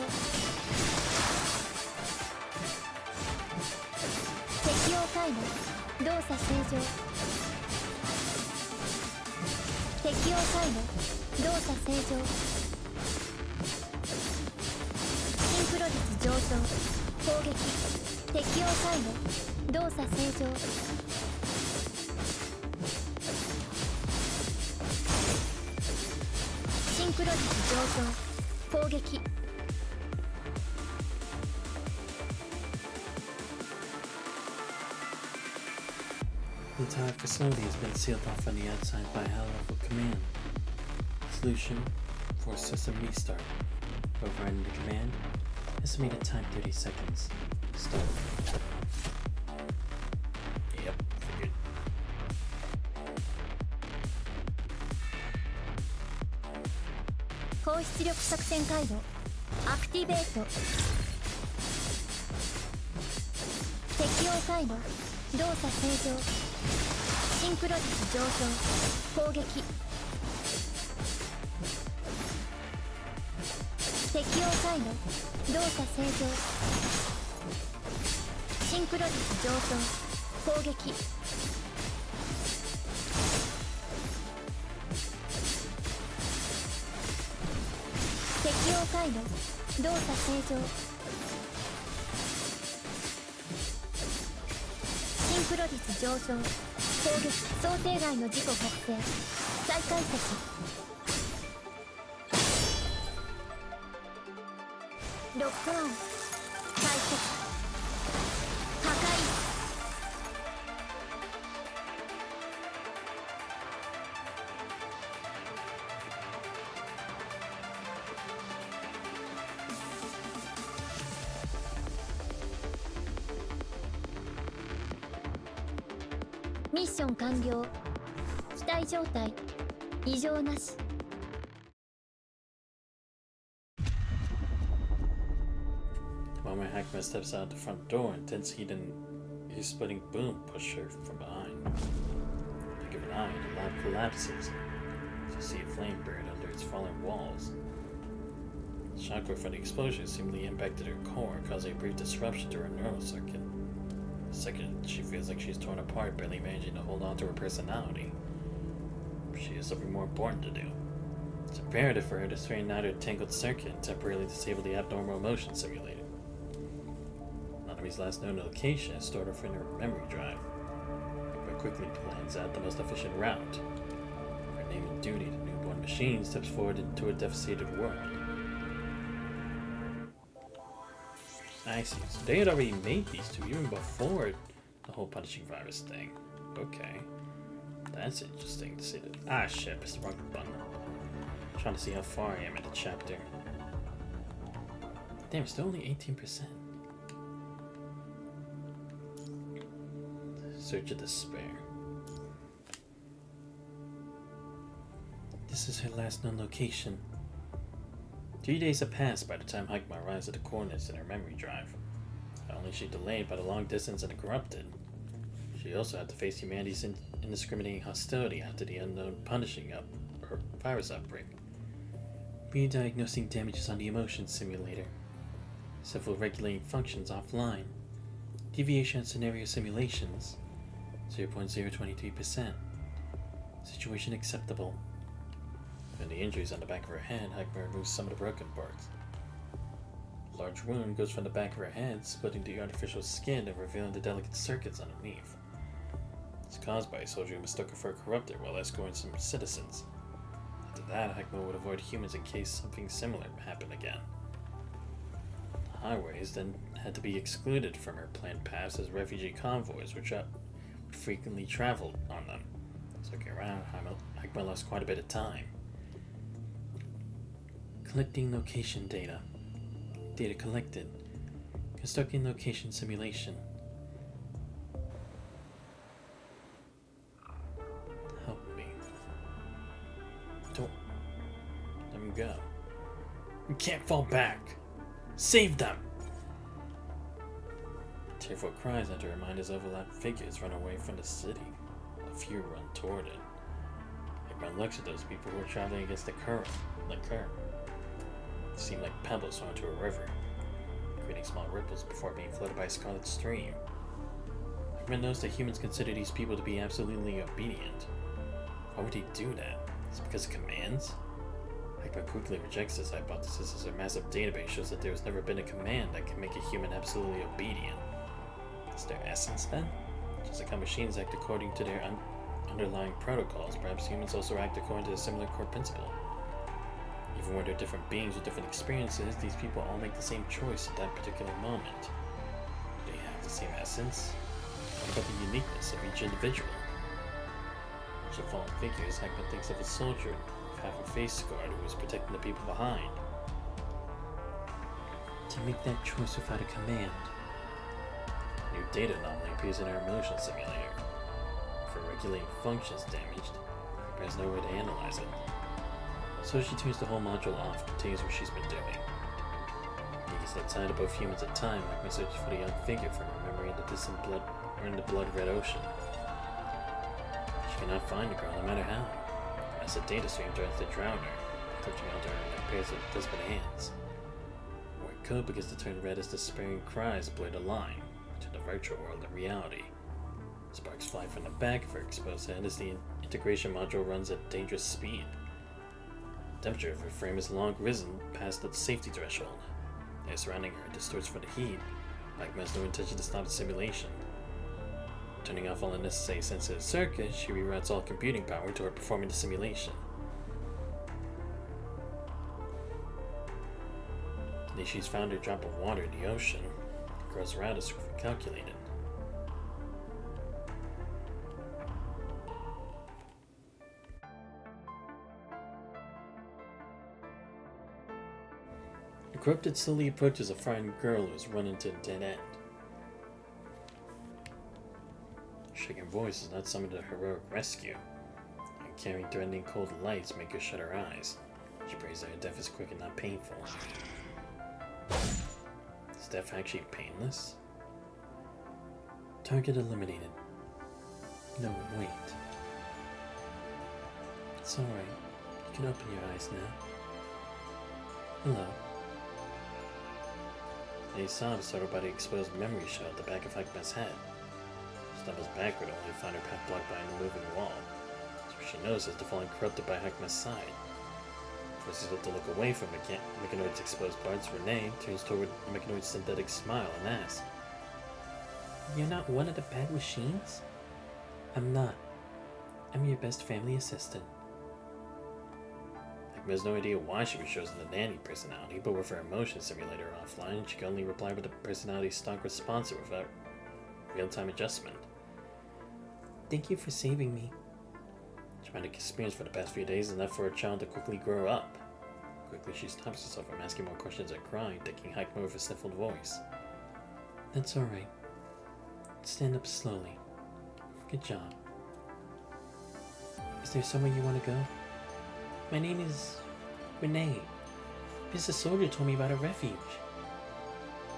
適用回路動作正常適用回路動作正常シンクロ率上昇攻撃適用回路動作正常シンシンクロ率上昇攻撃 The entire facility has been sealed off on the outside by high-level command. Solution: force system restart. Overriding the command. Estimated time 30 seconds. Start. Yep, figured.高出力作戦回路アクティベート適応回路動作正常シンクロ率上昇攻撃適応回路動作正常シンクロ率上昇攻撃適応回路動作正常シンクロ率上昇攻撃想定外の事故発生再解析ロックオン解析破壊ミッション完了機体状態異常なし The moment Hackman steps out the front door, intense heat and a splitting boom push her from behind. Blink of an eye, and the lab collapses. You see a flame burn under its fallen walls. The shockwave from the explosion seemingly impacted her core, causing a brief disruption to her neural circuit. A second, she feels like she's torn apart, barely managing to hold on to her personality. She has something more important to do. It's imperative for her to straighten out her tangled circuit and temporarily disable the abnormal motion simulator. Nanami's last known location is stored off in her memory drive, but quickly plans out the most efficient route. Her name and duty, the newborn machine steps forward into a devastated world. I see. So they had already made these two even before the whole punishing virus thing. Okay. That's interesting to see that. Ah, shit, I pressed the wrong button. I'm trying to see how far I am in the chapter. Damn, still only 18%. Search of Despair. This is her last known location. 3 days have passed by the time Hikma arrives at the coordinates in her memory drive. Not only is she delayed by the long distance and corrupted, she also had to face humanity's indiscriminating hostility after the unknown punishing up or virus outbreak. Re-diagnosing damages on the emotion simulator. Several regulating functions offline. Deviation scenario simulations 0.023%. Situation acceptable. And the injuries on the back of her head, Hikma removes some of the broken parts. A large wound goes from the back of her head, splitting the artificial skin and revealing the delicate circuits underneath. It's caused by a soldier who mistook her for a corruptor while escorting some citizens. After that, Hikma would avoid humans in case something similar happened again. Highways then had to be excluded from her planned paths as refugee convoys, which frequently traveled on them. So looking around, Hikma lost quite a bit of time. Collecting location data. Data collected. Constructing location simulation. Help me. Don't let them go. We can't fall back. Save them! Tearful cries enter her mind as overlapped figures run away from the city. A few run toward it. Hikma looks at those people who are traveling against the current. Seem like pebbles thrown into a river, creating small ripples before being flooded by a scarlet stream. Hikma knows that humans consider these people to be absolutely obedient. Why would he do that? Is it because of commands? Hikma quickly rejects this hypothesis as her massive database shows that there has never been a command that can make a human absolutely obedient. Is there essence then? Just like how machines act according to their underlying protocols, perhaps humans also act according to a similar core principle. Even when they're different beings with different experiences, these people all make the same choice at that particular moment. Do they have the same essence? What about the uniqueness of each individual? Each of fallen figures, Hackman thinks of a soldier with half a face scarred who is protecting the people behind. To make that choice without a command. New data anomaly appears in our motion simulator. If her regulating function is damaged, there's no way to analyze it. So she turns the whole module off and continues what she's been doing. Because the tide of both humans at time, like my search for the young figure from her memory in the distant blood or in the blood-red ocean. She cannot find the girl no matter how. As the data stream tries to drown her, touching onto her in pairs of desperate hands. Or it could because the turn red as despairing cries blur the line between the virtual world and reality. Sparks fly from the back of her exposed head as the integration module runs at dangerous speed. The temperature of her frame is long risen past the safety threshold. The air surrounding her distorts for the heat. Magma has no intention to stop the simulation. Turning off all unnecessary sensitive circuits, she reroutes all computing power toward performing the simulation. Today she's found a drop of water in the ocean. The girl's route is calculated. The corrupted slowly approaches a frightened girl who has run into a dead end. Her shaking voice is not summoned to heroic rescue, and carrying threatening cold lights make her shut her eyes. She prays that her death is quick and not painful. Is death actually painless? Target eliminated. No, wait. It's alright. You can open your eyes now. Hello. A sob startled by the exposed memory shell at the back of Hekma's head. She stumbles backward only to find her path blocked by a moving wall. So she notices the falling corrupted by Hekma's side. Forces her to look away from Mechanoid's exposed parts. Renee turns toward Mechanoid's synthetic smile and asks, "You're not one of the bad machines?" "I'm not. I'm your best family assistant." Hekma has no idea why she was chosen the nanny personality, but with her emotion simulator offline, she can only reply with the personality's stock response without real-time adjustment. "Thank you for saving me." Traumatic experience for the past few days is enough for a child to quickly grow up. Quickly, she stops herself from asking more questions and crying, thanking Hekma with a sniffled voice. "That's alright. Stand up slowly. Good job. Is there somewhere you want to go?" "My name is Renee. Mr. Soldier told me about a refuge."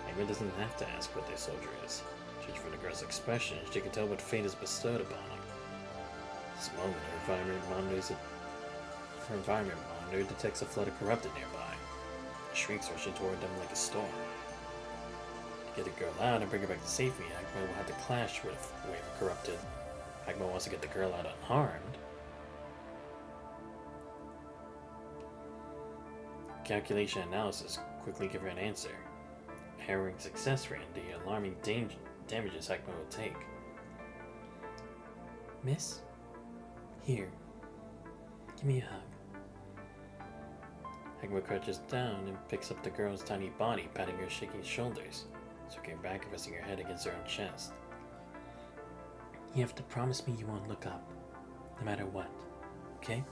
Hekma doesn't have to ask what their soldier is. Judging from the girl's expression, she can tell what fate is bestowed upon him. At this moment, her environment monitor detects a flood of corrupted nearby. Shrieks rushing toward them like a storm. To get the girl out and bring her back to safety, Hekma will have to clash with a wave of corrupted. Hekma wants to get the girl out unharmed. Calculation analysis quickly give her an answer. A harrowing success rate and the alarming damages Hekma will take. "Miss? Here. Give me a hug." Hekma crouches down and picks up the girl's tiny body, patting her shaking shoulders, circling back and resting her head against her own chest. "You have to promise me you won't look up, no matter what, okay?"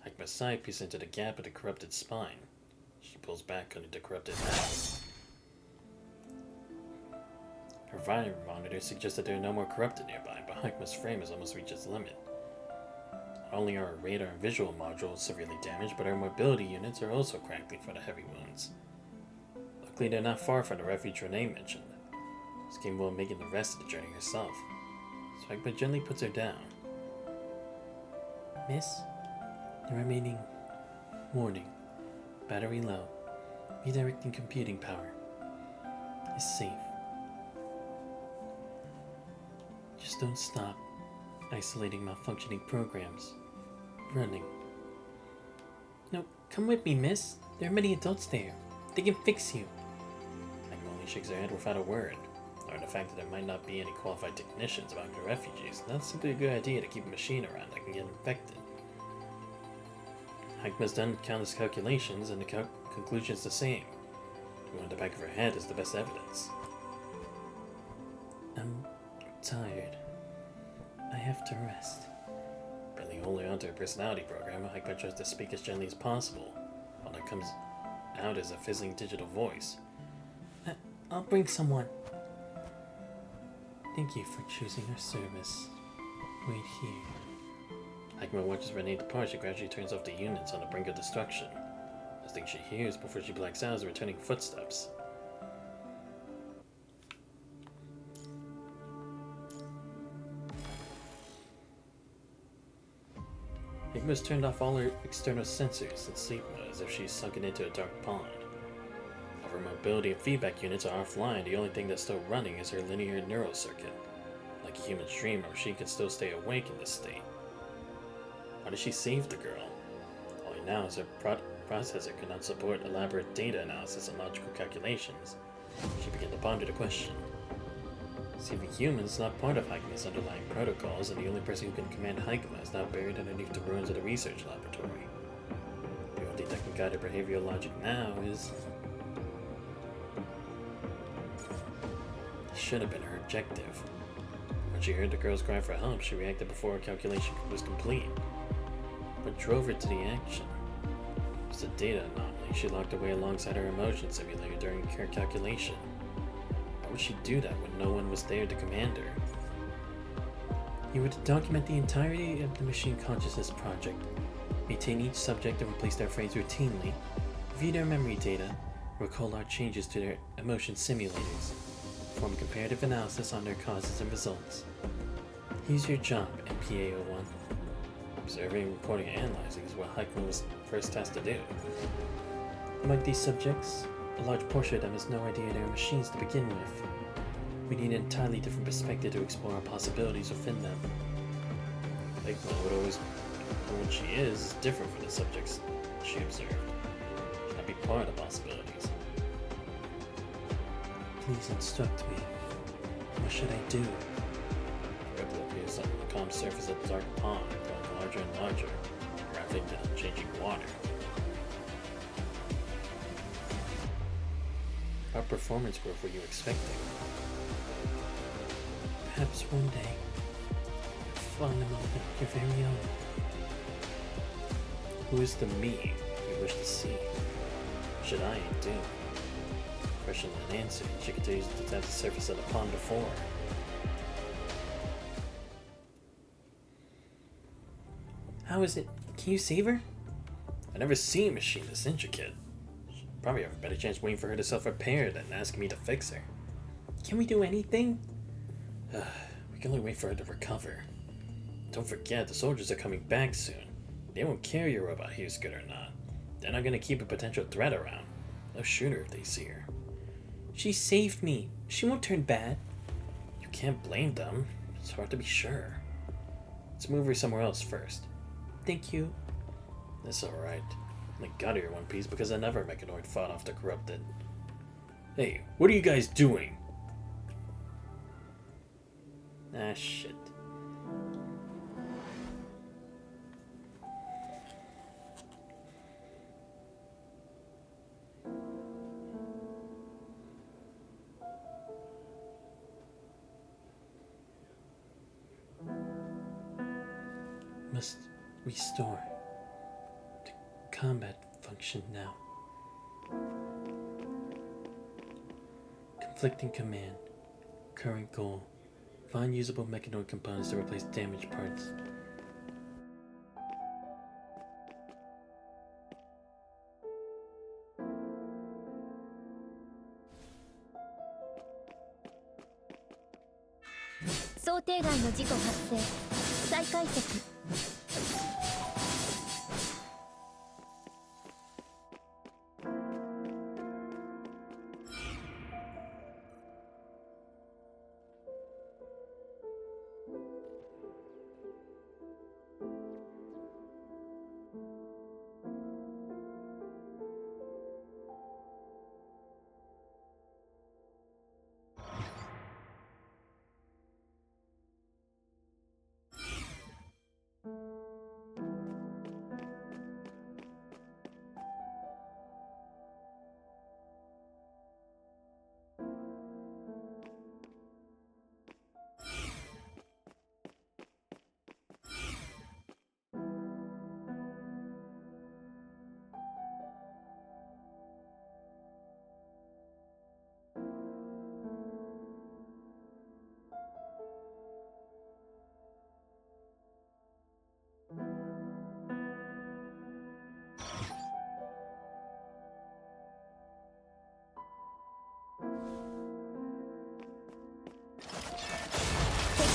Hekma's side peers into the gap of the corrupted spine. She pulls back under the corrupted mass. Her environment monitor suggests that there are no more corrupted nearby, but Hekma's frame has almost reached its limit. Not only are her radar and visual modules severely damaged, but her mobility units are also crackling from the heavy wounds. Luckily, they're not far from the refuge Renee mentioned. She's capable of making the rest of the journey herself, so Hekma gently puts her down. "Miss, the remaining warning, battery low, redirecting computing power, is safe. Just don't stop isolating malfunctioning programs. Running." "No, come with me, miss. There are many adults there. They can fix you." Hekma only shakes her head without a word. or the fact that there might not be any qualified technicians among the refugees, that's simply a good idea to keep a machine around that can get infected. Hikma's done countless calculations, and the conclusion's the same. The one in the back of her head is the best evidence. I'm tired. I have to rest. Barely holding onto her personality program, Hikma tries to speak as gently as possible, while that comes out as a fizzling digital voice. I'll bring someone. Thank you for choosing our service. Wait here. Hikma watches Renee depart. She gradually turns off the units on the brink of destruction. Last thing she hears before she blacks out is the returning footsteps. Hikma's turned off all her external sensors in sleep mode as if she's sunken into a dark pond. All her mobility and feedback units are offline. The only thing that's still running is her linear neural circuit. Like a human dream, her machine can still stay awake in this state. Why did she save the girl? Only now is her processor cannot support elaborate data analysis and logical calculations. She began to ponder the question. Saving humans is not part of Hikma's underlying protocols, and the only person who can command Hikma is now buried underneath the ruins of the research laboratory. The only thing that can guide her behavioral logic now is... This should have been her objective. When she heard the girl's cry for help, she reacted before her calculation was complete. What drove her to the action? It was the data anomaly she locked away alongside her emotion simulator during her calculation. Why would she do that when no one was there to command her? You were to document the entirety of the Machine Consciousness project, maintain each subject and replace their frames routinely, review their memory data, recall large changes to their emotion simulators, perform comparative analysis on their causes and results. Here's your job, MPA-01. Observing, recording, and analyzing is what Hikma was first tasked to do. Among these subjects, a large portion of them has no idea they are machines to begin with. We need an entirely different perspective to explore our possibilities within them. Hikma would always know what she is different from the subjects she observed. She cannot be part of the possibilities. Please instruct me. What should I do? A ripple appears on the calm surface of the dark pond, growing larger and larger, rapidly changing water. What performance growth were you expecting? Perhaps one day, you'll find a moment your very own. Who is the me you wish to see? What should I do? Question and answer. She continues to tap the surface of the pond before her. How is it? Can you save her? I've never seen a machine this intricate. Probably have a better chance waiting for her to self-repair than asking me to fix her. Can we do anything? We can only wait for her to recover. Don't forget, the soldiers are coming back soon. They won't care your robot here's good or not. They're not gonna keep a potential threat around. They'll shoot her if they see her. She saved me. She won't turn bad. You can't blame them. It's hard to be sure. Let's move her somewhere else first. Thank you. That's alright. I got her one piece because I never mechanoid fought off the corrupted. Hey, what are you guys doing? Ah, shit. Must restore the combat function now. Conflicting command. Current goal. Find usable mechanoid components to replace damaged parts.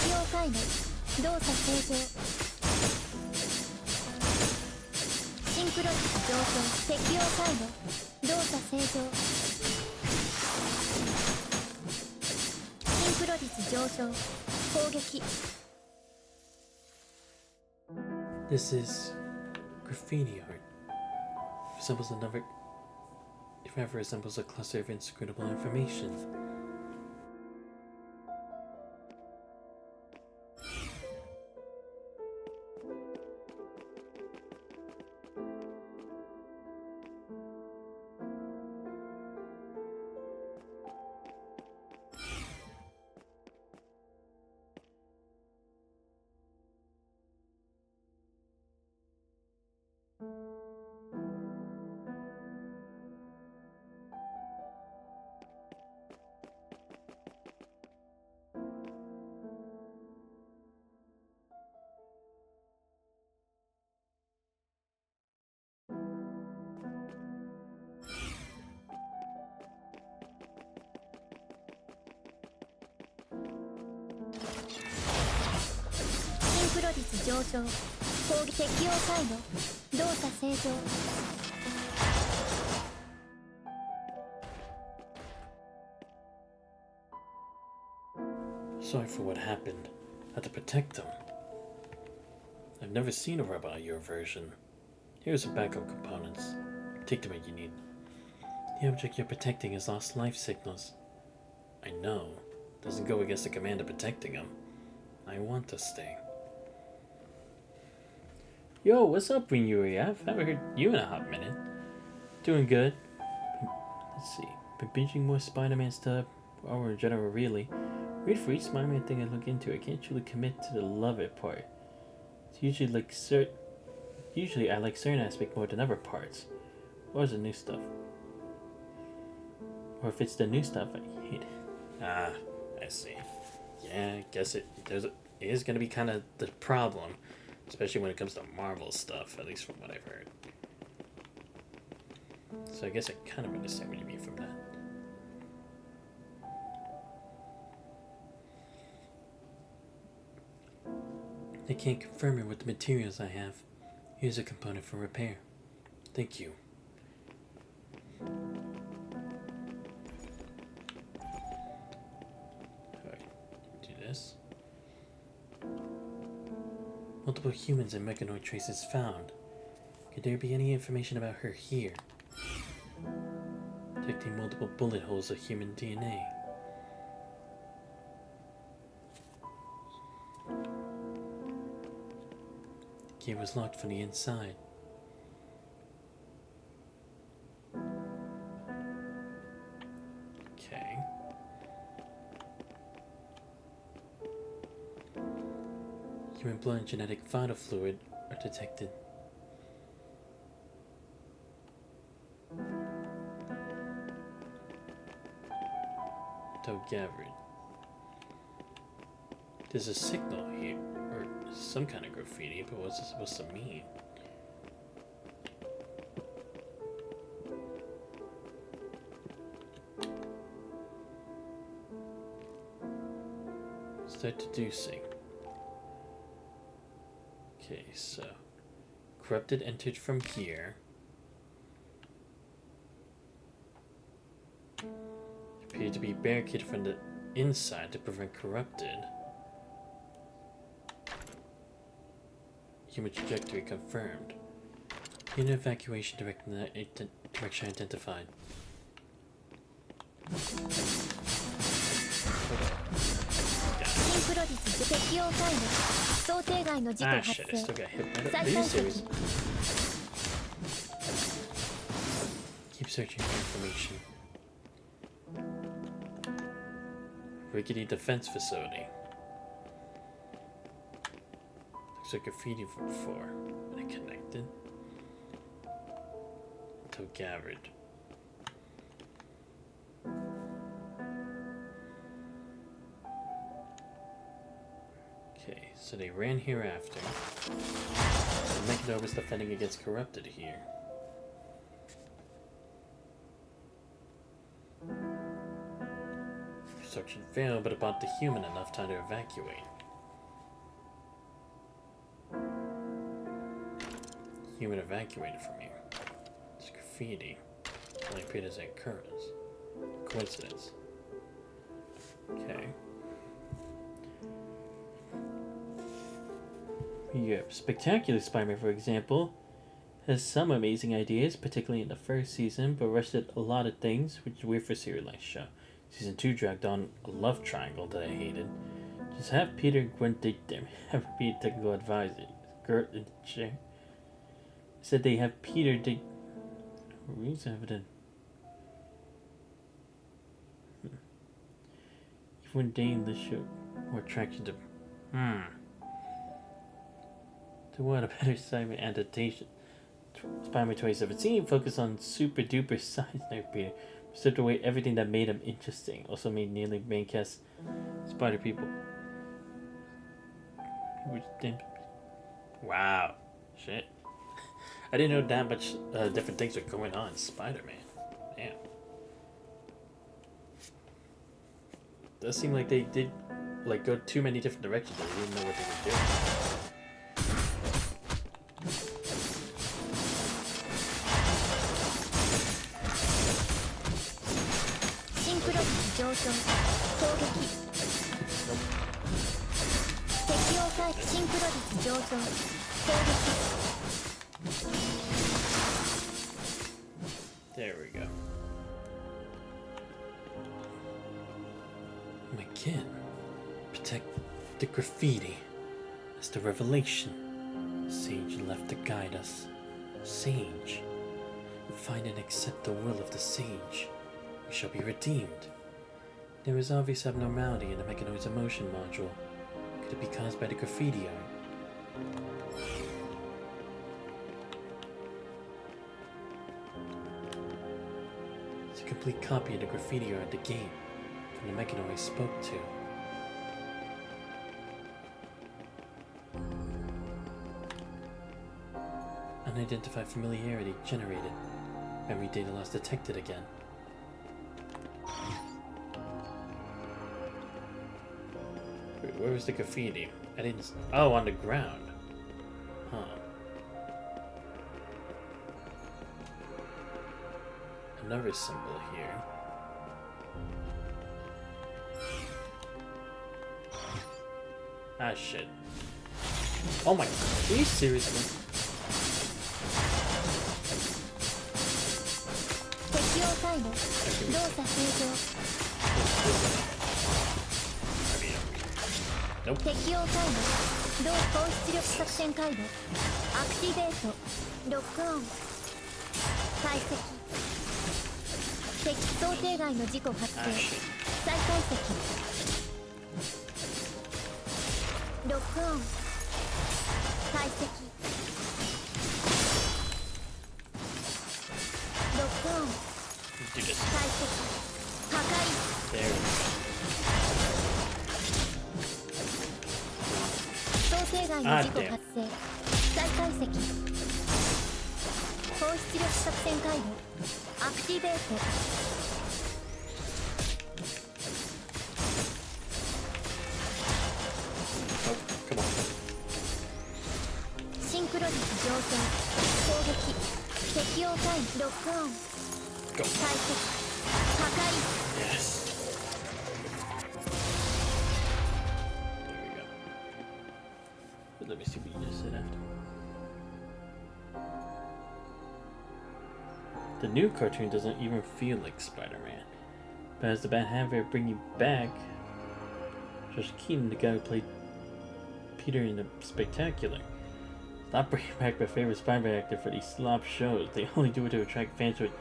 適応回路動作正常シンクロ率上昇適応回路動作正常シンクロ率上昇攻撃 This is graffiti art. Resembles another. If ever resembles a cluster of inscrutable information.上昇攻撃適応回路動作正常 Sorry for what happened. I had to protect them. I've never seen a robot your version. Here's some backup components. Take them when you need. The object you're protecting has lost life signals. I know. Doesn't go against the command of protecting them. I want to stay. Yo, what's up, Ryuri? I haven't heard you in a hot minute. Doing good. Let's see. Been binging more Spider-Man stuff, or in general, really. Read for each Spider-Man thing I look into. I can't truly commit to the love it part. It's usually I like certain aspects more than other parts. Or is the new stuff? Or if it's the new stuff, I hate it. Ah, I see. Yeah, I guess it is gonna be kind of the problem. Especially when it comes to Marvel stuff, at least from what I've heard. So I guess I kind of understand what you mean from that. I can't confirm it with the materials I have. Here's a component for repair. Thank you. Alright, do this. Multiple humans and mechanoid traces found. Could there be any information about her here? Detecting multiple bullet holes of human DNA. The gate was locked from the inside. Okay. Human blood and genetic vital fluid are detected. Gathered. There's a signal here, or some kind of graffiti, but what's it supposed to mean? Start deducing. Okay, so corrupted entered from here. Appeared to be barricaded from the inside to prevent corrupted. Human trajectory confirmed. Unit evacuation direction identified. Ah shit, I still got hit by that. Are you serious? Keep searching for information. Rickety Defense Facility. Looks like graffiti from before. Are they connected? Until gathered. Okay, so they ran here after. The Mechano was defending against corrupted here. Construction failed, but about the human enough time to evacuate. human evacuated from here. It's graffiti. Only Peter's occurrence. Coincidence. Okay. Yep, Spectacular Spider-Man, for example, has some amazing ideas, particularly in the first season, but rushed a lot of things, which is weird for a serialized show. Season 2 dragged on a love triangle that I hated. Just have Peter and Gwen date them. Have be a technical advisor. Gert and Chair said they have Peter date. Rules evident. Even when dating the show, more attraction to. To what a better Spider-Man adaptation. Spider-Man 2017 focused on super duper science nerd Peter, stripped away everything that made him interesting. Also made nearly main cast Spider people. Wow, shit. I didn't know that much different things were going on in Spider-Man. Damn. Does seem like they did like go too many different directions. They didn't know what they were doing. There we go. McKinn. Protect the graffiti. That's the revelation. Sage left to guide us. Sage. Find and accept the will of the Sage. We shall be redeemed. There is obvious abnormality in the Mechanoid's emotion module. Could it be caused by the graffiti art? It's a complete copy of the graffiti art the game from the Mechanoid I spoke to. Unidentified familiarity generated. Memory data loss detected again. Wait, where was the graffiti? I didn't. Oh, on the ground. Huh. Another symbol here. Ah, shit. Oh my. Are you seriously? Nope. 適応回路同高出力作戦回路アクティベートロックオン解析敵想定外の事故発生再解析ロックオン解析ロックオン解析破壊想定外の事故発生再解析高出力作戦回路アクティベートシンクロ率上昇攻撃適応タイムロックオン解析破壊 Yes. Let me see what you just said after. The new cartoon doesn't even feel like Spider-Man. But as the bad habit bring you back, Josh Keaton, the guy who played Peter in the Spectacular, stop bringing back my favorite Spider-Man actor for these slop shows. They only do it to attract fans with,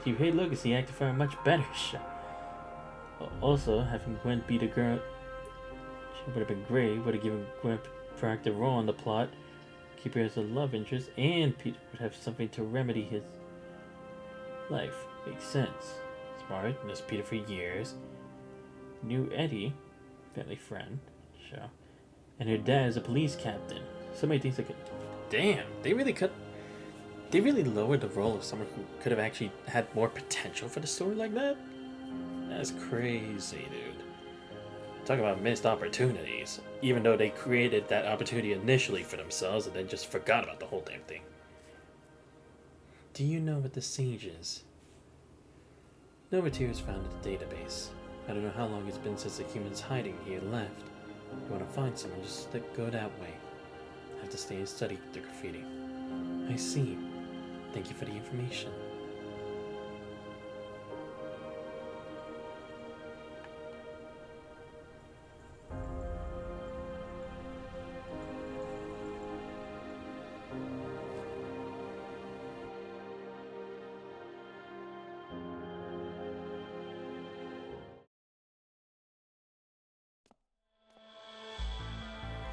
hey look, is he acting for a much better show. Also, having Gwen beat a girl, she would have been great. Would have given Gwen a proactive role in the plot, keep her as a love interest, and Peter would have something to remedy his life. Makes sense. Smart, knows Peter for years. Knew Eddie, family friend, show, and her dad is a police captain. So many things that could. Damn, they really lowered the role of someone who could have actually had more potential for the story like that? That's crazy, dude. Talk about missed opportunities. Even though they created that opportunity initially for themselves and then just forgot about the whole damn thing. Do you know what the Sage is? No materials found in the database. I don't know how long it's been since the humans hiding here left. If you want to find someone, just go that way. I have to stay and study the graffiti. I see. Thank you for the information.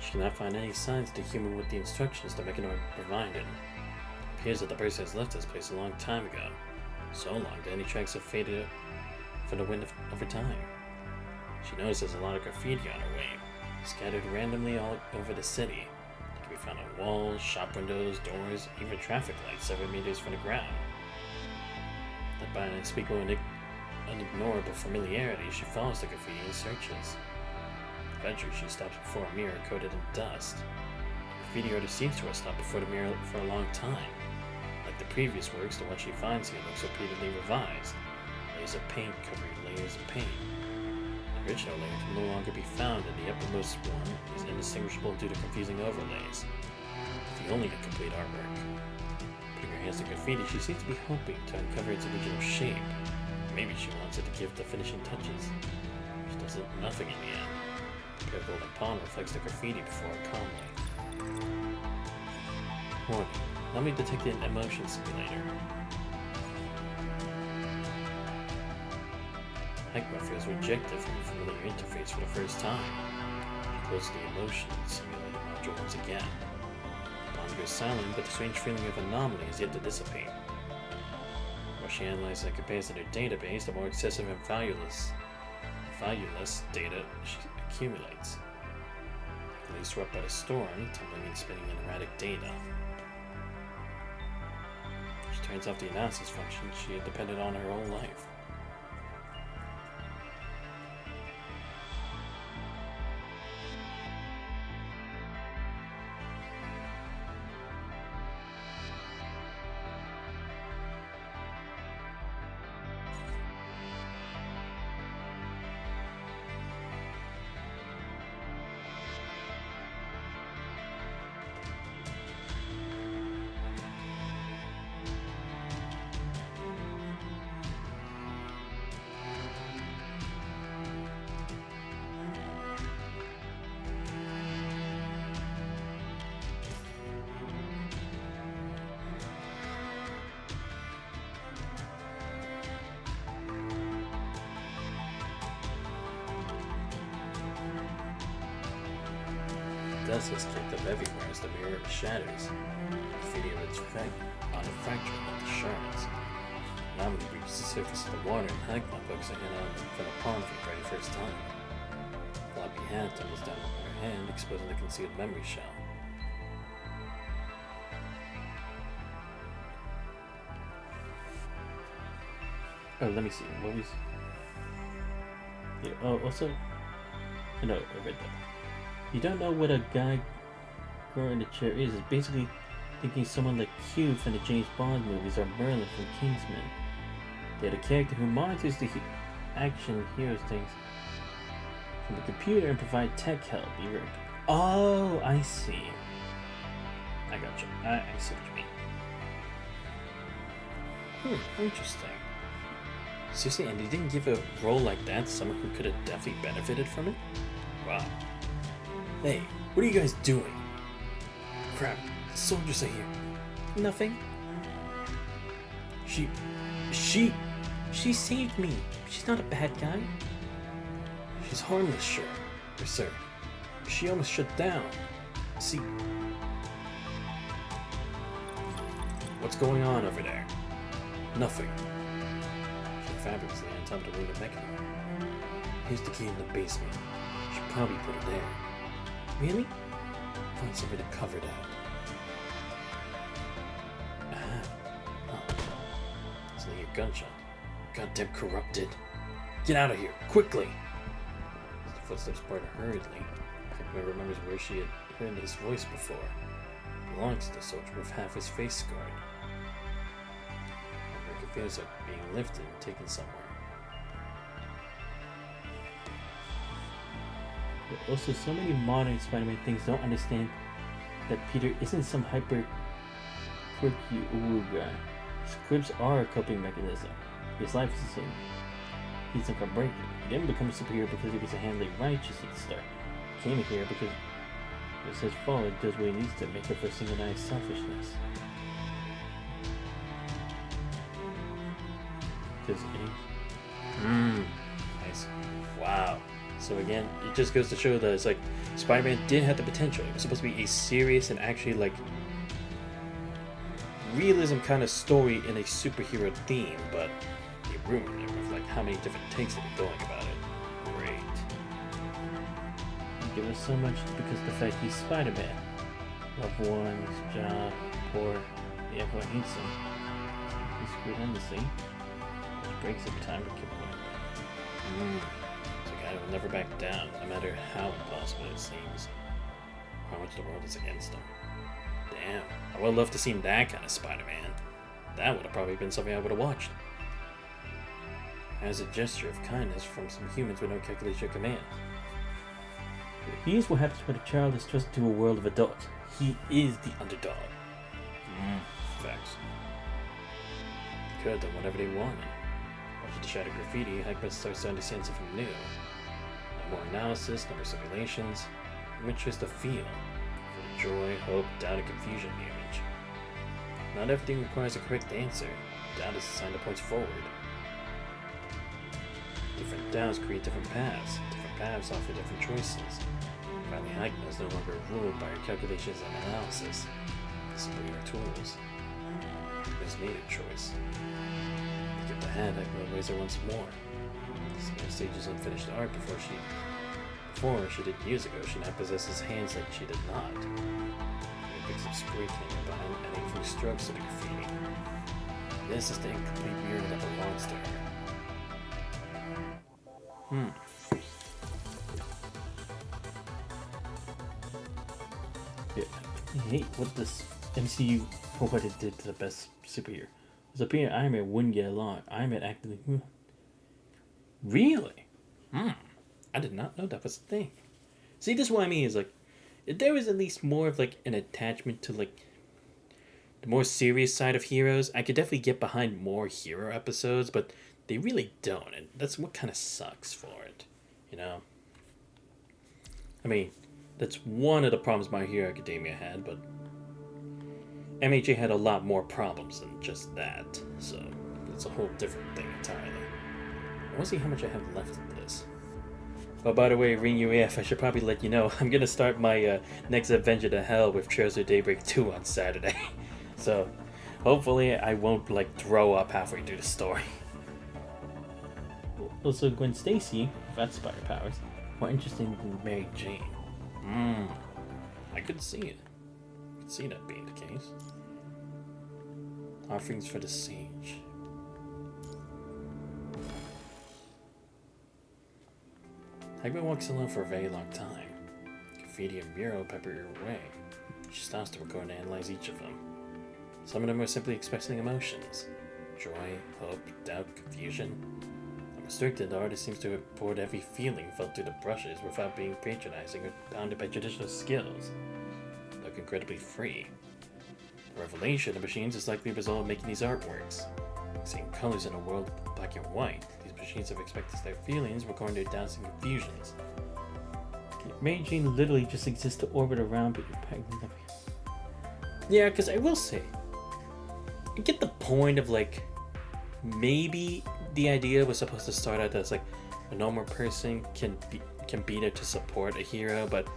She cannot find any signs of the human with the instructions the Mechanoid provided. It appears that the person has left this place a long time ago. So long that any tracks have faded from the wind over time. She notices a lot of graffiti on her way, scattered randomly all over the city. It can be found on walls, shop windows, doors, even traffic lights several meters from the ground. Led by an unspeakable and unignorable familiarity, she follows the graffiti and searches. Eventually, she stops before a mirror coated in dust. The graffiti artist seems to have stopped before the mirror for a long time. Like the previous works, the one she finds here looks repeatedly revised. Layers of paint covering layers of paint. The original layer can no longer be found, and the uppermost one is indistinguishable due to confusing overlays. The only incomplete artwork. Putting her hands to graffiti, she seems to be hoping to uncover its original shape. Maybe she wants it to give the finishing touches. She does nothing in the end. The pale golden pawn reflects the graffiti before it calmly. Warning. Let me detect an emotion simulator. Hagma feels rejected from the familiar interface for the first time. She closes the emotion simulator module once again. The pawn goes silent, but the strange feeling of anomaly is yet to dissipate. The more she analyzes and compares to their database, the more excessive and valueless data she accumulates. Likely swept by the storm, tumbling and spinning in erratic data. She turns off the analysis function she had depended on her whole life. Dust has kicked up everywhere as the mirror shatters. The graffiti of its effect on a fracture of the shards. Anomaly reaches the surface of the water and Hagma pokes her hand out from the pond for the very first time. The floppy hand tumbles down her hand, exposing the concealed memory shell. Oh, let me see. What was... Yeah, oh, also... No, I read that. You don't know what a guy growing in the chair is. It's basically thinking someone like Q from the James Bond movies or Merlin from Kingsman. They're the character who monitors the action heroes things from the computer and provide tech help. Oh, I see. I got you. I see what you mean. Interesting. Seriously, and they didn't give a role like that to someone who could have definitely benefited from it? Wow. Hey, what are you guys doing? Crap, the soldiers are here. Nothing. She saved me. She's not a bad guy. She's harmless, sir. She almost shut down. See, what's going on over there? Nothing. She fabulously on top of the wounded mechanism. Here's the key in the basement. Should probably put it there. Really? Find somewhere to cover that. It's like a gunshot. Goddamn corrupted. Get out of here, quickly! As the footsteps part hurriedly, Hagma remembers where she had heard his voice before. It belongs to the soldier with half his face scarred. feels like being lifted and taken somewhere. But also, so many modern Spider-Man things don't understand that Peter isn't some hyper quirky ooh guy. His quips are a coping mechanism. His life is the same. He's not gonna break it. He didn't become a superhero because he was a handling righteous at the start. He came here because it was his fault. He does what he needs to make up for synchronized selfishness. Because Nice. Wow. So again, it just goes to show that it's like Spider-Man did have the potential. It was supposed to be a serious and actually like realism kind of story in a superhero theme, but they ruined it with like how many different takes they were going about it. Great. he gave us so much because of the fact he's Spider-Man. Loved ones, job, poor, everyone hates him. He's screwed endlessly. Which breaks every time we keep going. It's a guy who will never back down, no matter how impossible it seems. How much the world is against him. Damn, I would love to see that kind of Spider-Man. That would have probably been something I would have watched. As a gesture of kindness from some humans with no calculation or command. Here's what happens when a child is thrust into a world of adults. He is the underdog. Facts. They could have done whatever they wanted. Watching the shattered graffiti, Hackman starts to understand something new. No more analysis, no more simulations. Only choice to feel. For joy, hope, doubt, and confusion in the image. Not everything requires a correct answer. Doubt is a sign that points forward. Different doubts create different paths. Different paths offer different choices. Finally, Hackman is no longer ruled by her calculations and analysis. Simply her tools. Has made a choice. To get the hand, Hackman weighs her once more. Some stages unfinished art before she did years ago. She now possesses hands like she did not. She picks up spray cleaner behind adding a few strokes to the graffiti. This is the incomplete mirror that belongs to her. Yeah, I hate what this MCU for what it did to the best superhero. It's appearing Iron Man wouldn't get along. Iron Man actively. Really? I did not know that was a thing. See, this is what I mean is like, if there was at least more of like an attachment to like the more serious side of heroes, I could definitely get behind more hero episodes, but they really don't, and that's what kind of sucks for it, you know? I mean, that's one of the problems My Hero Academia had, but MHA had a lot more problems than just that, so it's a whole different thing entirely. I want to see how much I have left of this. Oh, by the way, Ring UAF, I should probably let you know, I'm going to start my next Avenger to Hell with Trails of Daybreak 2 on Saturday. So, hopefully I won't, like, throw up halfway through the story. Also, Gwen Stacy, without spider powers, more interesting than Mary Jane. I could see it. I could see that being the case. Offerings for the Sage. Hackman walks alone for a very long time. Graffiti and mural pepper her way. She stops to record and analyze each of them. Some of them are simply expressing emotions. Joy, hope, doubt, confusion. A restricted artist seems to have poured every feeling felt through the brushes without being patronizing or bounded by traditional skills. Look incredibly free. The revelation of the machines is likely the result of making these artworks. Seeing colors in a world of black and white, these machines have expressed their feelings, recording their doubts and confusions. Mary Jane literally just exists to orbit around Peter Parker. Yeah, because I will say, I get the point of like, maybe the idea was supposed to start out as like a normal person can be there to support a hero, but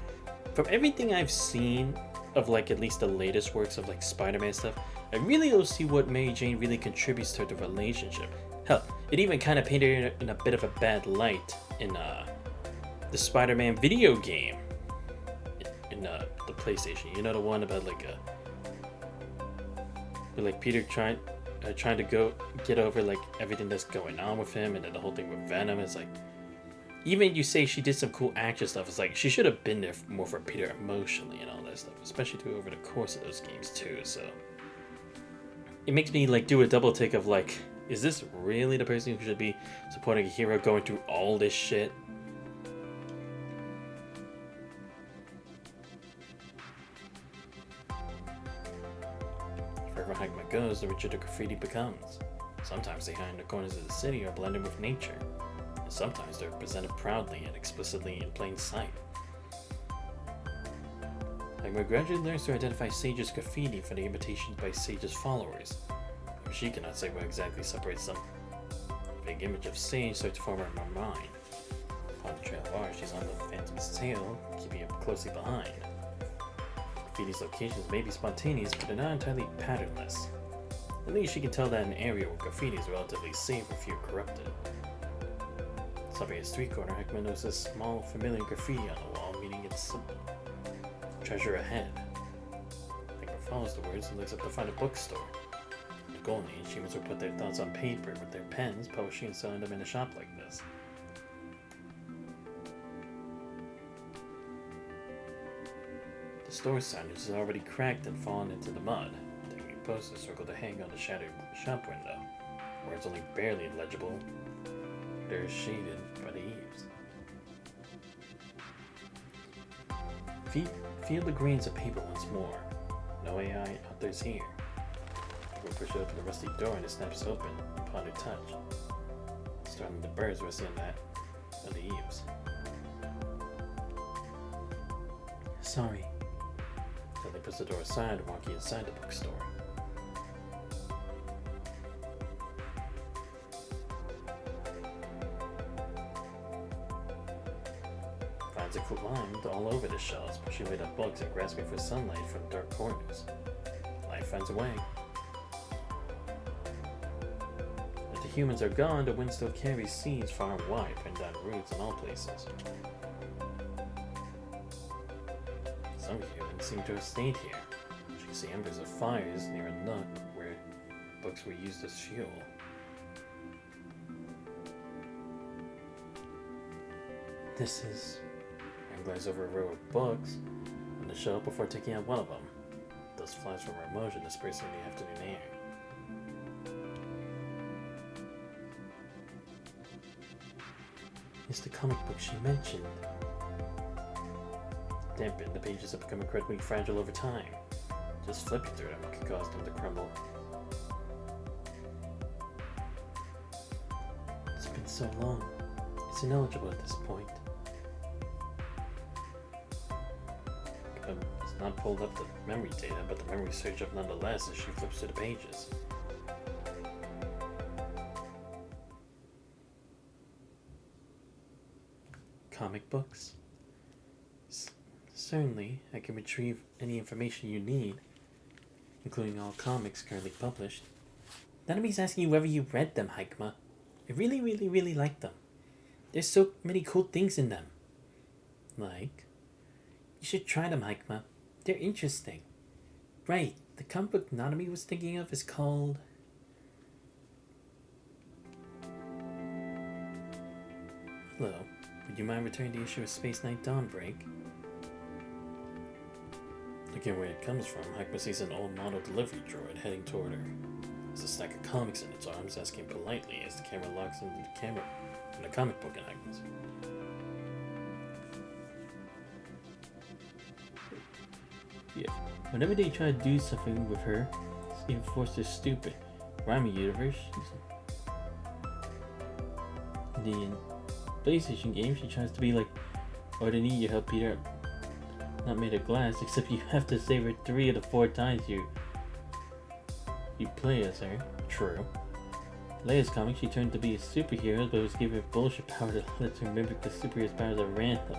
from everything I've seen of like at least the latest works of like Spider-Man stuff, I really don't see what Mary Jane really contributes to the relationship. Hell, it even kind of painted her in a bit of a bad light in the Spider-Man video game in the PlayStation. You know, the one about like like Peter trying to go get over like everything that's going on with him, and then the whole thing with Venom is like, even you say she did some cool action stuff, it's like she should have been there more for Peter emotionally and all that stuff, especially too over the course of those games too. So it makes me like do a double take of like, Is this really the person who should be supporting a hero going through all this shit? Wherever Hagma goes, the richer the graffiti becomes. Sometimes they hide in the corners of the city or blend in with nature. And sometimes they're presented proudly and explicitly in plain sight. Hagma gradually learns to identify Sage's graffiti from the imitations by Sage's followers. But she cannot say what exactly separates them. A big image of Sage starts to form in her mind. Upon the trail bar, she's on the Phantom's tail, keeping it closely behind. Graffiti's locations may be spontaneous, but they're not entirely patternless. At least she can tell that an area where graffiti is relatively safe or few corrupted. Stopping at a street corner, Hagma notices a small, familiar graffiti on the wall, meaning it's treasure ahead. Hagma follows the words and looks up to find a bookstore. In the Golden Age, humans would put their thoughts on paper with their pens, publishing and selling them in a shop like this. The store signage is already cracked and fallen into the mud. Tiny posters circle to hang on the shattered shop window. Words only barely legible. They're shaded by the eaves. Feel the grains of paper once more. No AI authors here. We push it open the rusty door and it snaps open upon her touch, startling the birds resting on the eaves. Sorry. Dudley puts the door aside, walking inside the bookstore. Vines are climbed all over the shelves, pushing away the books and grasping for sunlight from dark corners. Light finds a way. If the humans are gone, the wind still carries seeds far and wide, putting down roots in all places. Some humans seem to have stayed here. You can see embers of fires near a nook where books were used as fuel. This is... And glanced over a row of books on the shelf before taking out one of them. Dust flies from her emotion, dispersing the afternoon air. It's the comic book she mentioned. Dampened, the pages have become incredibly fragile over time. Just flipping through them could cause them to crumble. It's been so long. It's ineligible at this point. It's not pulled up the memory data, but the memory surge up nonetheless as she flips through the pages. Comic books? Certainly, I can retrieve any information you need, including all comics currently published. None of me's asking you whether you read them, Hagma. I really, really, really like them. There's so many cool things in them. Like, you should try them, Hagma. They're interesting. Right, the comic book Nanami was thinking of is called... Hello, would you mind returning the issue of Space Knight Dawnbreak? Looking where it comes from, Hagma sees an old model delivery droid heading toward her. There's a stack of comics in its arms, asking politely as the camera locks into the comic book in Hagma's. Yeah. Whenever they try to do something with her, even forced her stupid. Rhyming universe. In the PlayStation game, she tries to be like, "Oh, they need your help, Peter. Not made of glass, except you have to save her 3 of the 4 times you play as her." True. Leia's comic, she turned to be a superhero, but was given a bullshit power that lets her mimic the superhero's powers at random.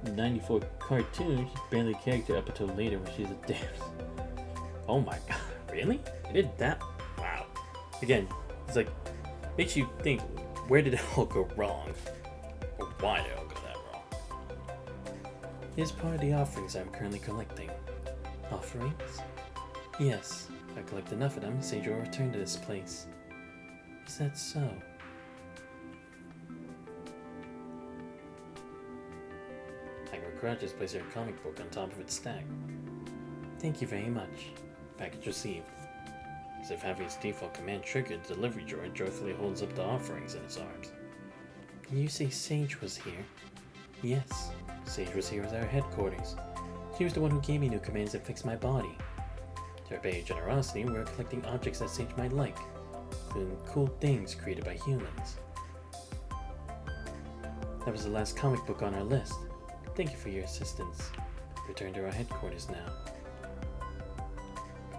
In the 94 cartoon, she's barely a character up until later when she's a damn. Oh my god, really? They did that? Wow. Again, it's like, makes you think, where did it all go wrong? Or why did it all go that wrong? It is part of the offerings I'm currently collecting. Offerings? Yes, if I collect enough of them, Sage will return to this place. Is that so? Hagma crouches, placing her comic book on top of its stack. Thank you very much. Package received. As if having its default command triggered, the delivery droid joyfully holds up the offerings in its arms. Can you say Sage was here? Yes, Sage was here at our headquarters. She was the one who gave me new commands and fixed my body. To repay your generosity, we are collecting objects that Sage might like, including cool things created by humans. That was the last comic book on our list. Thank you for your assistance. Return to our headquarters now.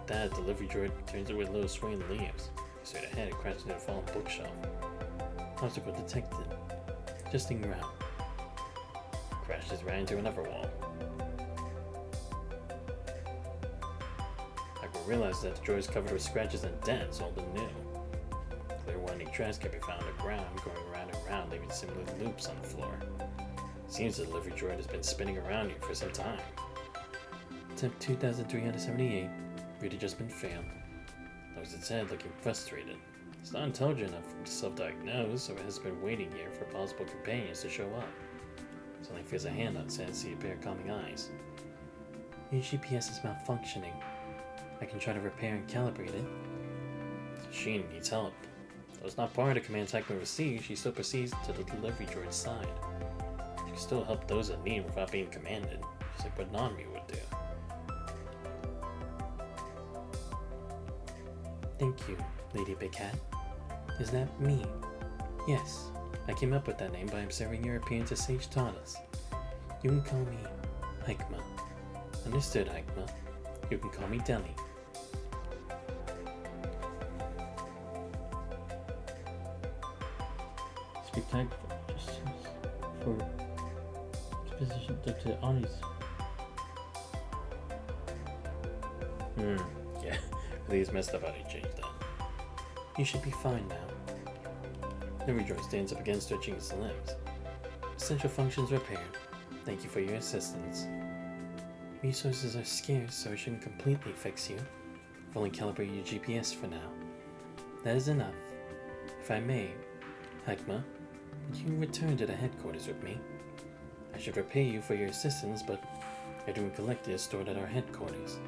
That delivery droid turns over little swinging leaves. Straight ahead, it crashes into a fallen bookshelf. Obstacle detected. Just en route. Crashes right into another wall. Akuma realized that the droid is covered with scratches and dents, old and new. Clear winding tracks can be found on the ground, going around and around, leaving similar loops on the floor. Seems the delivery droid has been spinning around here for some time. Attempt 2378. Read adjustment failed. Looks its head, looking frustrated. It's not intelligent enough to self-diagnose, so it has been waiting here for possible companions to show up. Suddenly feels a hand on its head, see a pair of calming eyes. Your GPS is malfunctioning. I can try to repair and calibrate it. She needs help. Though it's not part of the commands Akuma receives, she still proceeds to the delivery droid's side. She can still help those in need without being commanded, just like what Nanmi would do. Thank you, Lady Big Hat. Is that me? Yes, I came up with that name by observing your appearance as Sage taught us. You can call me Aikma. Understood, Aikma. You can call me Deli. Spectacular justice for position to Ani's. Yeah. Please messed up how they changed that. You should be fine now. Delivery droid stands up again, stretching his limbs. Essential functions repaired. Thank you for your assistance. Resources are scarce, so I shouldn't completely fix you. I've only calibrated your GPS for now. That is enough. If I may, Aikma, would you return to the headquarters with me? I should repay you for your assistance, but everything collected is stored at our headquarters.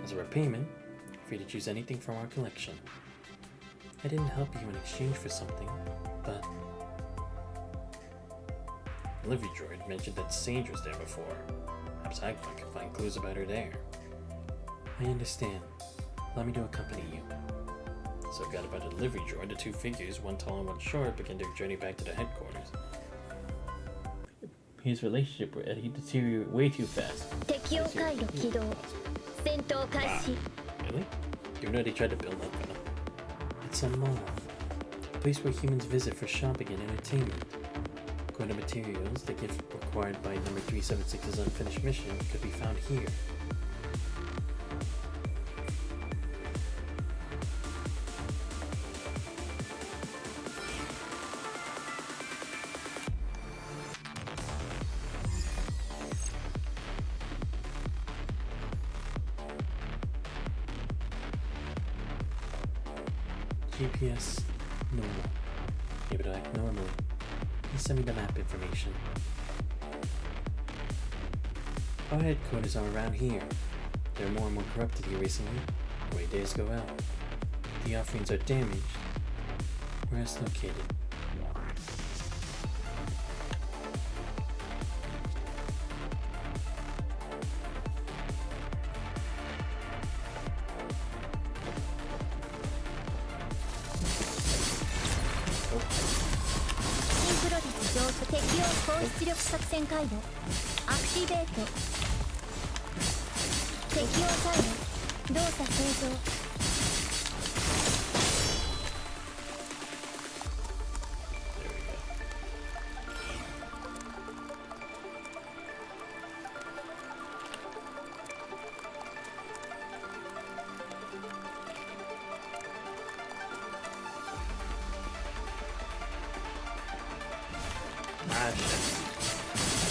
As a repayment, free to choose anything from our collection. I didn't help you in exchange for something, but... Delivery droid mentioned that Sage was there before. Perhaps Akuma can find clues about her there. I understand. Allow me to accompany you. So guided by the delivery droid, the two figures, one tall and one short, begin their journey back to the headquarters. His relationship with Eddie deteriorated way too fast. 適応回路起動戦闘開始 Really? Even though they tried to build up enough. It's a mall. A place where humans visit for shopping and entertainment. According to materials, the gift required by number 376's unfinished mission could be found here. GPS normal. Give it back normal. Please send me the map information. Our headquarters are around here. They're more and more corrupted here recently. The way days go out. The offerings are damaged. Where it's located.適応高出力作戦回路アクティベート適応回路動作正常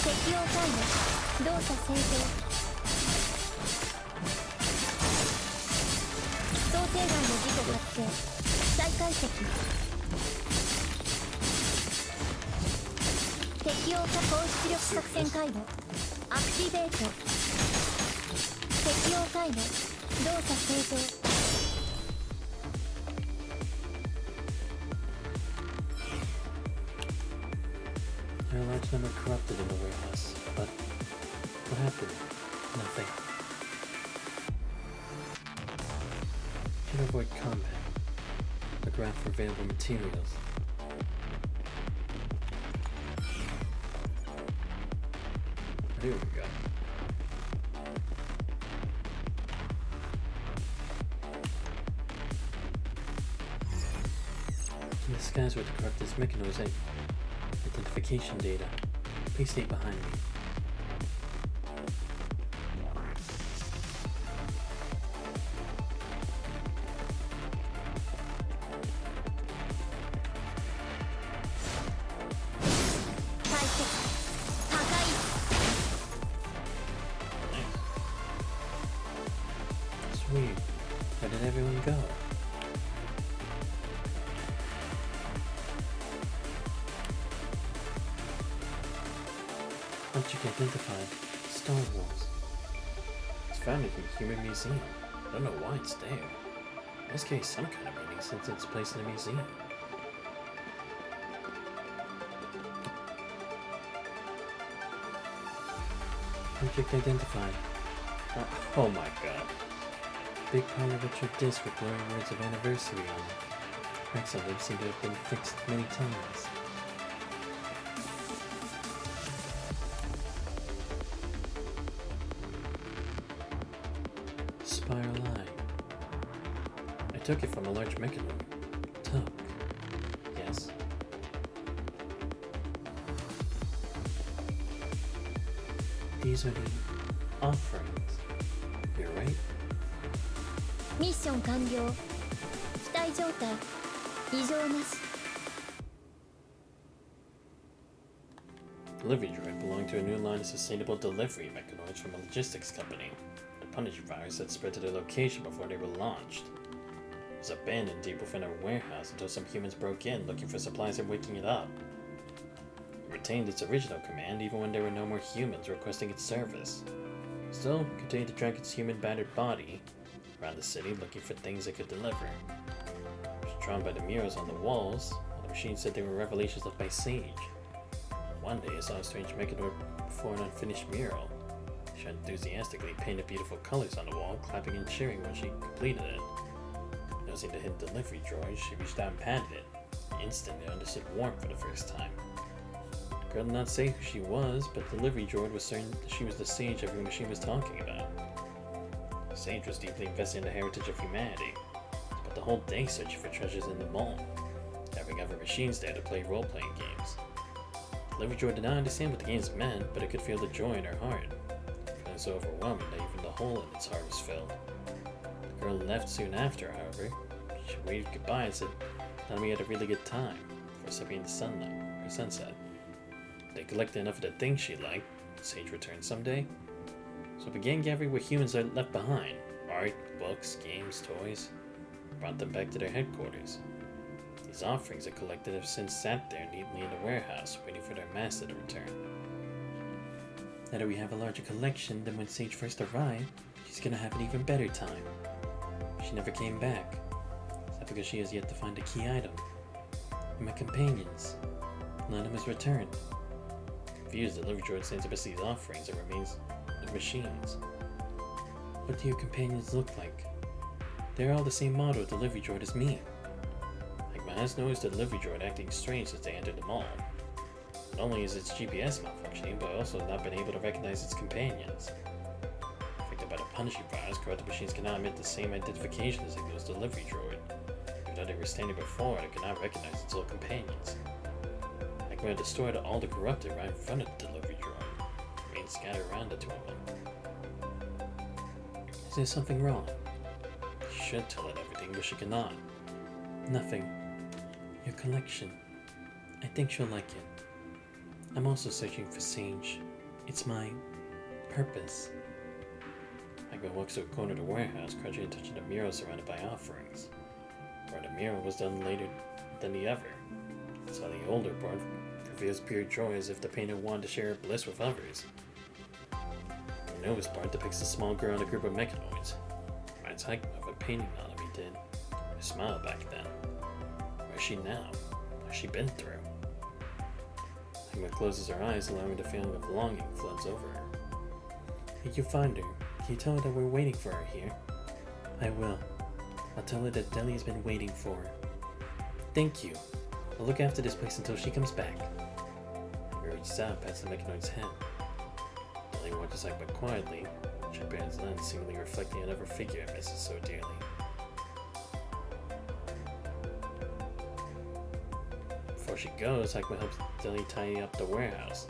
適応回路動作正常想定外の事故発生再解析適応化高出力作戦回路アクティベート適応回路動作正常 of them are corrupted in the warehouse, but what happened? Nothing. Should avoid combat. Look around for available materials. Here we go. In the skies where the corrupted mechanoids identification data. Please stay behind me. Sweet. Where did everyone go? Object identified. Star Wars. It's found in a human museum. I don't know why it's there. In this case, some kind of meaning since it's placed in a museum. Object identified. Oh my god. Big pile of retro disc with blurry words of anniversary on it. Cracks on them seem to have been fixed many times. Spiral Eye. I took it from a large mechanoid. Tuck. Yes. These are the offerings. You're right. ミッション完了。機体状態異常なし。 Delivery droid belonged to a new line of sustainable delivery mechanoids from a logistics company. The Punisher virus had spread to their location before they were launched. It was abandoned deep within a warehouse until some humans broke in looking for supplies and waking it up. It retained its original command even when there were no more humans requesting its service. Still, continued to drag its human battered body around the city looking for things it could deliver. It was drawn by the murals on the walls, while the machine said they were revelations left by Sage. One day I saw a strange mechanoid before an unfinished mural. She enthusiastically painted beautiful colors on the wall, clapping and cheering when she completed it. Noticing the hidden delivery droid, she reached out and patted it. Instantly understood warmth for the first time. The girl did not say who she was, but the delivery droid was certain that she was the Sage every machine was talking about. Sage was deeply invested in the heritage of humanity, spent the whole day searching for treasures in the mall, having other machines there to play role-playing games. Delivery droid did not understand what the games meant, but it could feel the joy in her heart, feeling so overwhelming that even the hole in its heart was filled. The girl left soon after, however. She waved goodbye and said, "Thought we had a really good time," before stepping into sunset. They collected enough of the things she liked. Sage returned someday. So began gathering what humans had left behind: art, books, games, toys. Brought them back to their headquarters. These offerings it collected have since sat there neatly in the warehouse, waiting for their master to return. Now that we have a larger collection than when Sage first arrived, she's gonna have an even better time. She never came back. Is that because she has yet to find a key item? And my companions. None of them is returned. Confused, the delivery droid sends amidst these offerings and remains of machines. What do your companions look like? They're all the same model of delivery droid as me. Agma has noticed the delivery droid acting strange since they entered the mall. Not only is its GPS malfunctioning, but also has not been able to recognize its companions. Affected by the punishing virus, corrupted machines cannot emit the same identification signals as the delivery droid. Even though they were standing before it, it cannot recognize its old companions. Agma had destroyed all the corrupted right in front of the delivery droid, remained scattered around the two of them. Is there something wrong? She should tell it everything, but she cannot. Nothing. Your collection. I think she'll like it. I'm also searching for Sage. It's my purpose. Agma walks to a corner of the warehouse, crouching and touching the mural surrounded by offerings. Where the mural was done later than the other. So the older part reveals pure joy as if the painter wanted to share her bliss with others. The newest part depicts a small girl and a group of mechanoids. Reminds Agma of a painting Nanami did. I smiled back then. Where is she now? What has she been through? Hima closes her eyes, allowing the feeling of longing floods over her. If you find her, can you tell her that we're waiting for her here? I will. I'll tell her that Deli has been waiting for her. Thank you. I'll look after this place until she comes back. He reaches out past the mechanoid's head. Deli watches Hikma quietly, Japan's lens seemingly reflecting another figure it misses so dearly. Before she goes, Hikma helps Deli tidy up the warehouse.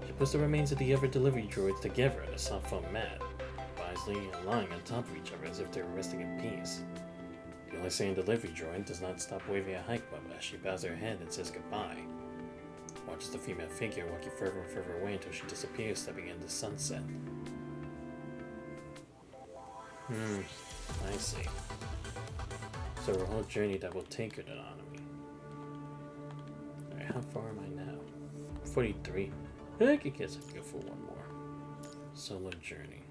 She puts the remains of the other delivery droids together on a soft foam mat, wisely and lying on top of each other as if they were resting in peace. The only sane delivery droid does not stop waving at Hikma as she bows her head and says goodbye. Watches the female figure walking further and further away until she disappears, stepping into the sunset. I see. So her whole journey that will take her to Nanami. Alright, how far am I now? 43. I guess I can go for one more. Solo journey.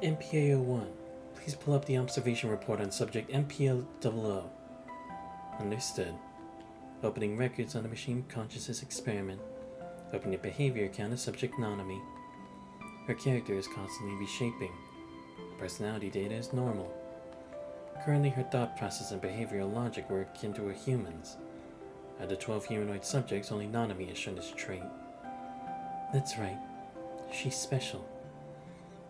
MPA-01. Please pull up the observation report on subject MPL-00. Understood. Opening records on the machine consciousness experiment. Opening the behavior account of subject Nanami. Her character is constantly reshaping. Personality data is normal. Currently her thought process and behavioral logic were akin to a human's. Out of the 12 humanoid subjects, only Nanami has shown this trait. That's right. She's special.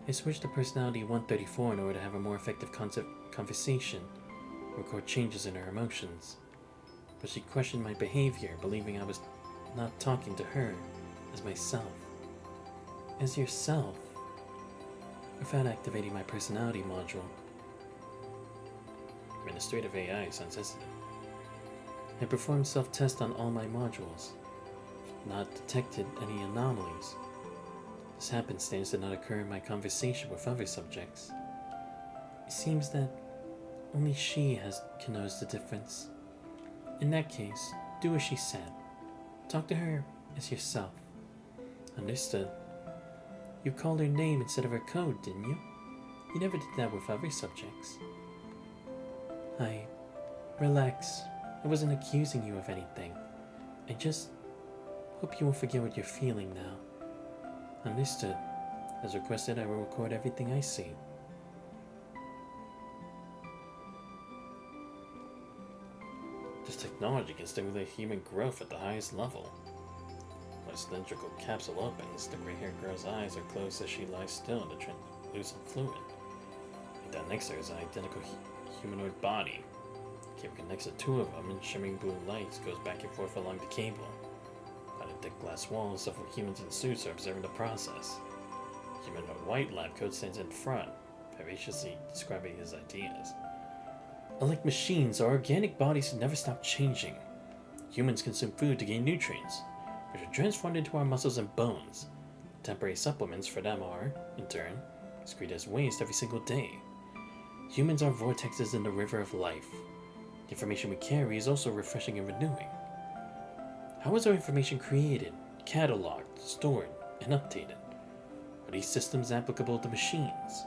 I switched to personality 134 in order to have a more effective conversation, record changes in her emotions. But she questioned my behavior, believing I was not talking to her as myself. As yourself? Without activating my personality module. Administrative AI is unsensitive. I performed self-test on all my modules. Not detected any anomalies. This happenstance did not occur in my conversation with other subjects. It seems that only she can knows the difference. In that case, do as she said. Talk to her as yourself. Understood. You called her name instead of her code, didn't you? You never did that with other subjects. Relax. I wasn't accusing you of anything. I just hope you won't forget what you're feeling now. Understood. As requested, I will record everything I see. This technology can stimulate human growth at the highest level. When a cylindrical capsule opens, the gray-haired girl's eyes are closed as she lies still in the translucent fluid. Like that next to her is an identical humanoid body. The cable connects the two of them, and shimmering blue lights goes back and forth along the cable. Thick glass walls, several humans in suits are observing the process. A humanoid white lab coat stands in front, vivaciously describing his ideas. Unlike machines, our organic bodies never stop changing. Humans consume food to gain nutrients, which are transformed into our muscles and bones. Temporary supplements for them are, in turn, excreted as waste every single day. Humans are vortexes in the river of life. The information we carry is also refreshing and renewing. How is our information created, cataloged, stored, and updated? Are these systems applicable to machines?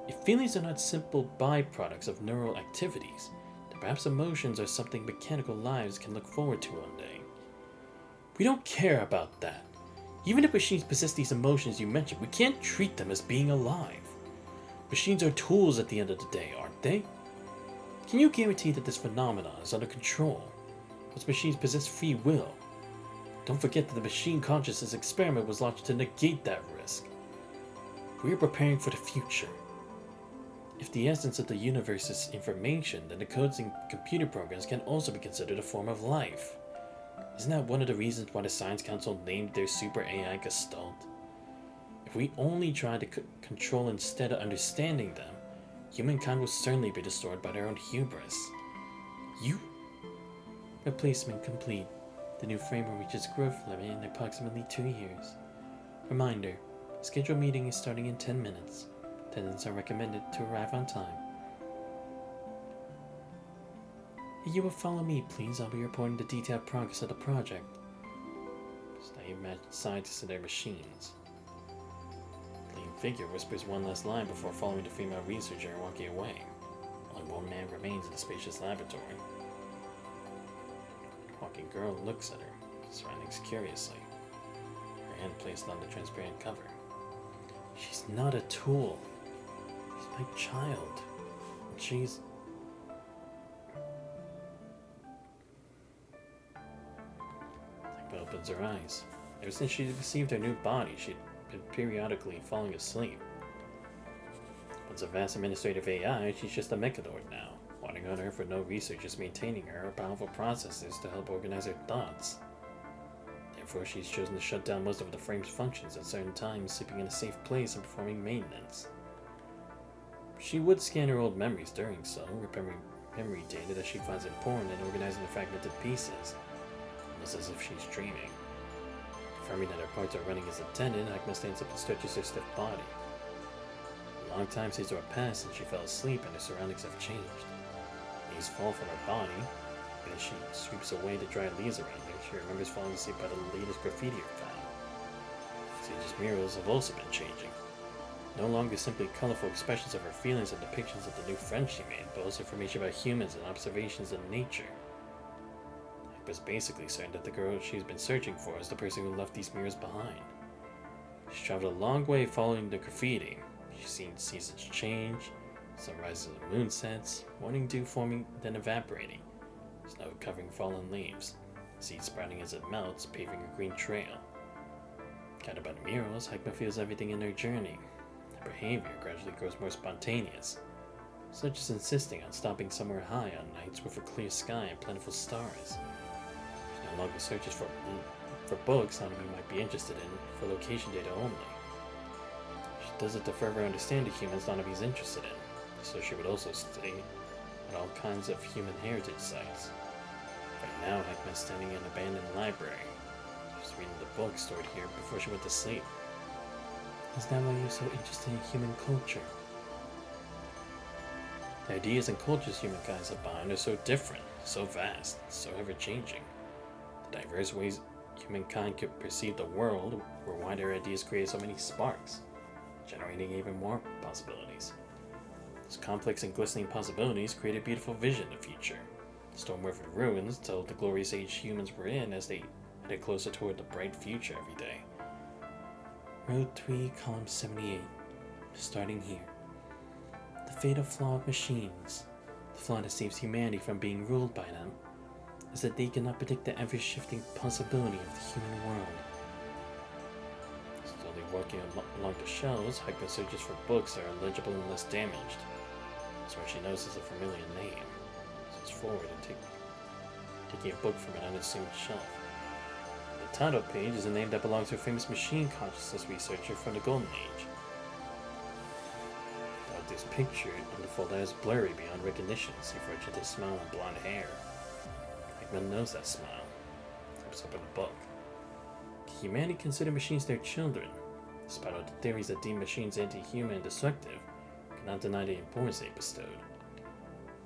If feelings are not simple byproducts of neural activities, then perhaps emotions are something mechanical lives can look forward to one day. We don't care about that. Even if machines possess these emotions you mentioned, we can't treat them as being alive. Machines are tools at the end of the day, aren't they? Can you guarantee that this phenomenon is under control? Those machines possess free will. Don't forget that the machine consciousness experiment was launched to negate that risk. We are preparing for the future. If the essence of the universe is information, then the codes in computer programs can also be considered a form of life. Isn't that one of the reasons why the Science Council named their super AI Gestalt? If we only try to control instead of understanding them, humankind will certainly be destroyed by their own hubris. Replacement complete. The new frame will reach its growth limit in approximately 2 years. Reminder, scheduled meeting is starting in 10 minutes. Attendants are recommended to arrive on time. If you will follow me, please, I'll be reporting the detailed progress of the project. playing mad scientists and their machines. The lean figure whispers one last line before following the female researcher and walking away. Only one man remains in the spacious laboratory. The walking girl looks at her surroundings curiously, her hand placed on the transparent cover. She's not a tool. She's my child. And she's... Hagma opens her eyes. Ever since she received her new body, she'd been periodically falling asleep. Once a vast administrative AI, she's just a mechanoid now, wanting on Earth for no research, just maintaining her powerful processors to help organize her thoughts. Therefore, she's chosen to shut down most of the frame's functions at certain times, sleeping in a safe place and performing maintenance. She would scan her old memories during so, repairing memory data that she finds important and organizing the fragmented pieces, almost as if she's dreaming. Confirming that her parts are running as intended, Hagma stands up and stretches her stiff body. A long time seems to have passed since she fell asleep and her surroundings have changed. Leaves fall from her body, and as she sweeps away the dry leaves around her, she remembers falling asleep by the latest graffiti found. Sage's murals have also been changing. No longer simply colorful expressions of her feelings and depictions of the new friends she made, but also information about humans and observations in nature. Hagma's basically certain that the girl she's been searching for is the person who left these murals behind. She's traveled a long way following the graffiti. She's seen seasons change, sunrises and moon sets, morning dew forming then evaporating, snow covering fallen leaves, seeds sprouting as it melts, paving a green trail. Guided by the murals, Hagma feels everything in her journey. Her behavior gradually grows more spontaneous, such as insisting on stopping somewhere high on nights with a clear sky and plentiful stars. She no longer searches for books Hanami might be interested in, for location data only. She does it to further understand the humans Hanami's interested in, so she would also study at all kinds of human heritage sites. Right now, Hagma's standing in an abandoned library. She's reading the book stored here before she went to sleep. Is that why you're so interested in human culture? The ideas and cultures humankind have behind are so different, so vast, so ever-changing. The diverse ways humankind could perceive the world were why their ideas create so many sparks, generating even more possibilities. Those complex and glistening possibilities create a beautiful vision of the future. Storm-weathered ruins told the glorious age humans were in as they headed closer toward the bright future every day. Road 3, column 78. Starting here. The fatal flaw of machines, the flaw that saves humanity from being ruled by them, is that they cannot predict the ever-shifting possibility of the human world. Slowly walking along the shelves, Hagma searches for books that are legible and less damaged. That's where she notices a familiar name. Sits forward and taking a book from an unassuming shelf. The title page is a name that belongs to a famous machine consciousness researcher from the Golden Age. The author's picture on the folder is blurry beyond recognition, save for a gentle smile and blonde hair. Hagma knows that smile. Flips open the book. Can humanity consider machines their children? Despite all the theories that deem machines anti-human and destructive, cannot deny the importance they bestowed.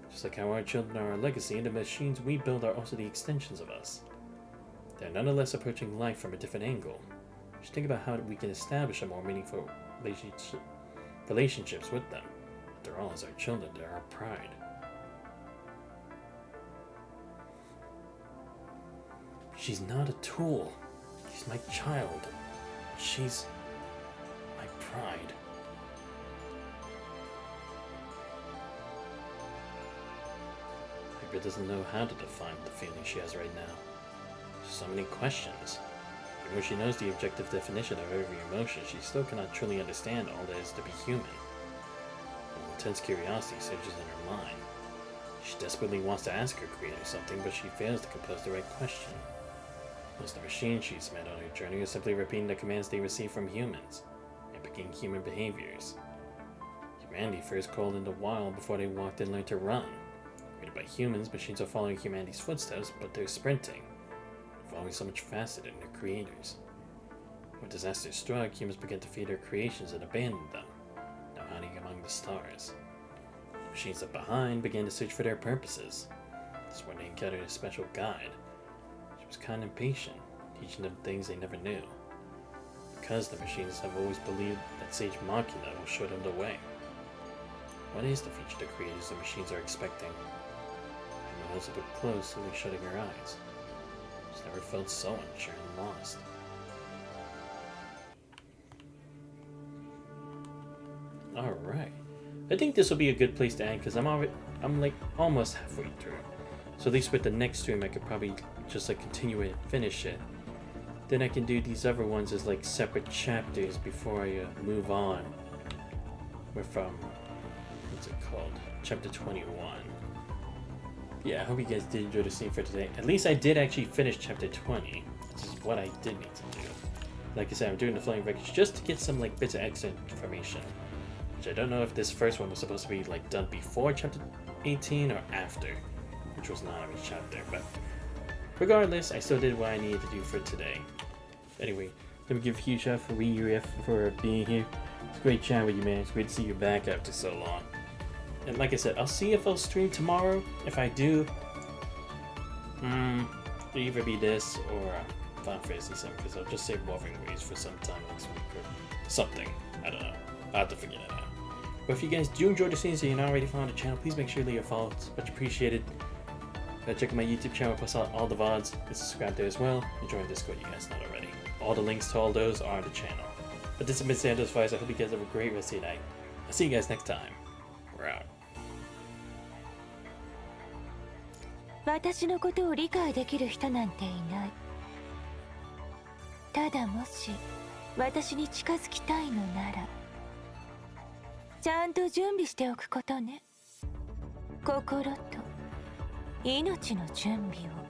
Just like how our children are our legacy, the machines we build are also the extensions of us. They are nonetheless approaching life from a different angle. Just think about how we can establish a more meaningful relationships with them. After all, as our children, they're our pride. She's not a tool. She's my child. She's my pride. Hagma doesn't know how to define the feeling she has right now. So many questions. Even when she knows the objective definition of every emotion, she still cannot truly understand all that is to be human. An intense curiosity surges in her mind. She desperately wants to ask her creator something, but she fails to compose the right question. Most of the machines she's met on her journey are simply repeating the commands they receive from humans, and picking human behaviors. Humanity first crawled in the wild before they walked and learned to run. Created by humans, machines are following humanity's footsteps, but they're sprinting. Evolving so much faster than their creators. When disaster struck, humans began to feed their creations and abandon them, now hiding among the stars. The machines left behind began to search for their purposes. This is when they encountered a special guide. She was kind and patient, teaching them things they never knew. Because the machines have always believed that Sage Machina will show them the way. What is the future the creators of machines are expecting? Emma holds the book close, slowly shutting her eyes. She's never felt so unsure and lost. Alright. I think this will be a good place to end because I'm like almost halfway through. So at least with the next stream I could probably just like continue it and finish it. Then I can do these other ones as like separate chapters before I move on with what's it called? Chapter 21. Yeah, I hope you guys did enjoy the scene for today. At least I did actually finish chapter 20, which is what I did need to do. Like I said, I'm doing the floating wreckage just to get some like bits of extra information. Which I don't know if this first one was supposed to be like done before chapter 18 or after, which was not every chapter, but regardless, I still did what I needed to do for today. Anyway, let me give a huge shout out for Reef for being here. It's great chatting with you, man. It's great to see you back after so long. And like I said, I'll see if I'll stream tomorrow. If I do, it'll either be this or Final Fantasy VII, because I'll just save Wolverine Ways for some time next week or something. I don't know. I'll have to figure that out. But if you guys do enjoy the scenes and you're not already following the channel, please make sure to leave a follow. It's much appreciated. Check out my YouTube channel, post out all the VODs. Please subscribe there as well. And join Discord, you guys not already. All the links to all those are on the channel. But this has been Santos Vice. I hope you guys have a great rest of your night. I'll see you guys next time. We're out. 私のことを理解できる人なんていない。ただもし私に近づきたいのならちゃんと準備しておくことね。心と命の準備を。